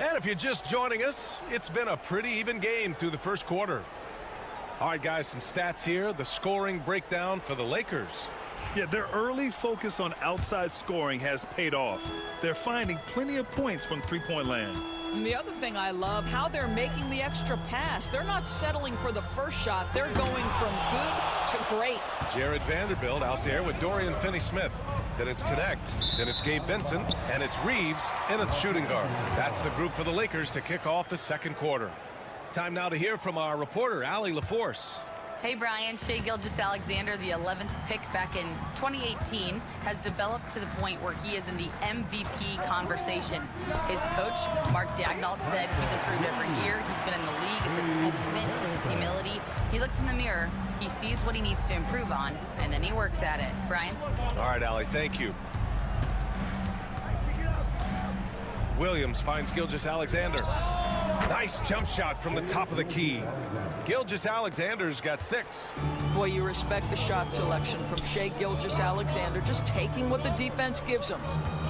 And if you're just joining us, it's been a pretty even game through the first quarter. All right, guys, some stats here. The scoring breakdown for the Lakers.
Yeah, their early focus on outside scoring has paid off. They're finding plenty of points from three-point land.
And the other thing I love, how they're making the extra pass. They're not settling for the first shot. They're going from good to great.
Jared Vanderbilt out there with Dorian Finney-Smith. Then it's Connect. Then it's Gabe Vincent. And it's Reeves in a shooting guard. That's the group for the Lakers to kick off the second quarter. Time now to hear from our reporter, Allie LaForce.
Hey, Brian. Shai Gilgeous-Alexander, the 11th pick back in 2018, has developed to the point where he is in the MVP conversation. His coach, Mark Daigneault, said he's improved every year. He's been in the league. It's a testament to his humility. He looks in the mirror, he sees what he needs to improve on, and then he works at it. Brian?
All right, Allie, thank you. Williams finds Gilgeous-Alexander. Nice jump shot from the top of the key. Gilgeous-Alexander's got 6.
Boy, you respect the shot selection from Shai Gilgeous-Alexander, just taking what the defense gives him.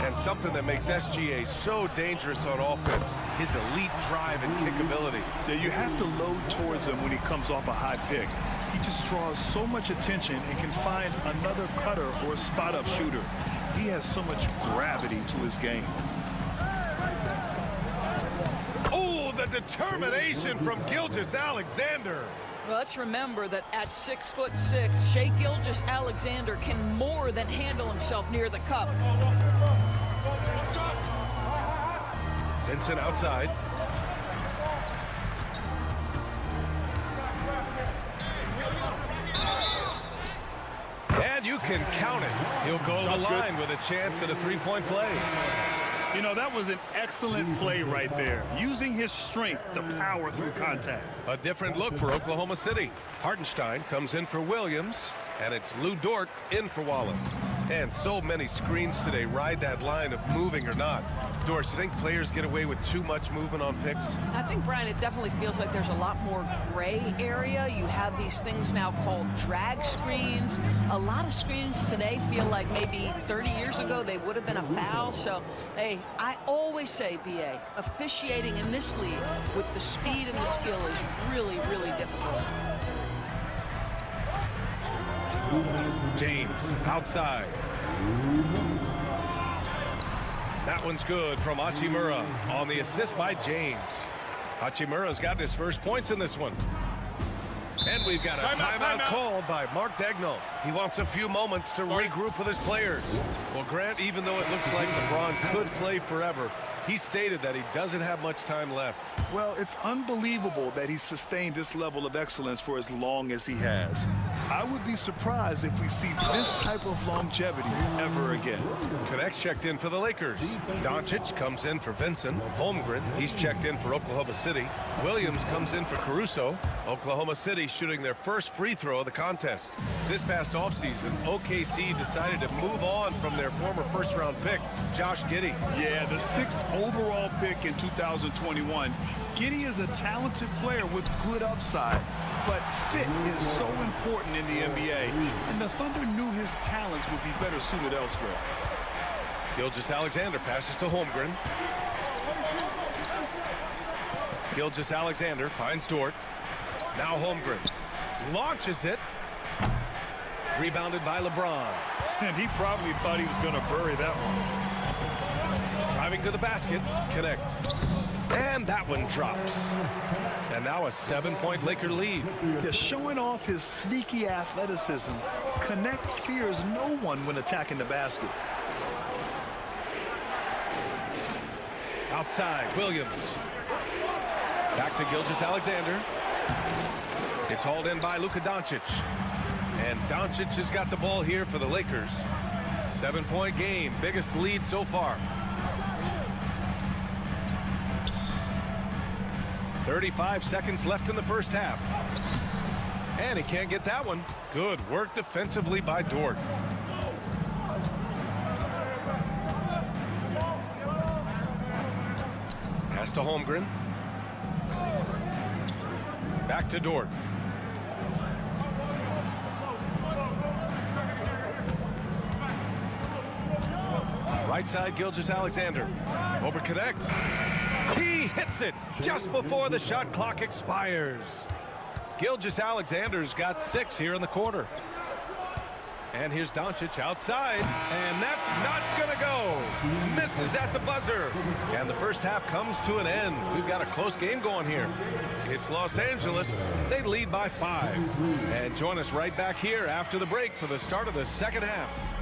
And something that makes SGA so dangerous on offense, his elite drive and kick ability.
Yeah, you have to load towards him when he comes off a high pick. He just draws so much attention and can find another cutter or a spot-up shooter. He has so much gravity to his game.
Oh, the determination from Gilgeous-Alexander.
Well, let's remember that at 6'6", Shai Gilgeous-Alexander can more than handle himself near the cup.
Vincent outside. And you can count it. He'll go to the line with a chance at a three-point play.
You know, that was an excellent play right there, using his strength to power through contact.
A different look for Oklahoma City. Hartenstein comes in for Williams, and it's Lou Dort in for Wallace. And so many screens today ride that line of moving or not. Doris, you think players get away with too much movement on picks?
I think, Brian, it definitely feels like there's a lot more gray area. You have these things now called drag screens. A lot of screens today feel like maybe 30 years ago they would have been a foul. So, hey, I always say, BA, officiating in this league with the speed and the skill is really, really difficult.
James outside. That one's good from Hachimura on the assist by James. Hachimura's got his first points in this one. And we've got a timeout called by Mark Daigneault. He wants a few moments to regroup with his players. Well, Grant, even though it looks like LeBron could play forever, he stated that he doesn't have much time left.
Well, it's unbelievable that he's sustained this level of excellence for as long as he has. I would be surprised if we see this type of longevity ever again.
Connects checked in for the Lakers. Doncic comes in for Vincent. Holmgren, he's checked in for Oklahoma City. Williams comes in for Caruso. Oklahoma City shooting their first free throw of the contest. This past offseason, OKC decided to move on from their former first-round pick, Josh Giddey.
Yeah, the 6th overall pick in 2021. Giddey is a talented player with good upside, but fit is so important in the NBA, and the Thunder knew his talents would be better suited elsewhere.
Gilgeous-Alexander passes to Holmgren. Gilgeous-Alexander finds Dort. Now Holmgren launches it. Rebounded by LeBron.
And he probably thought he was going to bury that one.
Driving to the basket, connect. And that one drops. And now a 7-point Laker lead.
Yeah, showing off his sneaky athleticism, Connect fears no one when attacking the basket.
Outside, Williams. Back to Gilgeous-Alexander. It's hauled in by Luka Doncic. And Doncic has got the ball here for the Lakers. 7-point game, biggest lead so far. 35 seconds left in the first half. And he can't get that one. Good work defensively by Dort. Pass to Holmgren. Back to Dort. Right side, Gilgeous-Alexander. Over connect. He hits it just before the shot clock expires. Gilgeous-Alexander's got 6 here in the quarter. And here's Doncic outside, and that's not gonna go. Misses at the buzzer. And the first half comes to an end. We've got a close game going here. It's Los Angeles. They lead by 5. And join us right back here after the break for the start of the second half.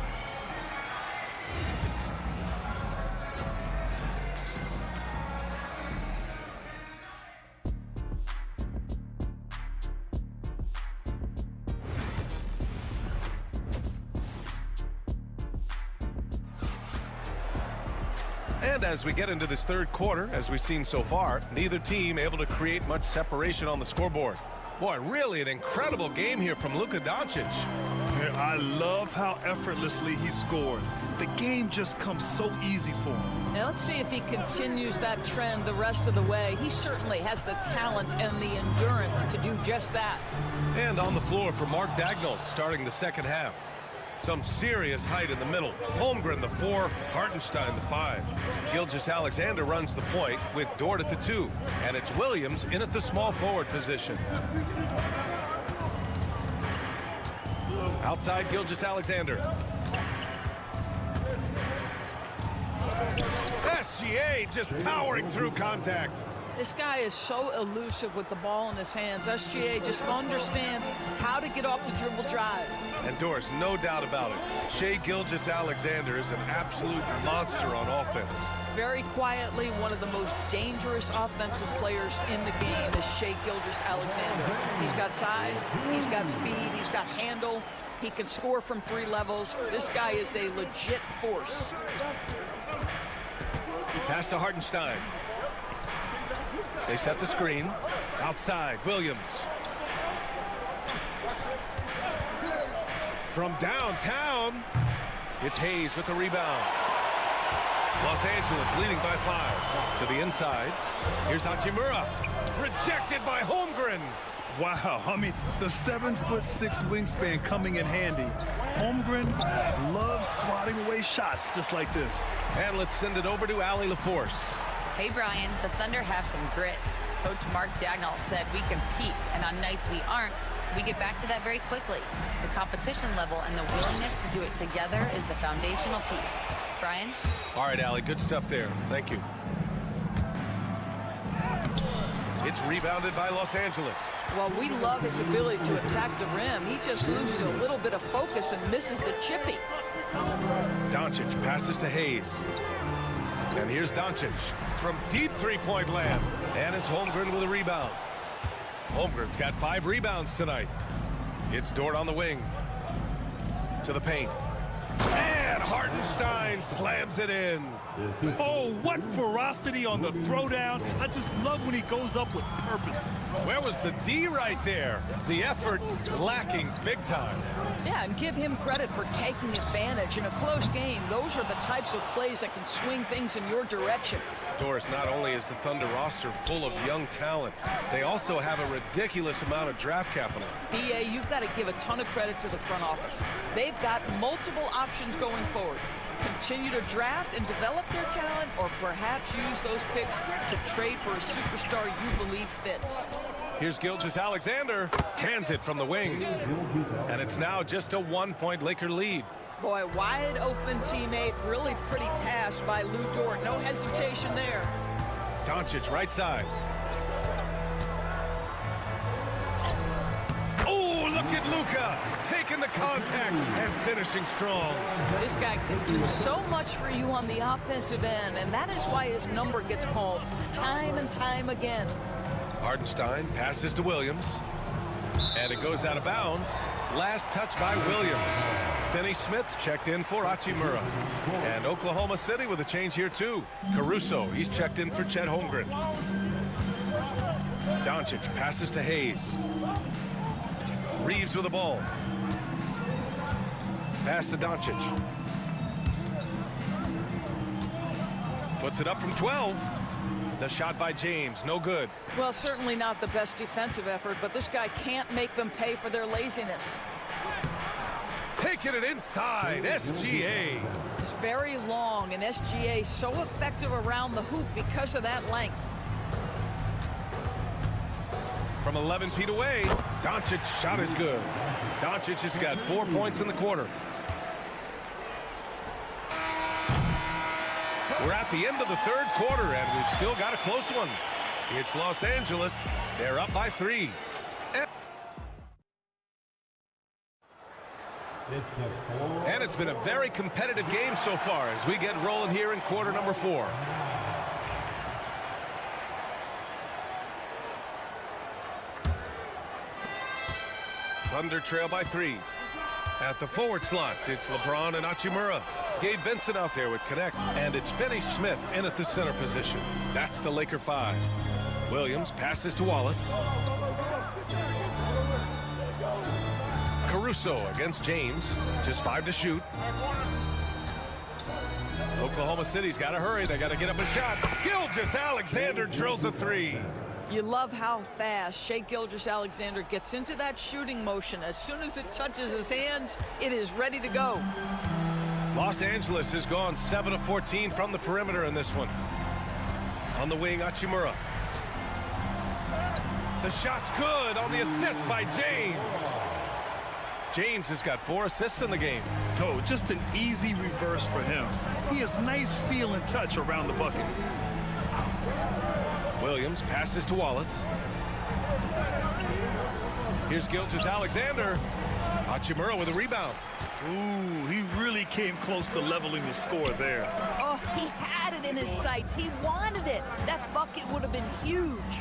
And as we get into this third quarter, as we've seen so far, neither team able to create much separation on the scoreboard. Boy, really an incredible game here from Luka Doncic.
Yeah, I love how effortlessly he scored. The game just comes so easy for him.
Now let's see if he continues that trend the rest of the way. He certainly has the talent and the endurance to do just that.
And on the floor for Mark Daigneault starting the second half. Some serious height in the middle. Holmgren the 4, Hartenstein the 5. Gilgeous-Alexander runs the point with Dort at the 2. And it's Williams in at the small forward position. Outside Gilgeous-Alexander. SGA just powering through contact.
This guy is so elusive with the ball in his hands. SGA just understands how to get off the dribble drive.
And Doris, no doubt about it, Shai Gilgeous-Alexander is an absolute monster on offense.
Very quietly, one of the most dangerous offensive players in the game is Shai Gilgeous-Alexander. He's got size, he's got speed, he's got handle, he can score from 3 levels. This guy is a legit force.
Pass to Hartenstein. They set the screen. Outside, Williams. From downtown, it's Hayes with the rebound. Los Angeles leading by 5. To the inside. Here's Hachimura. Rejected by Holmgren.
Wow, I mean, the 7'6" wingspan coming in handy. Holmgren loves swatting away shots just like this.
And let's send it over to Allie LaForce.
Hey, Brian, the Thunder have some grit. Coach Mark Daigneault said we compete, and on nights we aren't, we get back to that very quickly. The competition level and the willingness to do it together is the foundational piece. Brian?
All right, Allie, good stuff there. Thank you. It's rebounded by Los Angeles.
Well, we love his ability to attack the rim. He just loses a little bit of focus and misses the chippy.
Doncic passes to Hayes. And here's Doncic from deep three-point land. And it's Holmgren with a rebound. Holmgren's got 5 rebounds tonight. It's Dort on the wing. To the paint. And Hartenstein slams it in.
Oh, what ferocity on the throwdown. I just love when he goes up with purpose.
Where was the D right there? The effort lacking big time.
Yeah, and give him credit for taking advantage in a close game. Those are the types of plays that can swing things in your direction.
Doris, not only is the Thunder roster full of young talent, they also have a ridiculous amount of draft capital.
BA, you've got to give a ton of credit to the front office. They've got multiple options going forward. Continue to draft and develop their talent, or perhaps use those picks to trade for a superstar you believe fits.
Here's Gilgeous-Alexander. Cans it from the wing. And it's now just a 1-point Laker lead.
Boy, wide open teammate, really pretty pass by Lou Dort. No hesitation there.
Doncic right side. Oh, look at Luka taking the contact and finishing strong.
This guy can do so much for you on the offensive end, and that is why his number gets called time and time again.
Hartenstein passes to Williams. And it goes out of bounds. Last touch by Williams. Finney Smith's checked in for Hachimura. And Oklahoma City with a change here too. Caruso, he's checked in for Chet Holmgren. Doncic passes to Hayes. Reeves with the ball. Pass to Doncic. Puts it up from 12. The shot by James, no good.
Well, certainly not the best defensive effort, but this guy can't make them pay for their laziness.
Taking it inside, SGA.
It's very long, and SGA so effective around the hoop because of that length.
From 11 feet away, Doncic's shot is good. Doncic has got 4 points in the quarter. We're at the end of the third quarter, and we've still got a close one. It's Los Angeles. They're up by 3. And it's been a very competitive game so far as we get rolling here in quarter number 4. Thunder trail by 3. At the forward slots, it's LeBron and Hachimura. Gabe Vincent out there with connect. And it's Finney Smith in at the center position. That's the Laker 5. Williams passes to Wallace. Caruso against James. Just 5 to shoot. Oklahoma City's got to hurry. They got to get up a shot. Gilgeous-Alexander drills a 3.
You love how fast Shai Gilgeous-Alexander gets into that shooting motion. As soon as it touches his hands, it is ready to go.
Los Angeles has gone 7 of 14 from the perimeter in this one. On the wing, Hachimura. The shot's good on the assist by James. James has got 4 assists in the game.
Oh, just an easy reverse for him. He has nice feel and touch around the bucket.
Williams passes to Wallace. Here's Gilgeous-Alexander. Hachimura with a rebound.
Ooh, he really came close to leveling the score there.
Oh, he had it in his sights. He wanted it. That bucket would have been huge.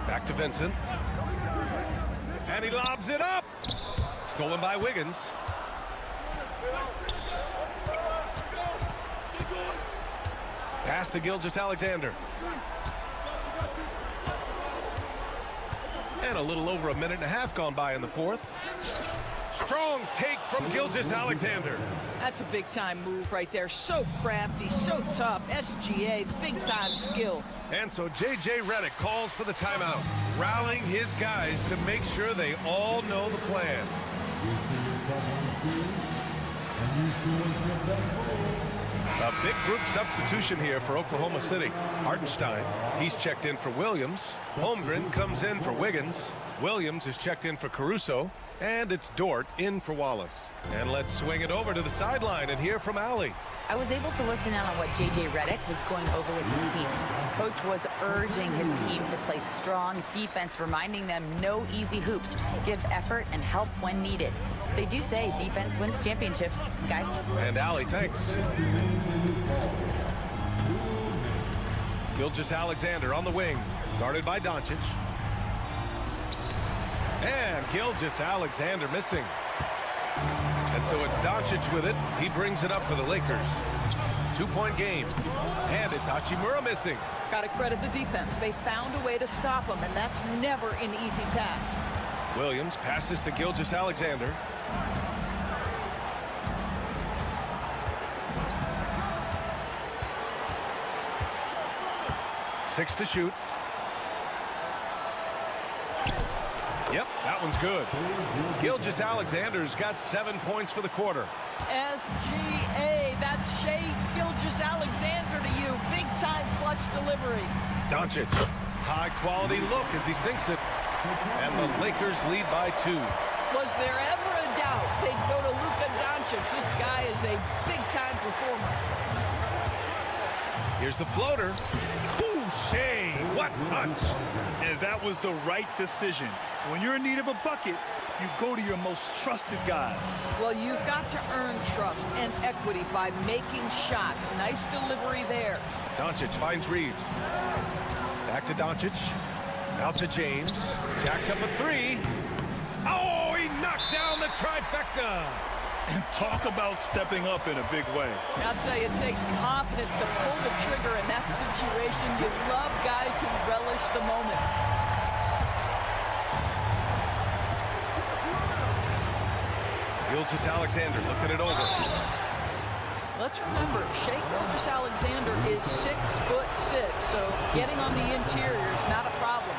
Back to Vincent. And he lobs it up. Stolen by Wiggins. Pass to Gilgeous-Alexander. And a little over a minute and a half gone by in the fourth. Strong take from Gilgeous-Alexander.
That's a big-time move right there. So crafty, so tough. SGA, big-time skill.
And so J.J. Redick calls for the timeout, rallying his guys to make sure they all know the plan. A big group substitution here for Oklahoma City. Hartenstein, he's checked in for Williams. Holmgren comes in for Wiggins. Williams is checked in for Caruso. And it's Dort in for Wallace. And let's swing it over to the sideline and hear from Allie.
I was able to listen in on what J.J. Redick was going over with his team. Coach was urging his team to play strong defense, reminding them no easy hoops, give effort and help when needed. They do say defense wins championships, guys.
And Allie, thanks. Gilgeous-Alexander on the wing, guarded by Doncic. And Gilgeous-Alexander missing. And so it's Doncic with it. He brings it up for the Lakers. 2-point game. And it's Hachimura missing.
Got to credit the defense. They found a way to stop him, and that's never an easy task.
Williams passes to Gilgeous-Alexander. Six to shoot. Yep, that one's good. Gilgeous-Alexander's got 7 points for the quarter.
SGA, that's Shai Gilgeous-Alexander to you. Big-time clutch delivery.
Doncic, high-quality look as he sinks it. And the Lakers lead by 2.
Was there ever a doubt they'd go to Luka Doncic? This guy is a big-time performer.
Here's the floater. Ooh, Shai, what touch.
And that was the right decision. When you're in need of a bucket, you go to your most trusted guys.
Well, you've got to earn trust and equity by making shots. Nice delivery there.
Doncic finds Reeves. Back to Doncic. Out to James. Jacks up a 3. Oh, he knocked down the trifecta.
And talk about stepping up in a big way.
I'll tell you, it takes confidence to pull the trigger in that situation. You love guys who relish the moment.
Gilgeous-Alexander looking it over.
Let's remember, Shai Gilgeous-Alexander is 6'6", so getting on the interior is not a problem.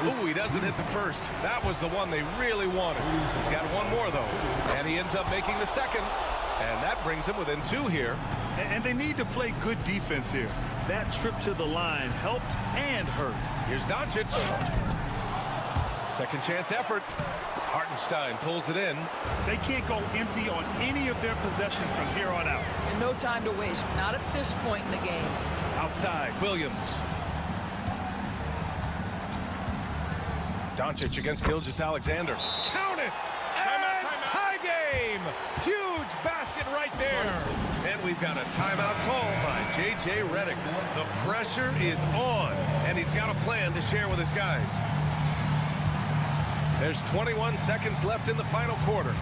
Ooh, he doesn't hit the first. That was the one they really wanted. He's got one more, though. And he ends up making the second. And that brings him within 2 here.
And they need to play good defense here. That trip to the line helped and hurt.
Here's Doncic. Second chance effort. Hartenstein pulls it in.
They can't go empty on any of their possessions from here on out.
And no time to waste. Not at this point in the game.
Outside, Williams. Doncic against Gilgeous-Alexander. Count it! And tie game! Huge basket right there. And we've got a timeout call by J.J. Redick. The pressure is on, and he's got a plan to share with his guys. There's 21 seconds left in the final quarter.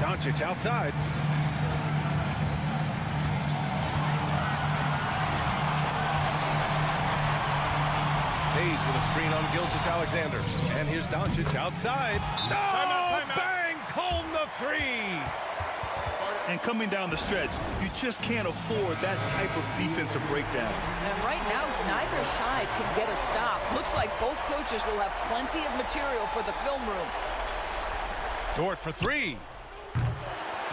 Doncic outside. Hayes with a screen on Gilgeous-Alexander. And here's Doncic outside. No! Timeout. Bangs home the 3.
And coming down the stretch, you just can't afford that type of defensive breakdown.
And right now, neither side can get a stop. Looks like both coaches will have plenty of material for the film room.
Dort for 3.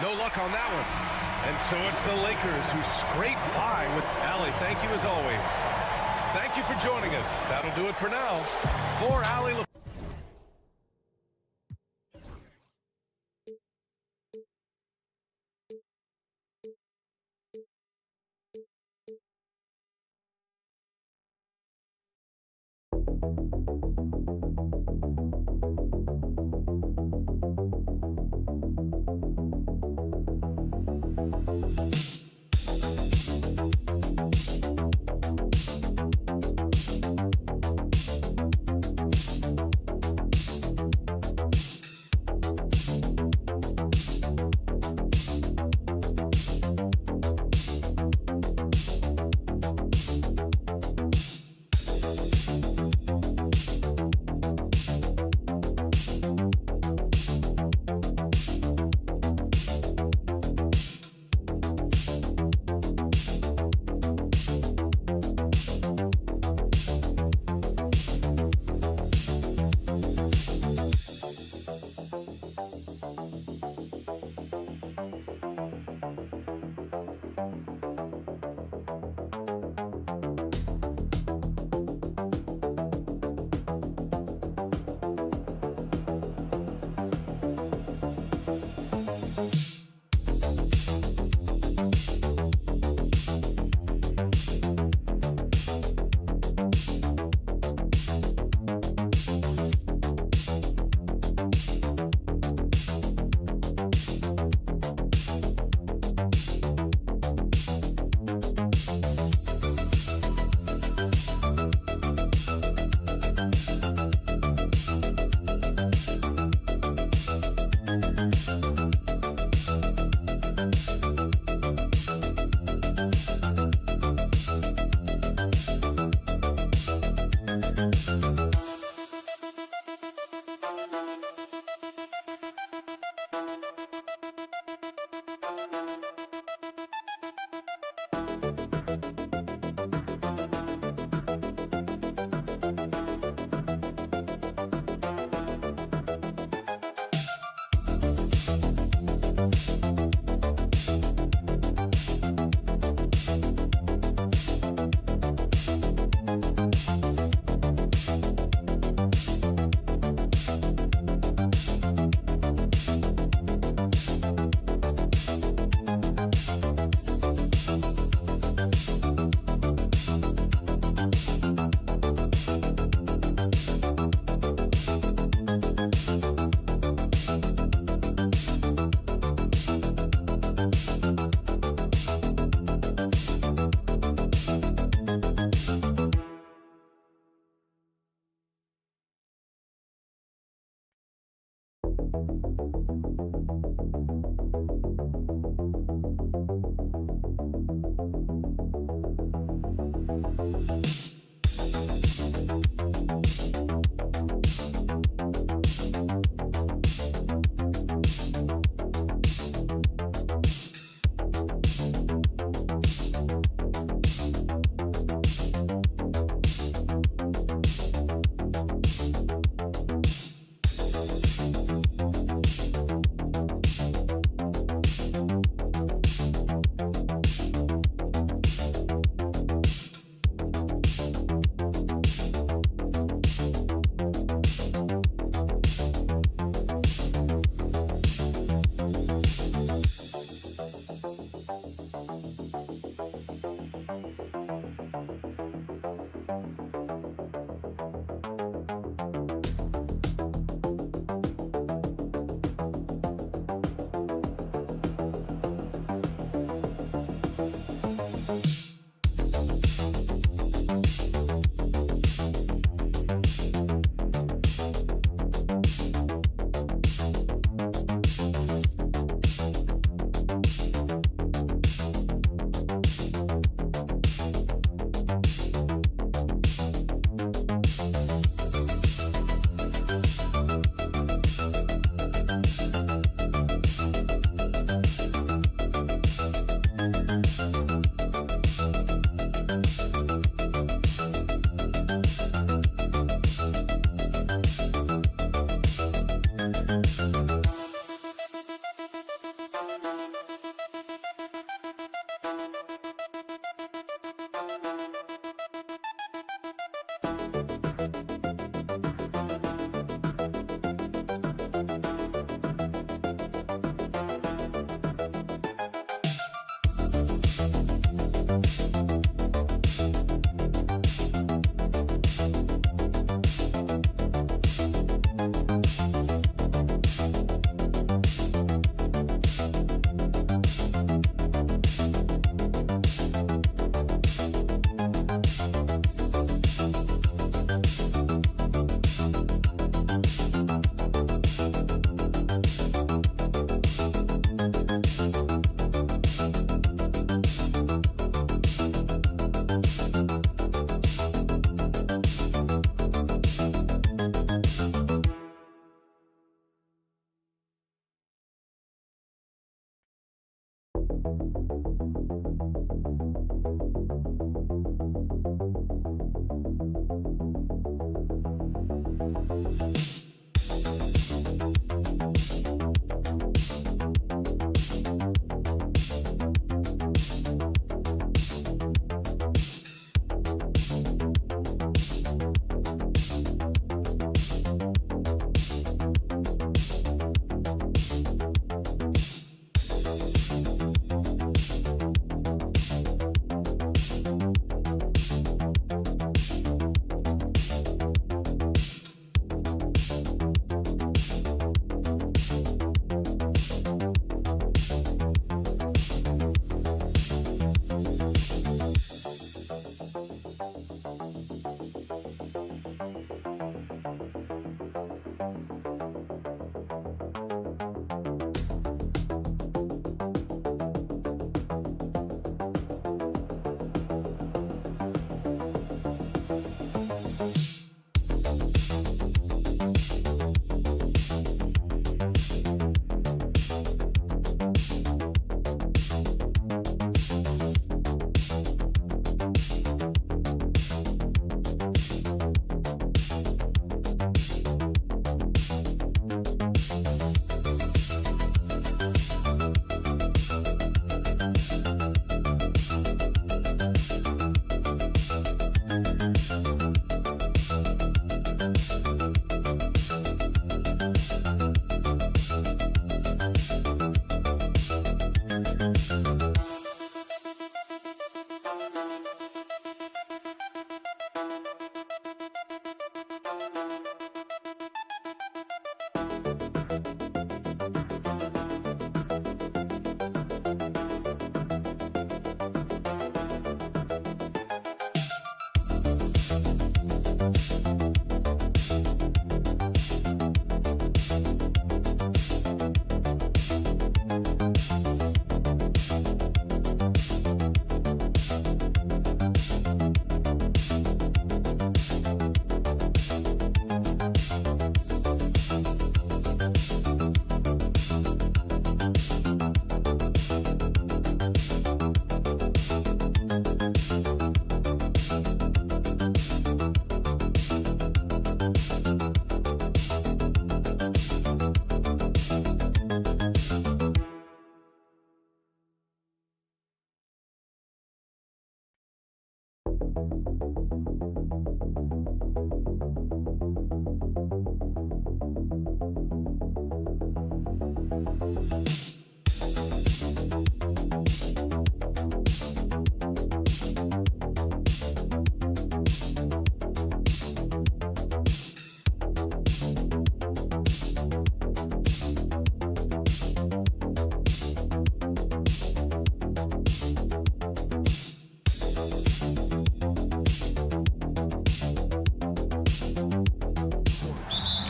No luck on that one. And so it's the Lakers who scrape by with Allie. Thank you as always. Thank you for joining us. That'll do it for now. For Allie.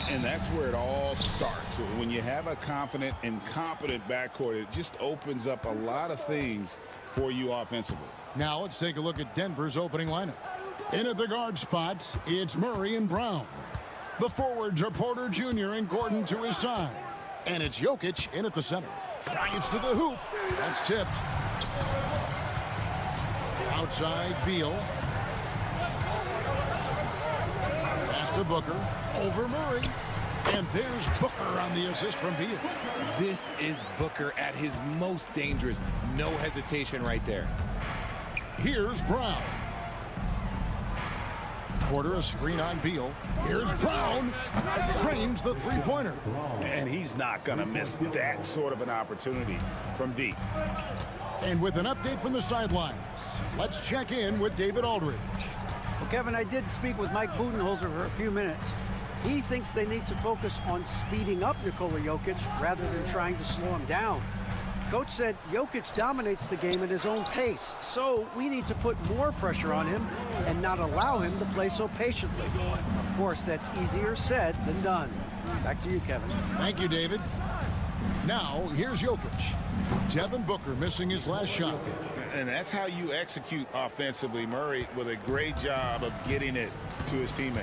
And that's where it all starts. When you have a confident and competent backcourt, it just opens up a lot of things for you offensively.
Now let's take a look at Denver's opening lineup. In at the guard spots, it's Murray and Brown. The forwards are Porter Jr. and Gordon to his side. And it's Jokic in at the center. Drives to the hoop. That's tipped. Outside, Beal. Pass to Booker. Over Murray. And there's Booker on the assist from Beal.
This is Booker at his most dangerous. No hesitation right there.
Here's Brown. Porter a screen on Beal. Here's Brown. Drains the three-pointer.
And he's not going to miss that sort of an opportunity from deep.
And with an update from the sidelines, let's check in with David Aldridge.
Well, Kevin, I did speak with Mike Budenholzer for a few minutes. He thinks they need to focus on speeding up Nikola Jokic rather than trying to slow him down. Coach said Jokic dominates the game at his own pace, so we need to put more pressure on him and not allow him to play so patiently. Of course, that's easier said than done. Back to you, Kevin.
Thank you, David. Now, here's Jokic. Devin Booker missing his last shot.
And that's how you execute offensively. Murray with a great job of getting it to his teammate.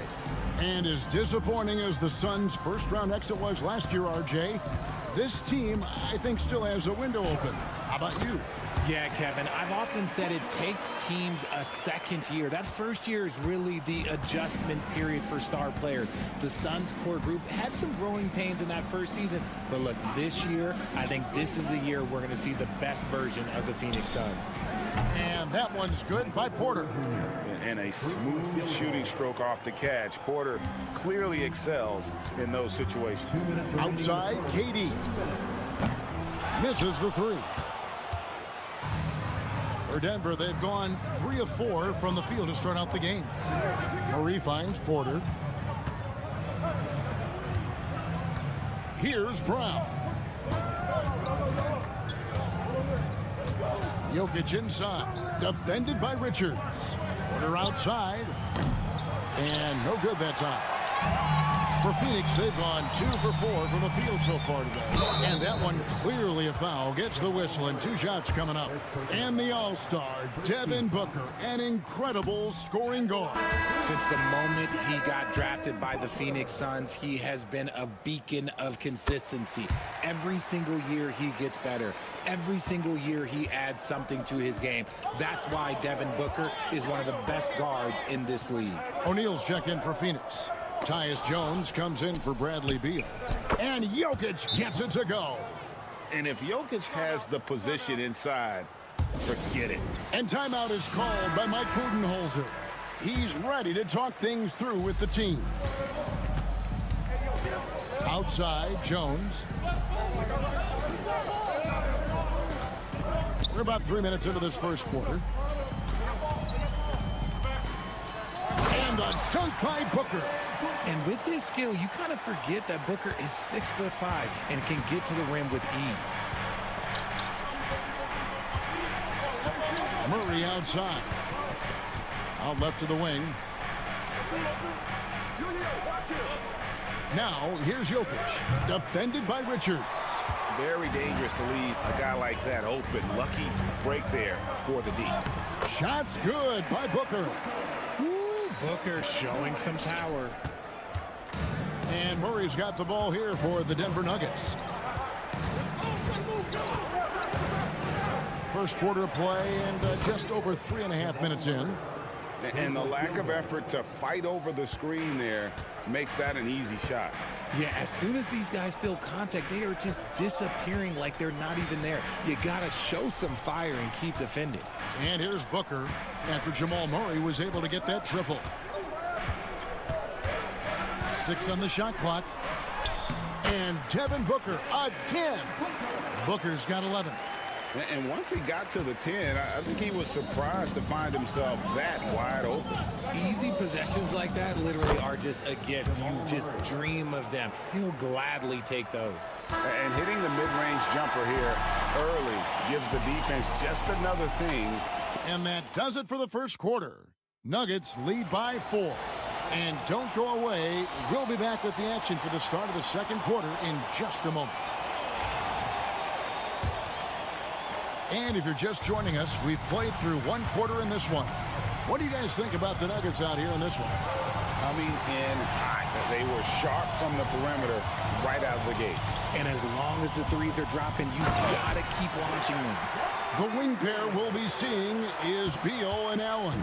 And as disappointing as the Suns' first-round exit was last year, RJ, this team, I think, still has a window open. How about you?
Yeah, Kevin, I've often said it takes teams a second year. That first year is really the adjustment period for star players. The Suns core group had some growing pains in that first season, but look, this year, I think this is the year we're going to see the best version of the Phoenix Suns.
And that one's good by Porter.
And a smooth shooting stroke off the catch. Porter clearly excels in those situations.
Outside, KD. Misses the three. For Denver, they've gone 3 of 4 from the field to start out the game. Murray finds Porter. Here's Brown. Jokic inside. Defended by Richards. Porter outside. And no good that time. For Phoenix, they've gone 2 for 4 from the field so far today. And that one clearly a foul. Gets the whistle and 2 shots coming up. And the All-Star, Devin Booker, an incredible scoring guard.
Since the moment he got drafted by the Phoenix Suns, he has been a beacon of consistency. Every single year he gets better. Every single year he adds something to his game. That's why Devin Booker is one of the best guards in this league.
O'Neal's check in for Phoenix. Tyus Jones comes in for Bradley Beal. And Jokic gets it to go.
And if Jokic has the position inside, forget it.
And timeout is called by Mike Budenholzer. He's ready to talk things through with the team. Outside, Jones. We're about 3 minutes into this first quarter. And the dunk by Booker.
And with this skill, you kind of forget that Booker is 6'5" and can get to the rim with ease.
Murray outside. Out left to the wing. Now, here's Jokic. Defended by Richards.
Very dangerous to leave a guy like that open. Lucky break there for the D.
Shots good by Booker.
Woo, Booker showing some power.
And Murray's got the ball here for the Denver Nuggets. First quarter of play and just over 3.5 minutes in.
And the lack of effort to fight over the screen there makes that an easy shot.
Yeah, as soon as these guys feel contact, they are just disappearing like they're not even there. You got to show some fire and keep defending.
And here's Booker after Jamal Murray was able to get that triple. 6 on the shot clock. And Devin Booker again. Booker's got 11.
And once he got to the 10, I think he was surprised to find himself that wide open.
Easy possessions like that literally are just a gift. You just dream of them. He'll gladly take those.
And hitting the mid-range jumper here early gives the defense just another thing.
And that does it for the first quarter. Nuggets lead by 4. And don't go away. We'll be back with the action for the start of the second quarter in just a moment. And if you're just joining us, we've played through one quarter in this one. What do you guys think about the Nuggets out here in this one?
Coming in hot. They were sharp from the perimeter right out of the gate.
And as long as the threes are dropping, you've got to keep launching them.
The wing pair we'll be seeing is Beal and Allen.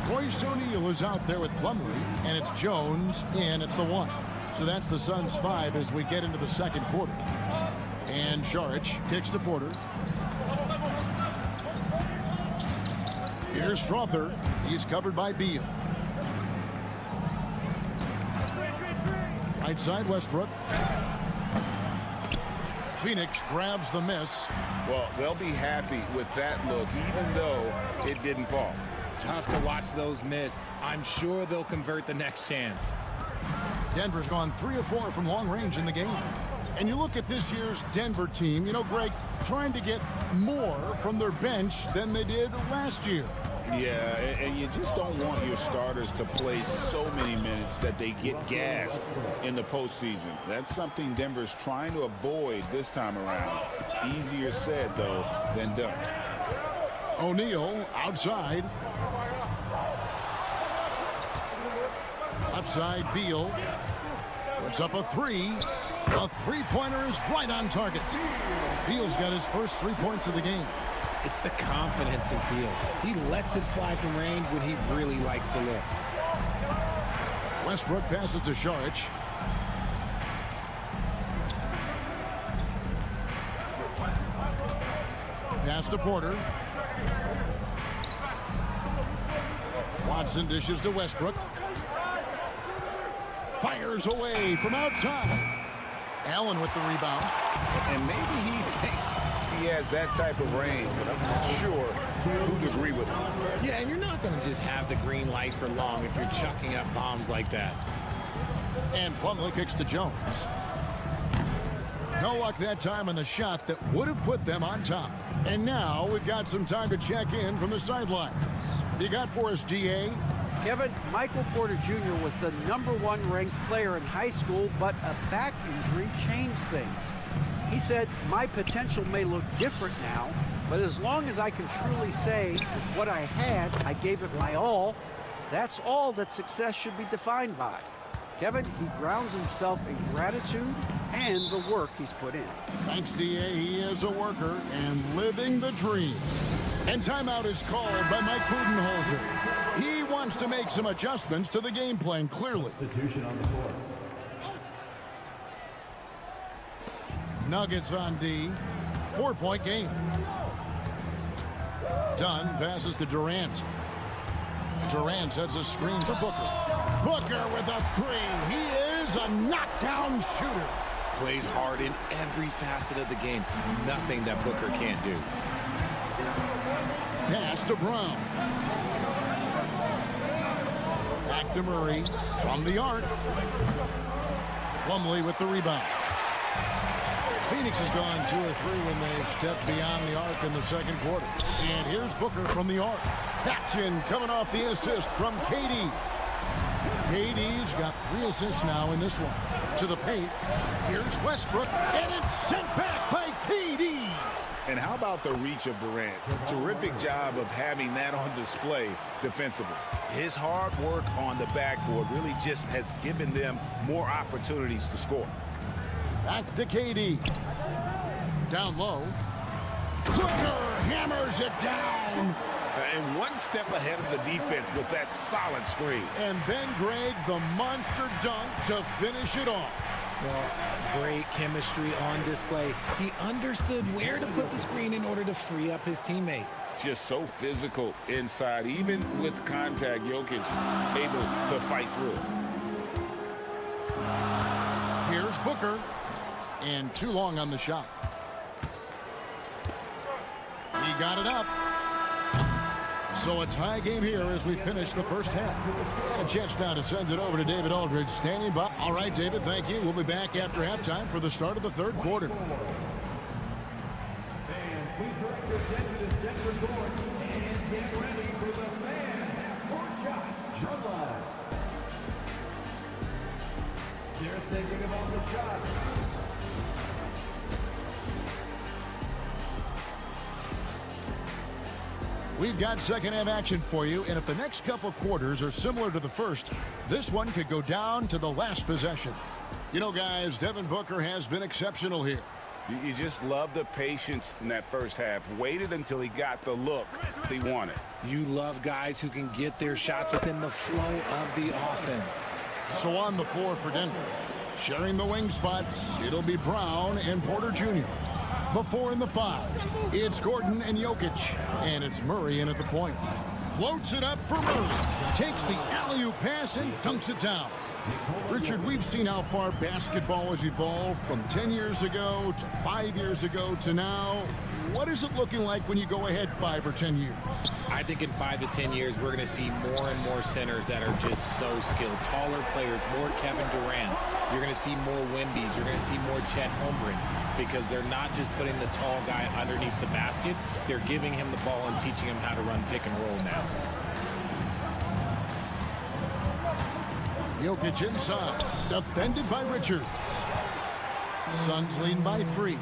Royce O'Neal is out there with Plumlee, and it's Jones in at the 1. So that's the Suns' 5 as we get into the second quarter. And Saric kicks to Porter. Here's Strother. He's covered by Beal. Right side, Westbrook. Phoenix grabs the miss.
Well, they'll be happy with that look, even though it didn't fall.
Tough to watch those miss. I'm sure they'll convert the next chance.
Denver's gone 3 of 4 from long range in the game. And you look at this year's Denver team, you know, Greg, trying to get more from their bench than they did last year.
Yeah, and you just don't want your starters to play so many minutes that they get gassed in the postseason. That's something Denver's trying to avoid this time around. Easier said, though, than done.
O'Neal outside. Left side, Beal. Puts up a 3. A three-pointer is right on target. Beal's got his first 3 points of the game.
It's the confidence of Beal. He lets it fly from range when he really likes the look.
Westbrook passes to Saric. Pass to Porter. Watson dishes to Westbrook. Fires away from outside. Allen with the rebound.
And maybe he thinks he has that type of range, but I'm not sure who'd agree with him.
Yeah, and you're not going to just have the green light for long if you're chucking up bombs like that.
And Plumlee kicks to Jones. No luck that time on the shot that would have put them on top. And now we've got some time to check in from the sidelines. What you got for us, DA?
Kevin, Michael Porter Jr. was the #1 ranked player in high school, but a back injury changed things. He said, "My potential may look different now, but as long as I can truly say with what I had, I gave it my all, that's all that success should be defined by." Kevin, he grounds himself in gratitude and the work he's put in.
Thanks, DA. He is a worker and living the dream. And timeout is called by Mike Budenholzer. He wants to make some adjustments to the game plan, clearly.
Substitution on the floor.
Nuggets on D. 4-point game. Dunn passes to Durant. Durant sets a screen for Booker. Booker with a 3. He is a knockdown shooter.
Plays hard in every facet of the game. Nothing that Booker can't do.
Pass to Brown. Back to Murray from the arc. Plumlee with the rebound. Phoenix has gone 2 of 3 when they've stepped beyond the arc in the second quarter. And here's Booker from the arc. Action coming off the assist from KD. KD's got 3 assists now in this one. To the paint. Here's Westbrook, and it's sent back by KD.
And how about the reach of Durant? Terrific job of having that on display defensively. His hard work on the backboard really just has given them more opportunities to score.
Back to KD. Down low. Booker hammers it down.
And one step ahead of the defense with that solid screen.
And then, Greg, the monster dunk to finish it off.
Well, great chemistry on display. He understood where to put the screen in order to free up his teammate.
Just so physical inside. Even with contact, Jokic able to fight through.
Here's Booker. And too long on the shot. He got it up. So a tie game here as we finish the first half. A chance now to send it over to David Aldridge standing by. All right, David, thank you. We'll be back after halftime for the start of the third quarter.
They're thinking about the shot.
We've got second half action for you, and if the next couple quarters are similar to the first, this one could go down to the last possession. You know, guys, Devin Booker has been exceptional here.
You just love the patience in that first half. Waited until he got the look he wanted.
You love guys who can get their shots within the flow of the offense.
So on the floor for Denver, sharing the wing spots, it'll be Brown and Porter Jr. Before in the 5, it's Gordon and Jokic, and it's Murray in at the point. Floats it up for Murray, takes the alley-oop pass and dunks it down. Richard, we've seen how far basketball has evolved from 10 years ago to 5 years ago to now. What is it looking like when you go ahead 5 or 10 years?
I think in 5 to 10 years, we're going to see more and more centers that are just so skilled. Taller players, more Kevin Durant's. You're going to see more Wemby's. You're going to see more Chet Holmgrens because they're not just putting the tall guy underneath the basket. They're giving him the ball and teaching him how to run pick and roll now.
Jokic inside, defended by Richard. Suns leading by 3.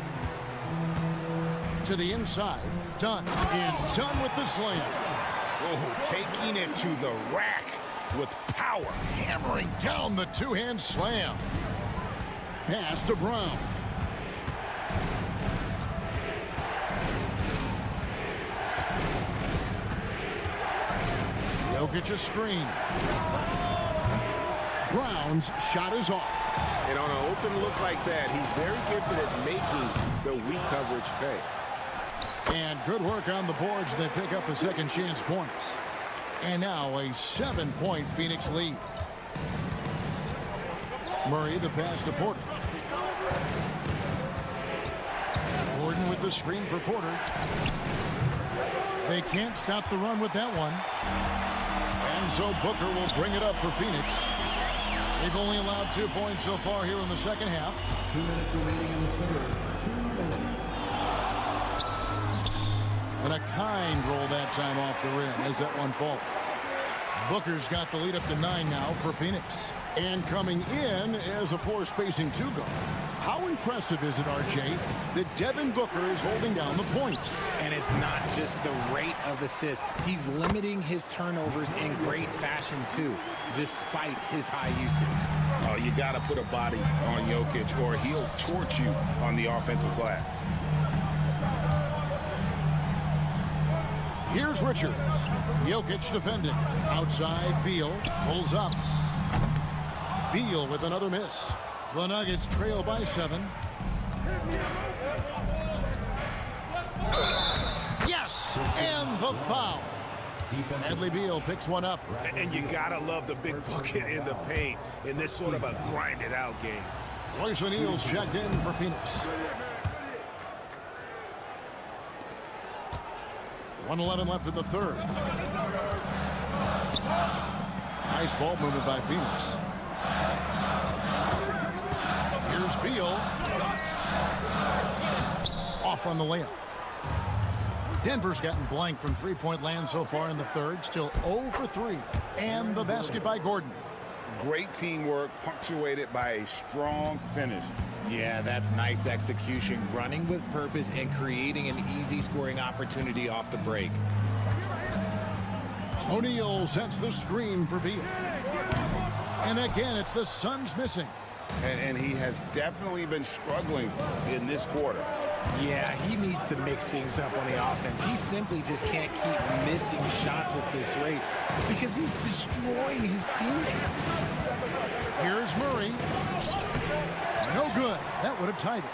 To the inside, Dunn, and Dunn with the slam.
Oh, taking it to the rack with power.
Hammering down the two-hand slam. Pass to Brown. Jokic a screen. Brown's shot is off.
And on an open look like that, he's very gifted at making the weak coverage pay.
And good work on the boards. They pick up the second chance points. And now a 7-point Phoenix lead. Murray the pass to Porter. Gordon with the screen for Porter. They can't stop the run with that one. And so Booker will bring it up for Phoenix. They've only allowed 2 points so far here in the second half.
2 minutes remaining in the third. 2 minutes.
And a kind roll that time off the rim as that one falls. Booker's got the lead up to 9 now for Phoenix. And coming in as a 4-spacing 2-guard. How impressive is it, RJ, that Devin Booker is holding down the point?
And it's not just the rate of assists. He's limiting his turnovers in great fashion, too, despite his high usage.
Oh, you got to put a body on Jokic or he'll torch you on the offensive glass.
Here's Richards. Jokic defending. Outside, Beal pulls up. Beal with another miss. The Nuggets trail by 7. Yes! And the foul. Bradley Beal picks one up.
And you gotta love the big bucket in the paint in this sort of a grinded-out game.
Royce O'Neal's checked in for Phoenix. 1:11 left in the third. Nice ball movement by Phoenix. Here's Beal. Off on the layup. Denver's gotten blank from three-point land so far in the third. Still 0 for 3. And the basket by Gordon.
Great teamwork punctuated by a strong finish.
Yeah, that's nice execution, running with purpose and creating an easy scoring opportunity off the break.
O'Neal sets the screen for Beal. And again, it's the Suns missing.
And he has definitely been struggling in this quarter.
Yeah, he needs to mix things up on the offense. He simply just can't keep missing shots at this rate because he's destroying his teammates.
Here's Murray. No good. That would have tied it.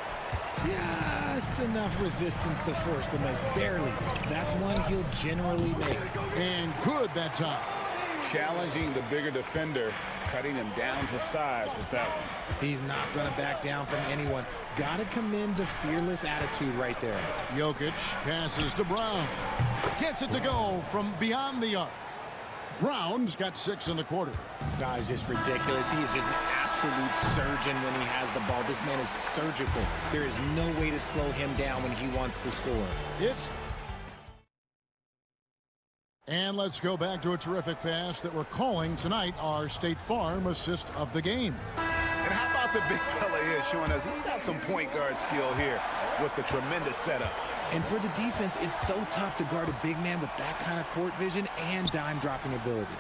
Just enough resistance to force the miss. Barely. That's one he'll generally make.
And good that time.
Challenging the bigger defender, cutting him down to size with that one.
He's not going to back down from anyone. Got to commend the fearless attitude right there.
Jokic passes to Brown. Gets it to go from beyond the arc. Brown's got 6 in the quarter.
Guy's just ridiculous. He is just an absolute surgeon when he has the ball. This man is surgical. There is no way to slow him down when he wants to score.
And let's go back to a terrific pass that we're calling tonight our State Farm assist of the game.
And how about the big fella here showing us he's got some point guard skill here with the tremendous setup.
And for the defense, it's so tough to guard a big man with that kind of court vision and dime-dropping ability.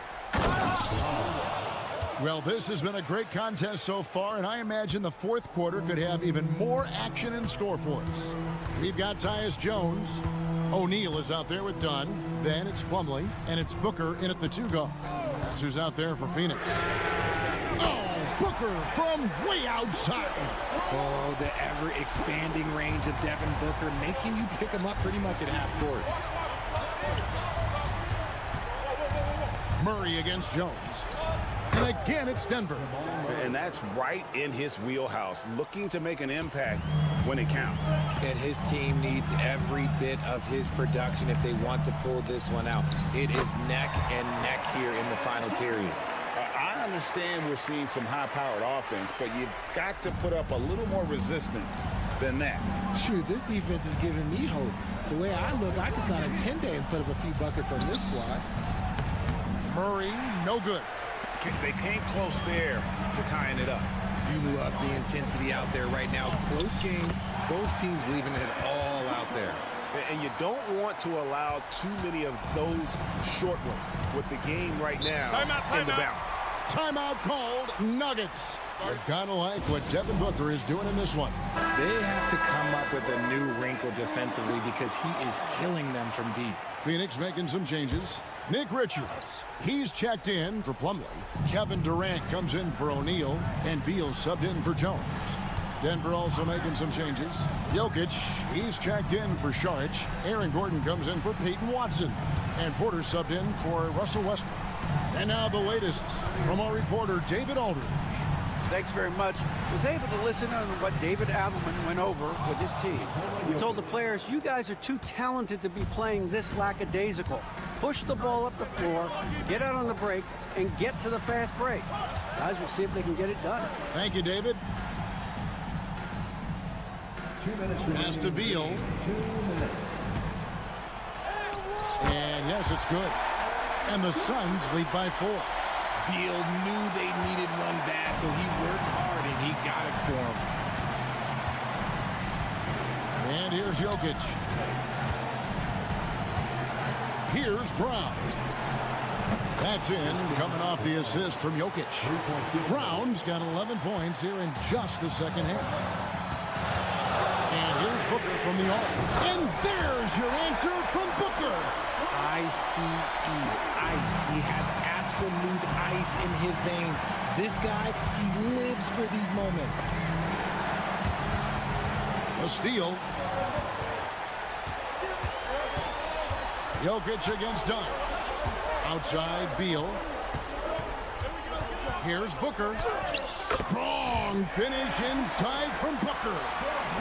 Well, this has been a great contest so far, and I imagine the fourth quarter could have even more action in store for us. We've got Tyus Jones. O'Neal is out there with Dunn. Then it's Plumlee, and it's Booker in at the 2 guard. That's who's out there for Phoenix. Oh, Booker from way outside.
Oh, the ever-expanding range of Devin Booker, making you pick him up pretty much at half court.
Murray against Jones. And again, it's Denver.
And that's right in his wheelhouse, looking to make an impact when it counts.
And his team needs every bit of his production if they want to pull this one out. It is neck and neck here in the final period.
I understand we're seeing some high-powered offense, but you've got to put up a little more resistance than that.
Shoot, this defense is giving me hope. The way I look, I could sign a 10-day and put up a few buckets on this squad.
Murray, no good.
They came close there to tying it up.
You love the intensity out there right now. Close game, both teams leaving it all out there.
And you don't want to allow too many of those short ones with the game right now in the balance.
Timeout called, Nuggets. You gotta like what Devin Booker is doing in this one.
They have to come up with a new wrinkle defensively because he is killing them from deep.
Phoenix making some changes. Nick Richards, he's checked in for Plumlee. Kevin Durant comes in for O'Neal, and Beal subbed in for Jones. Denver also making some changes. Jokic, he's checked in for Saric. Aaron Gordon comes in for Peyton Watson. And Porter subbed in for Russell Westbrook. And now the latest from our reporter, David Aldridge.
Thanks very much. Was able to listen on what David Adelman went over with his team. He told the players, you guys are too talented to be playing this lackadaisical. Push the ball up the floor, get out on the break, and get to the fast break. Guys, we'll see if they can get it done.
Thank you, David.
2 minutes.
Pass to Beal.
2 minutes.
And yes, it's good. And the Suns lead by 4.
Beal knew they needed one bad, so he worked hard, and he got it for him.
And here's Jokic. Here's Brown. That's in, coming off the assist from Jokic. Brown's got 11 points here in just the second half. And here's Booker from the off. And there's your answer from Booker.
I-C-E, ice. He has absolute ice in his veins. This guy, he lives for these moments.
A steal. Jokic against Dunn. Outside, Beal. Here's Booker. Strong finish inside from Booker.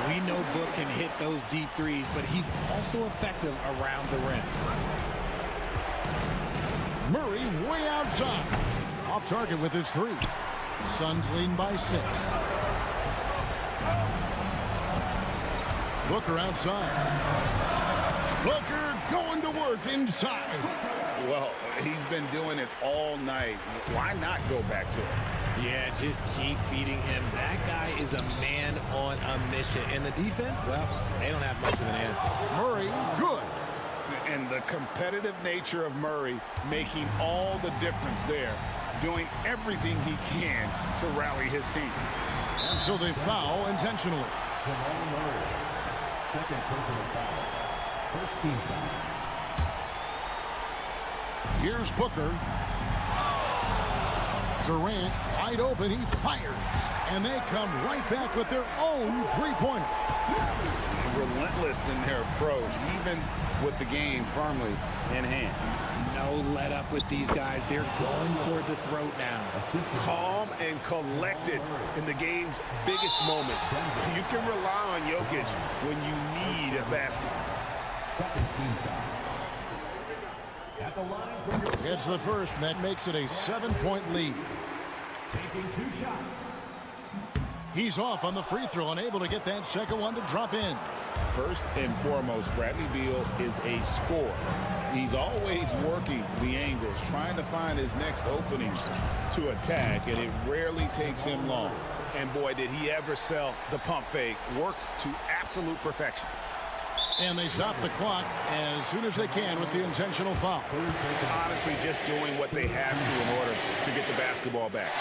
We know Book can hit those deep threes, but he's also effective around the rim.
Murray way outside. Off target with his 3. Suns leading by 6. Booker outside. Booker going to work inside.
Well, he's been doing it all night. Why not go back to it?
Yeah, just keep feeding him. That guy is a man on a mission. And the defense, well, they don't have much of an answer.
Murray, good.
And the competitive nature of Murray making all the difference there, doing everything he can to rally his team.
And so they foul intentionally.
Second personal foul. First team foul.
Here's Booker. Durant, wide open, he fires. And they come right back with their own three-pointer.
Relentless in their approach, even with the game firmly in hand.
No let up with these guys. They're going for the throat now.
Calm and collected in the game's biggest moments. You can rely on Jokic when you need a basket.
Second team foul. At the line for your
It's the first, and that makes it a 7-point lead.
taking 2 shots.
He's off on the free throw and able to get that second one to drop in.
First and foremost, Bradley Beal is a scorer. He's always working the angles, trying to find his next opening to attack, and it rarely takes him long.
And boy, did he ever sell the pump fake. Worked to absolute perfection.
And they stop the clock as soon as they can with the intentional foul.
Honestly, just doing what they have to in order to get the basketball back.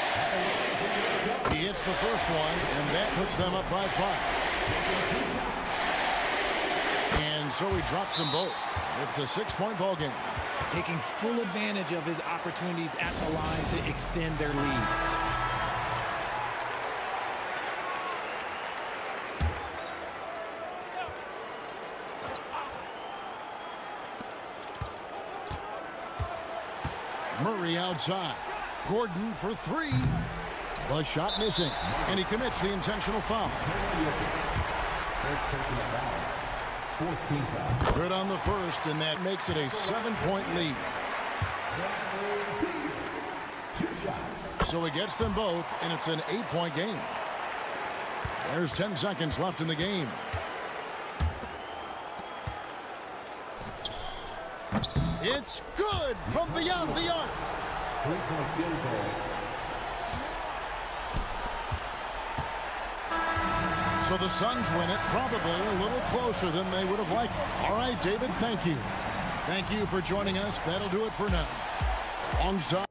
He hits the first one, and that puts them up by 5. And so he drops them both. It's a 6-point ball game.
Taking full advantage of his opportunities at the line to extend their lead.
Murray outside. Gordon for 3. The shot missing. And he commits the intentional foul.
First personal foul. Fourth team foul.
Good on the first, and that makes it a 7-point lead.
2 shots.
So he gets them both, and it's an 8-point game. There's 10 seconds left in the game. It's good from beyond the arc.
3-point field goal.
So the Suns win it, probably a little closer than they would have liked. All right, David, thank you. Thank you for joining us. That'll do it for now. Alongside.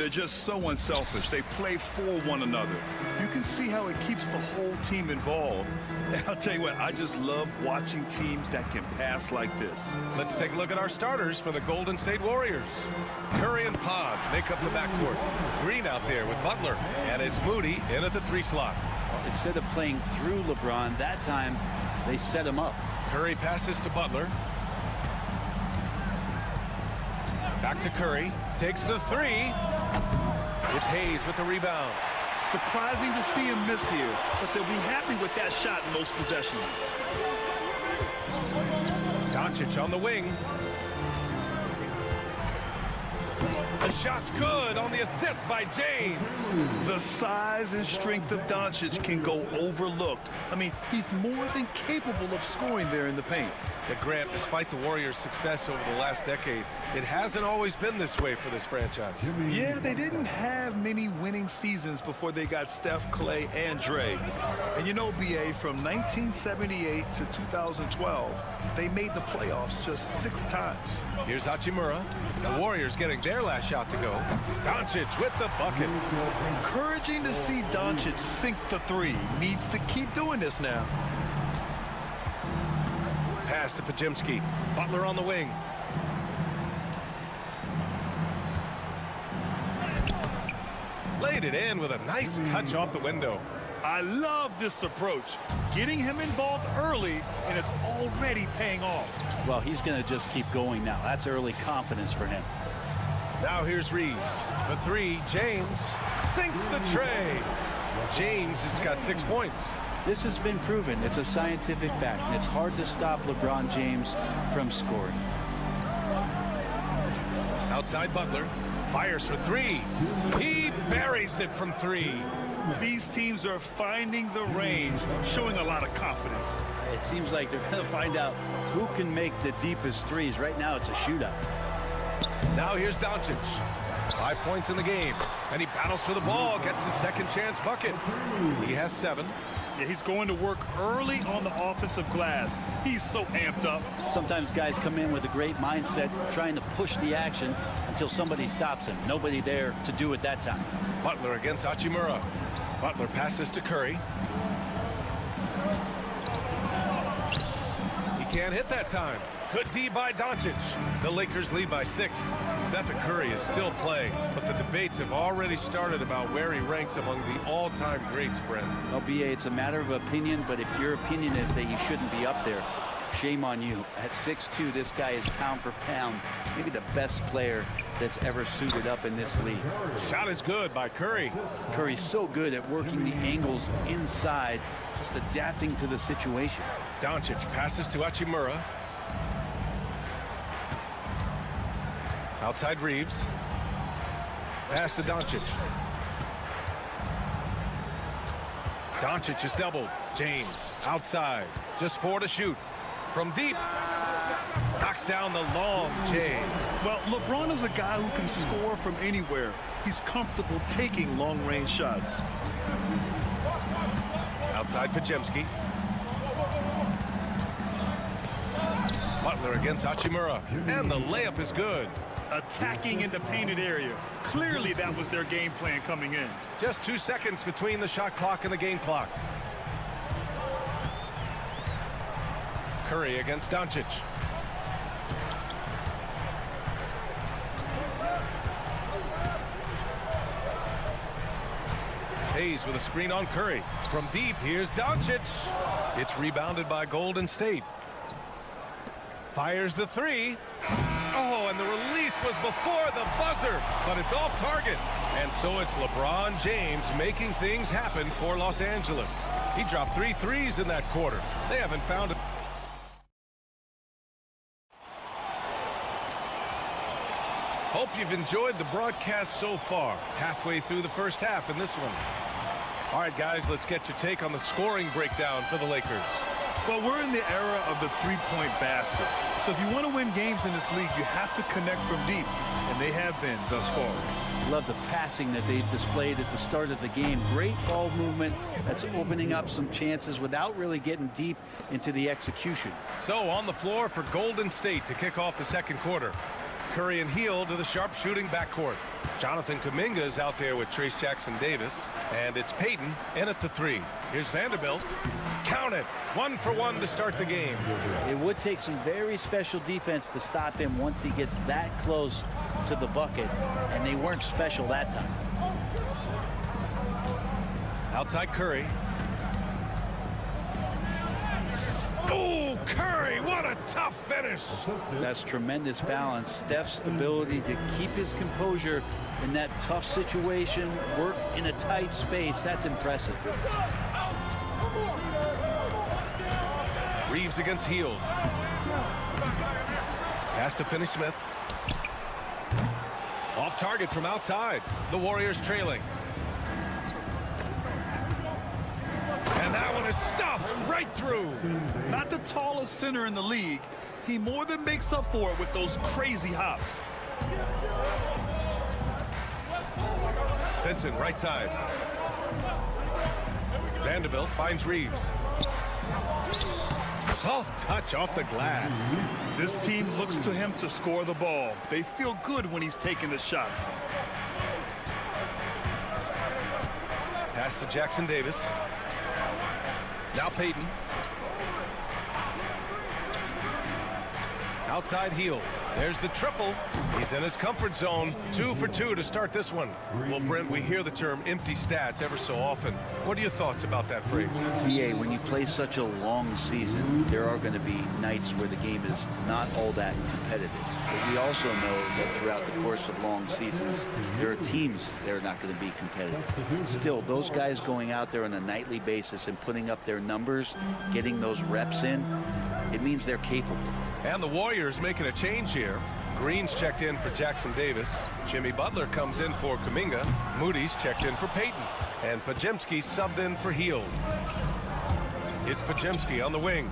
they're just so unselfish. They play for one another. You can see how it keeps the whole team involved. And I'll tell you what, I just love watching teams that can pass like this.
Let's take a look at our starters for the Golden State Warriors. Curry and Pods make up the backcourt. Green out there with Butler, and it's Moody in at the 3 slot.
Instead of playing through LeBron, that time they set him up.
Curry passes to Butler. Back to Curry. Takes the 3. It's Hayes with the rebound.
Surprising to see him miss here, but they'll be happy with that shot in most possessions.
Doncic on the wing. The shot's good on the assist by James.
The size and strength of Doncic can go overlooked. I mean, he's more than capable of scoring there in the paint.
Grant, despite the Warriors' success over the last decade, it hasn't always been this way for this franchise.
Yeah, they didn't have many winning seasons before they got Steph, Clay, and Dre. And you know, BA, from 1978 to 2012, they made the playoffs just 6 times.
Here's Hachimura. The Warriors getting their last shot to go. Doncic with the bucket.
Encouraging to see Doncic sink the 3. Needs to keep doing this now.
Pass to Pajemski. Butler on the wing. Laid it in with a nice touch off the window.
I love this approach. Getting him involved early, and it's already paying off.
Well, he's going to just keep going now. That's early confidence for him.
Now here's Reeves. The 3, James sinks the tray. James has got 6 points.
This has been proven. It's a scientific fact. And it's hard to stop LeBron James from scoring.
Outside Butler. Fires for 3. He buries it from 3.
These teams are finding the range, showing a lot of confidence.
It seems like they're going to find out who can make the deepest threes. Right now, it's a shootout.
Now here's Doncic. 5 points in the game. And he battles for the ball, gets the second chance bucket. He has 7.
Yeah, he's going to work early on the offensive glass. He's so amped up.
Sometimes guys come in with a great mindset, trying to push the action until somebody stops him. Nobody there to do it that time.
Butler against Hachimura. Butler passes to Curry. He can't hit that time. Good D by Doncic. The Lakers lead by 6. Stephen Curry is still playing, but the debates have already started about where he ranks among the all-time greats, Brent.
Well, BA, it's a matter of opinion, but if your opinion is that he shouldn't be up there, shame on you. At 6'2", this guy is pound for pound, maybe the best player that's ever suited up in this league.
Shot is good by Curry.
Curry's so good at working the angles inside, just adapting to the situation.
Doncic passes to Hachimura. Outside Reeves. Pass to Doncic. Doncic is doubled. James outside. Just 4 to shoot. From deep. Knocks down the long J.
Well, LeBron is a guy who can score from anywhere. He's comfortable taking long-range shots.
Outside Pajemski. Butler against Hachimura. And the layup is good.
Attacking in the painted area. Clearly that was their game plan coming in.
Just 2 seconds between the shot clock and the game clock. Curry against Doncic. Hayes with a screen on Curry. From deep, here's Doncic. It's rebounded by Golden State. Fires the 3. Oh, and the release was before the buzzer, but it's off target. And so it's LeBron James making things happen for Los Angeles. He dropped 3 threes in that quarter. They haven't found it. Hope you've enjoyed the broadcast so far. Halfway through the first half in this one. All right, guys, let's get your take on the scoring breakdown for the Lakers.
Well, we're in the era of the three-point basket. So if you want to win games in this league, you have to connect from deep, and they have been thus far.
Love the passing that they displayed at the start of the game. Great ball movement that's opening up some chances without really getting deep into the execution.
So on the floor for Golden State to kick off the second quarter. Curry and Hield to the sharp shooting backcourt. Jonathan Kuminga is out there with Trace Jackson-Davis. And it's Payton in at the 3. Here's Vanderbilt. Count it. 1 for 1 to start the game.
It would take some very special defense to stop him once he gets that close to the bucket. And they weren't special that time.
Outside Curry. Oh, Curry, what a tough finish.
That's tremendous balance. Steph's ability to keep his composure in that tough situation, work in a tight space, that's impressive.
Reeves against Hield. Pass to Finney-Smith. Off target from outside. The Warriors trailing. And that one is stuffed right through.
Not the tallest center in the league. He more than makes up for it with those crazy hops.
Vincent, right side. Vanderbilt finds Reeves. Soft touch off the glass.
This team looks to him to score the ball. They feel good when he's taking the shots.
Pass to Jackson-Davis. Now Payton. Outside Hield. There's the triple. He's in his comfort zone. 2 for 2 to start this one. Well, Brent, we hear the term empty stats ever so often. What are your thoughts about that phrase?
BA, when you play such a long season, there are going to be nights where the game is not all that competitive. But we also know that throughout the course of long seasons, there are teams that are not going to be competitive. Still, those guys going out there on a nightly basis and putting up their numbers, getting those reps in, it means they're capable.
And the Warriors making a change here. Green's checked in for Jackson-Davis. Jimmy Butler comes in for Kuminga. Moody's checked in for Payton. And Podziemski subbed in for Hield. It's Podziemski on the wing.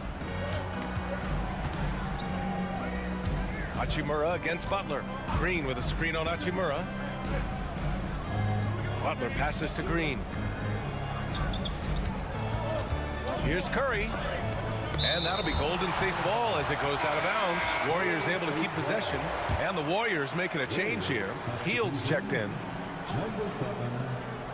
Hachimura against Butler. Green with a screen on Hachimura. Butler passes to Green. Here's Curry. And that'll be Golden State's ball as it goes out of bounds. Warriors able to keep possession. And the Warriors making a change here. Hield's checked in.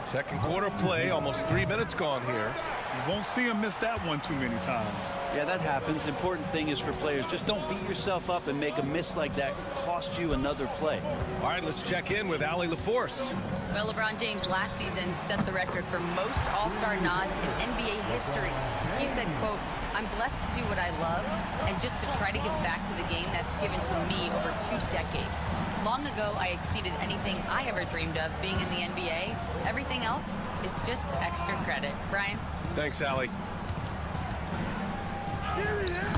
Second quarter play, almost 3 minutes gone here.
You won't see him miss that one too many times.
Yeah, that happens. Important thing is for players, just don't beat yourself up and make a miss like that cost you another play.
All right, let's check in with Allie LaForce.
Well, LeBron James last season set the record for most All-Star nods in NBA history. He said, quote, "I'm blessed to do what I love and just to try to give back to the game that's given to me over 2 decades. Long ago, I exceeded anything I ever dreamed of being in the NBA. Everything else is just extra credit." Brian?
Thanks, Allie.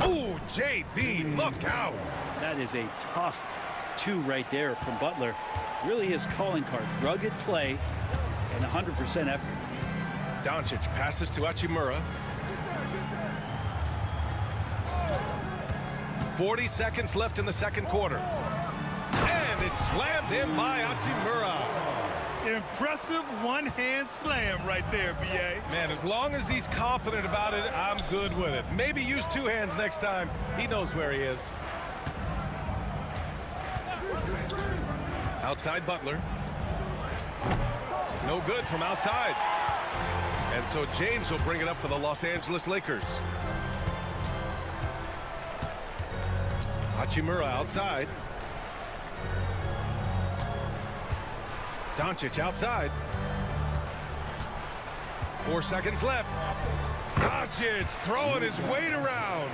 Oh, JB, look out.
That is a tough 2 right there from Butler. Really his calling card. Rugged play and 100% effort.
Doncic passes to Hachimura. 40 seconds left in the second quarter. And it's slammed in by Hachimura.
Impressive one-hand slam right there, BA.
Man, as long as he's confident about it, I'm good with it. Maybe use 2 hands next time. He knows where he is. Outside Butler. No good from outside. And so James will bring it up for the Los Angeles Lakers. Hachimura outside. Doncic outside. 4 seconds left. Doncic throwing his weight around.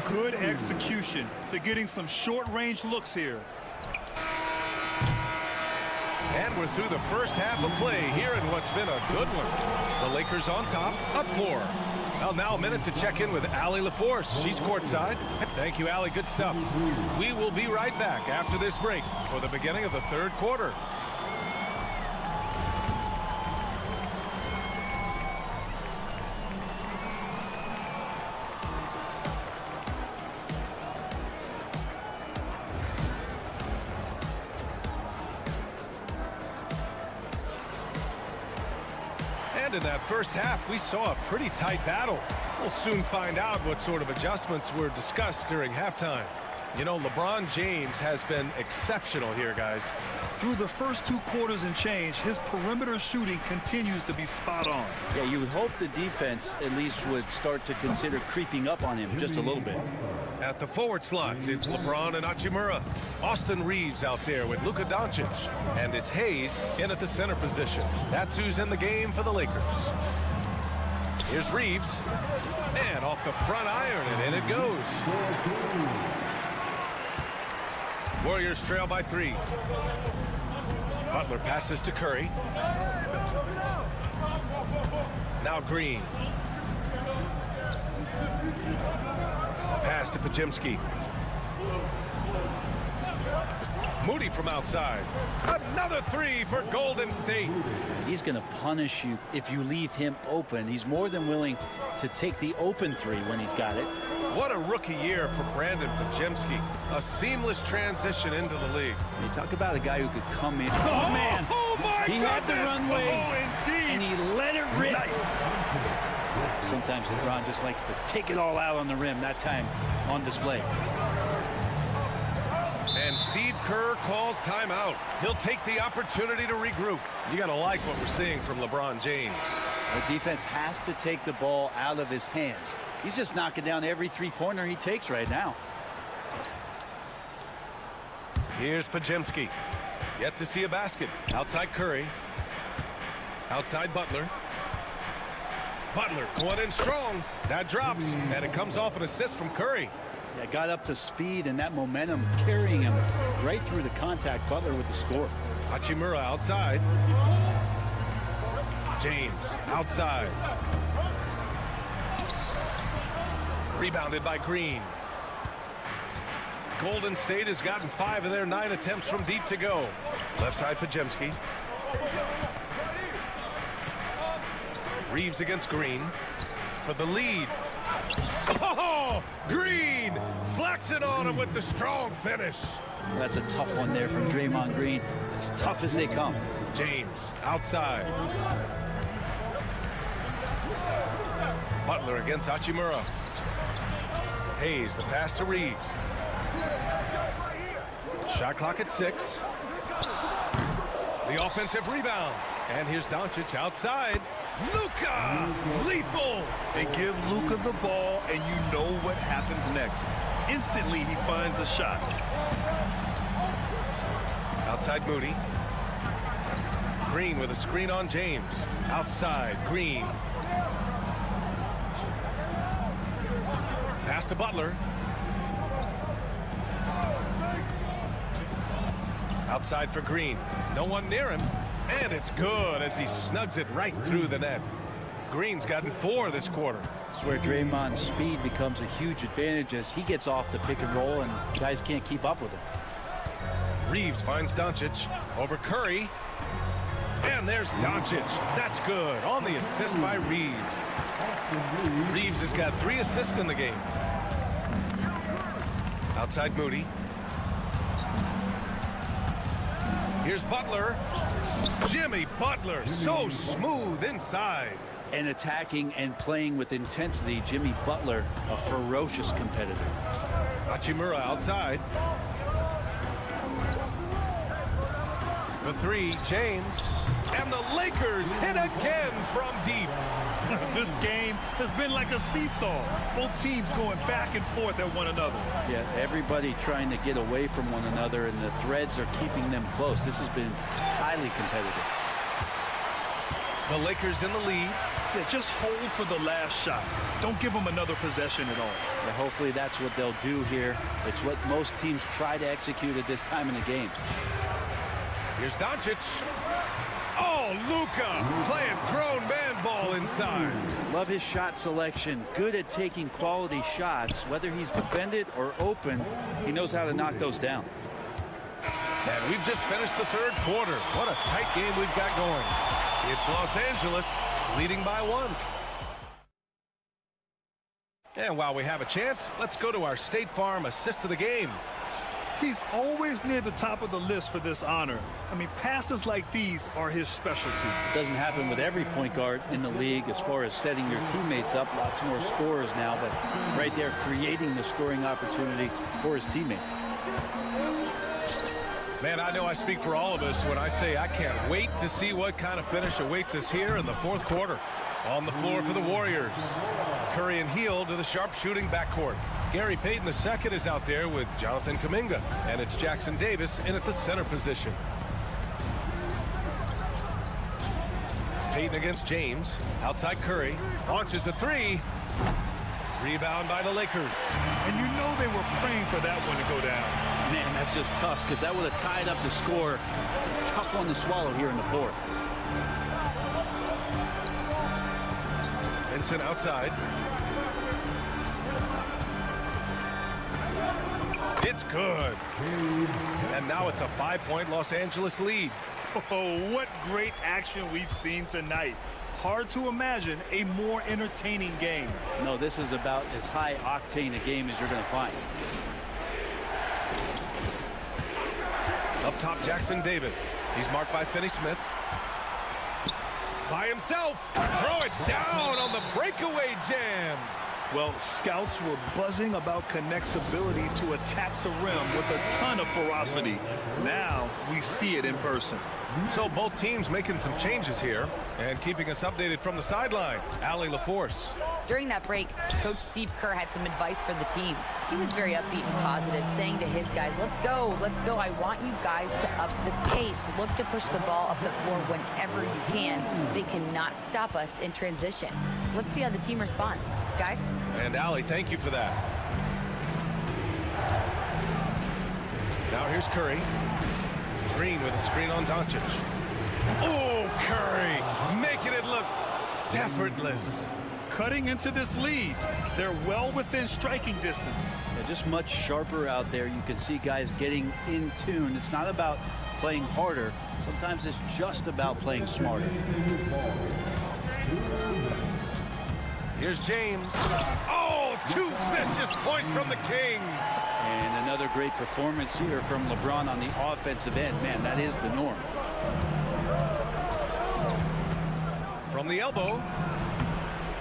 Good execution. They're getting some short-range looks here.
And we're through the first half of play here in what's been a good one. The Lakers on top, up 4. Well, now a minute to check in with Allie LaForce. She's courtside. Thank you, Allie. Good stuff. We will be right back after this break for the beginning of the third quarter. In that first half, we saw a pretty tight battle. We'll soon find out what sort of adjustments were discussed during halftime. You know, LeBron James has been exceptional here, guys.
Through the first 2 quarters and change, his perimeter shooting continues to be spot on.
Yeah, you would hope the defense at least would start to consider creeping up on him just a little bit.
At the forward slots, it's LeBron and Hachimura. Austin Reeves out there with Luka Doncic. And it's Hayes in at the center position. That's who's in the game for the Lakers. Here's Reeves. And off the front iron, and in it goes. Warriors trail by 3. Butler passes to Curry. Now Green. Pass to Pajemski. Moody from outside. Another 3 for Golden State.
He's going to punish you if you leave him open. He's more than willing to take the open 3 when he's got it.
What a rookie year for Brandon Pajemski. A seamless transition into the league.
You talk about a guy who could come in. Oh, man.
Oh, my
He had the runway,
indeed.
and he let it rip.
Nice.
Sometimes LeBron just likes to take it all out on the rim, that time on display.
And Steve Kerr calls timeout. He'll take the opportunity to regroup. You got to like what we're seeing from LeBron James.
The defense has to take the ball out of his hands. He's just knocking down every 3-pointer he takes right now.
Here's Pajemski. Yet to see a basket. Outside Curry. Outside Butler. Butler going in strong. That drops, and it comes off an assist from Curry.
Yeah, got up to speed and that momentum carrying him right through the contact. Butler with the score.
Hachimura outside. James outside. Rebounded by Green. Golden State has gotten 5 of their 9 attempts from deep to go. Left side Pajemski. Reeves against Green for the lead. Oh, Green flexing on him with the strong finish.
That's a tough one there from Draymond Green. As tough as they come.
James outside. Butler against Hachimura. Hayes, the pass to Reeves. Shot clock at 6. The offensive rebound. And here's Doncic outside. Luka! Lethal!
They give Luka the ball, and you know what happens next. Instantly, he finds a shot.
Outside Moody. Green with a screen on James. Outside Green. Pass to Butler. Outside for Green. No one near him. And it's good as he snugs it right through the net. Green's gotten 4 this quarter.
It's where Draymond's speed becomes a huge advantage as he gets off the pick and roll and guys can't keep up with him.
Reeves finds Doncic over Curry. And there's Doncic. That's good on the assist by Reeves. Reeves has got 3 assists in the game. Outside Moody. Here's Butler. Jimmy Butler, so smooth inside.
And attacking and playing with intensity, Jimmy Butler, a ferocious competitor.
Hachimura outside. For 3, James. And the Lakers hit again from deep.
This game has been like a seesaw. Both teams going back and forth at one another.
Yeah, everybody trying to get away from one another, and the threads are keeping them close. This has been highly competitive.
The Lakers in the lead.
Yeah, just hold for the last shot. Don't give them another possession at all.
Yeah, hopefully that's what they'll do here. It's what most teams try to execute at this time in the game.
Here's Doncic. Oh, Luka playing grown man ball inside.
Love his shot selection. Good at taking quality shots. Whether he's defended or open, he knows how to knock those down.
And we've just finished the 3rd quarter. What a tight game we've got going. It's Los Angeles leading by 1. And while we have a chance, let's go to our State Farm assist of the game.
He's always near the top of the list for this honor. I mean, passes like these are his specialty.
It doesn't happen with every point guard in the league as far as setting your teammates up. Lots more scorers now, but right there creating the scoring opportunity for his teammate.
Man, I know I speak for all of us when I say I can't wait to see what kind of finish awaits us here in the fourth quarter. On the floor for the Warriors, Curry and Hield to the sharpshooting backcourt. Gary Payton II is out there with Jonathan Kuminga, and it's Jackson Davis in at the center position. Payton against James. Outside Curry. Launches a three. Rebound by the Lakers.
And you know they were praying for that one to go down.
Man, that's just tough because that would have tied up the score. That's a tough one to swallow here in the fourth.
Vincent outside. It's good. And now it's a 5-point Los Angeles lead.
Oh, what great action we've seen tonight. Hard to imagine a more entertaining game.
No, this is about as high octane a game as you're going to find.
Up top, Jackson Davis. He's marked by Finney-Smith. By himself. Throw it down on the breakaway jam.
Well, scouts were buzzing about Connect's ability to attack the rim with a ton of ferocity. Now we see it in person.
So both teams making some changes here and keeping us updated from the sideline. Allie LaForce.
During that break, Coach Steve Kerr had some advice for the team. He was very upbeat and positive, saying to his guys, let's go. I want you guys to up the pace. Look to push the ball up the floor whenever you can. They cannot stop us in transition. Let's see how the team responds. Guys?
And Allie, thank you for that. Now here's Curry. Green with a screen on Doncic. Oh, Curry making it look effortless.
Cutting into this lead. They're well within striking distance.
They're just much sharper out there. You can see guys getting in tune. It's not about playing harder. Sometimes it's just about playing smarter.
Here's James. Oh, two vicious points from the King.
And another great performance here from LeBron on the offensive end. Man, that is the norm.
From the elbow.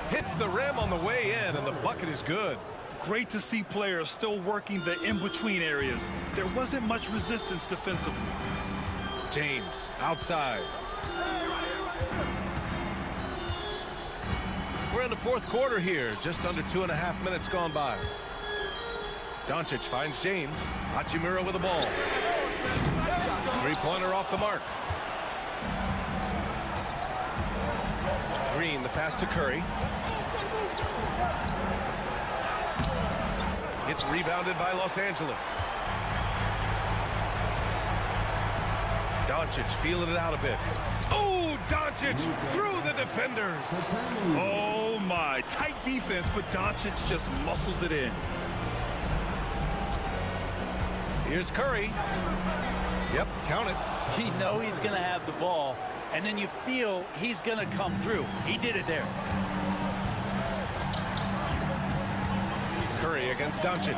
Hits the rim on the way in, and the bucket is good.
Great to see players still working the in-between areas. There wasn't much resistance defensively.
James outside. We're in the fourth quarter here. Just under 2.5 minutes gone by. Doncic finds James. Hachimura with the ball. Three-pointer off the mark. Green, the pass to Curry. It's rebounded by Los Angeles. Doncic feeling it out a bit. Oh, Doncic through the defenders.
Oh, my. Tight defense, but Doncic just muscles it in.
Here's Curry. Yep, count it.
You know he's going to have the ball, and then you feel he's going to come through. He did it there.
Curry against Doncic.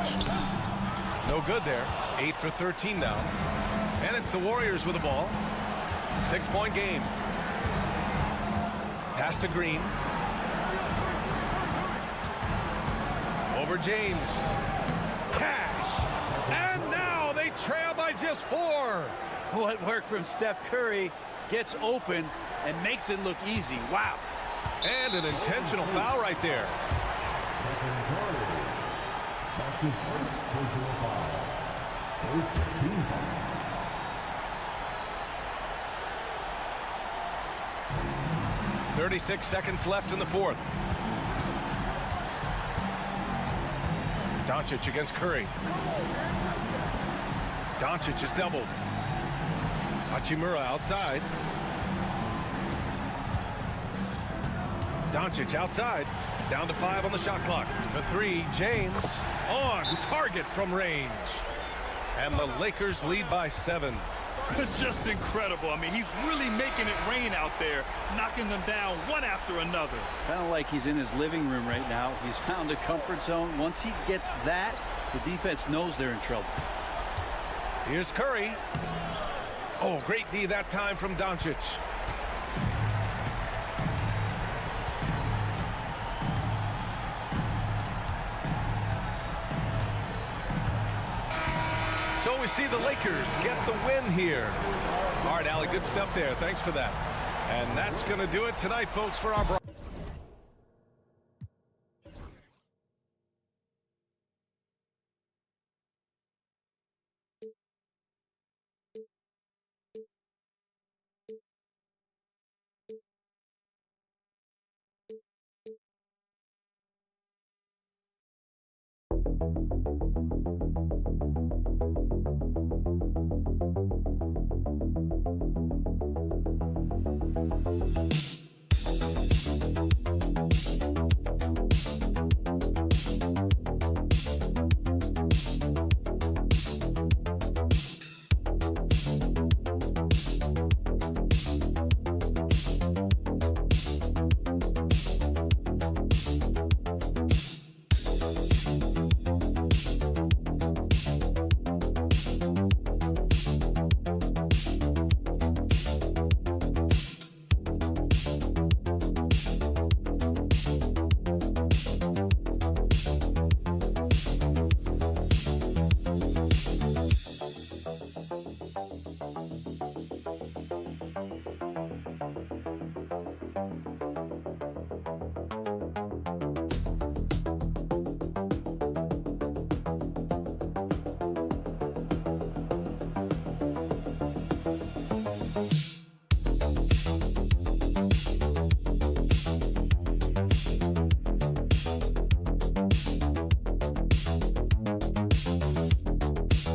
No good there. 8 for 13 now. And it's the Warriors with the ball. 6-point game. Pass to Green. Over James. Cash. And now they trail by just 4.
What worked from Steph Curry gets open and makes it look easy. Wow.
And an intentional foul right there.
That's his first personal foul. First team foul.
.36 seconds left in the fourth. Doncic against Curry. Doncic is doubled. Hachimura outside. Doncic outside. Down to 5 on the shot clock. The 3, James on target from range. And the Lakers lead by 7.
Just incredible. I mean, he's really making it rain out there, knocking them down one after another.
Kind of like he's in his living room right now. He's found a comfort zone. Once he gets that, the defense knows they're in trouble.
Here's Curry. Oh, great D that time from Doncic. So we see the Lakers get the win here. All right, Allie, good stuff there. Thanks for that. And that's going to do it tonight, folks, for our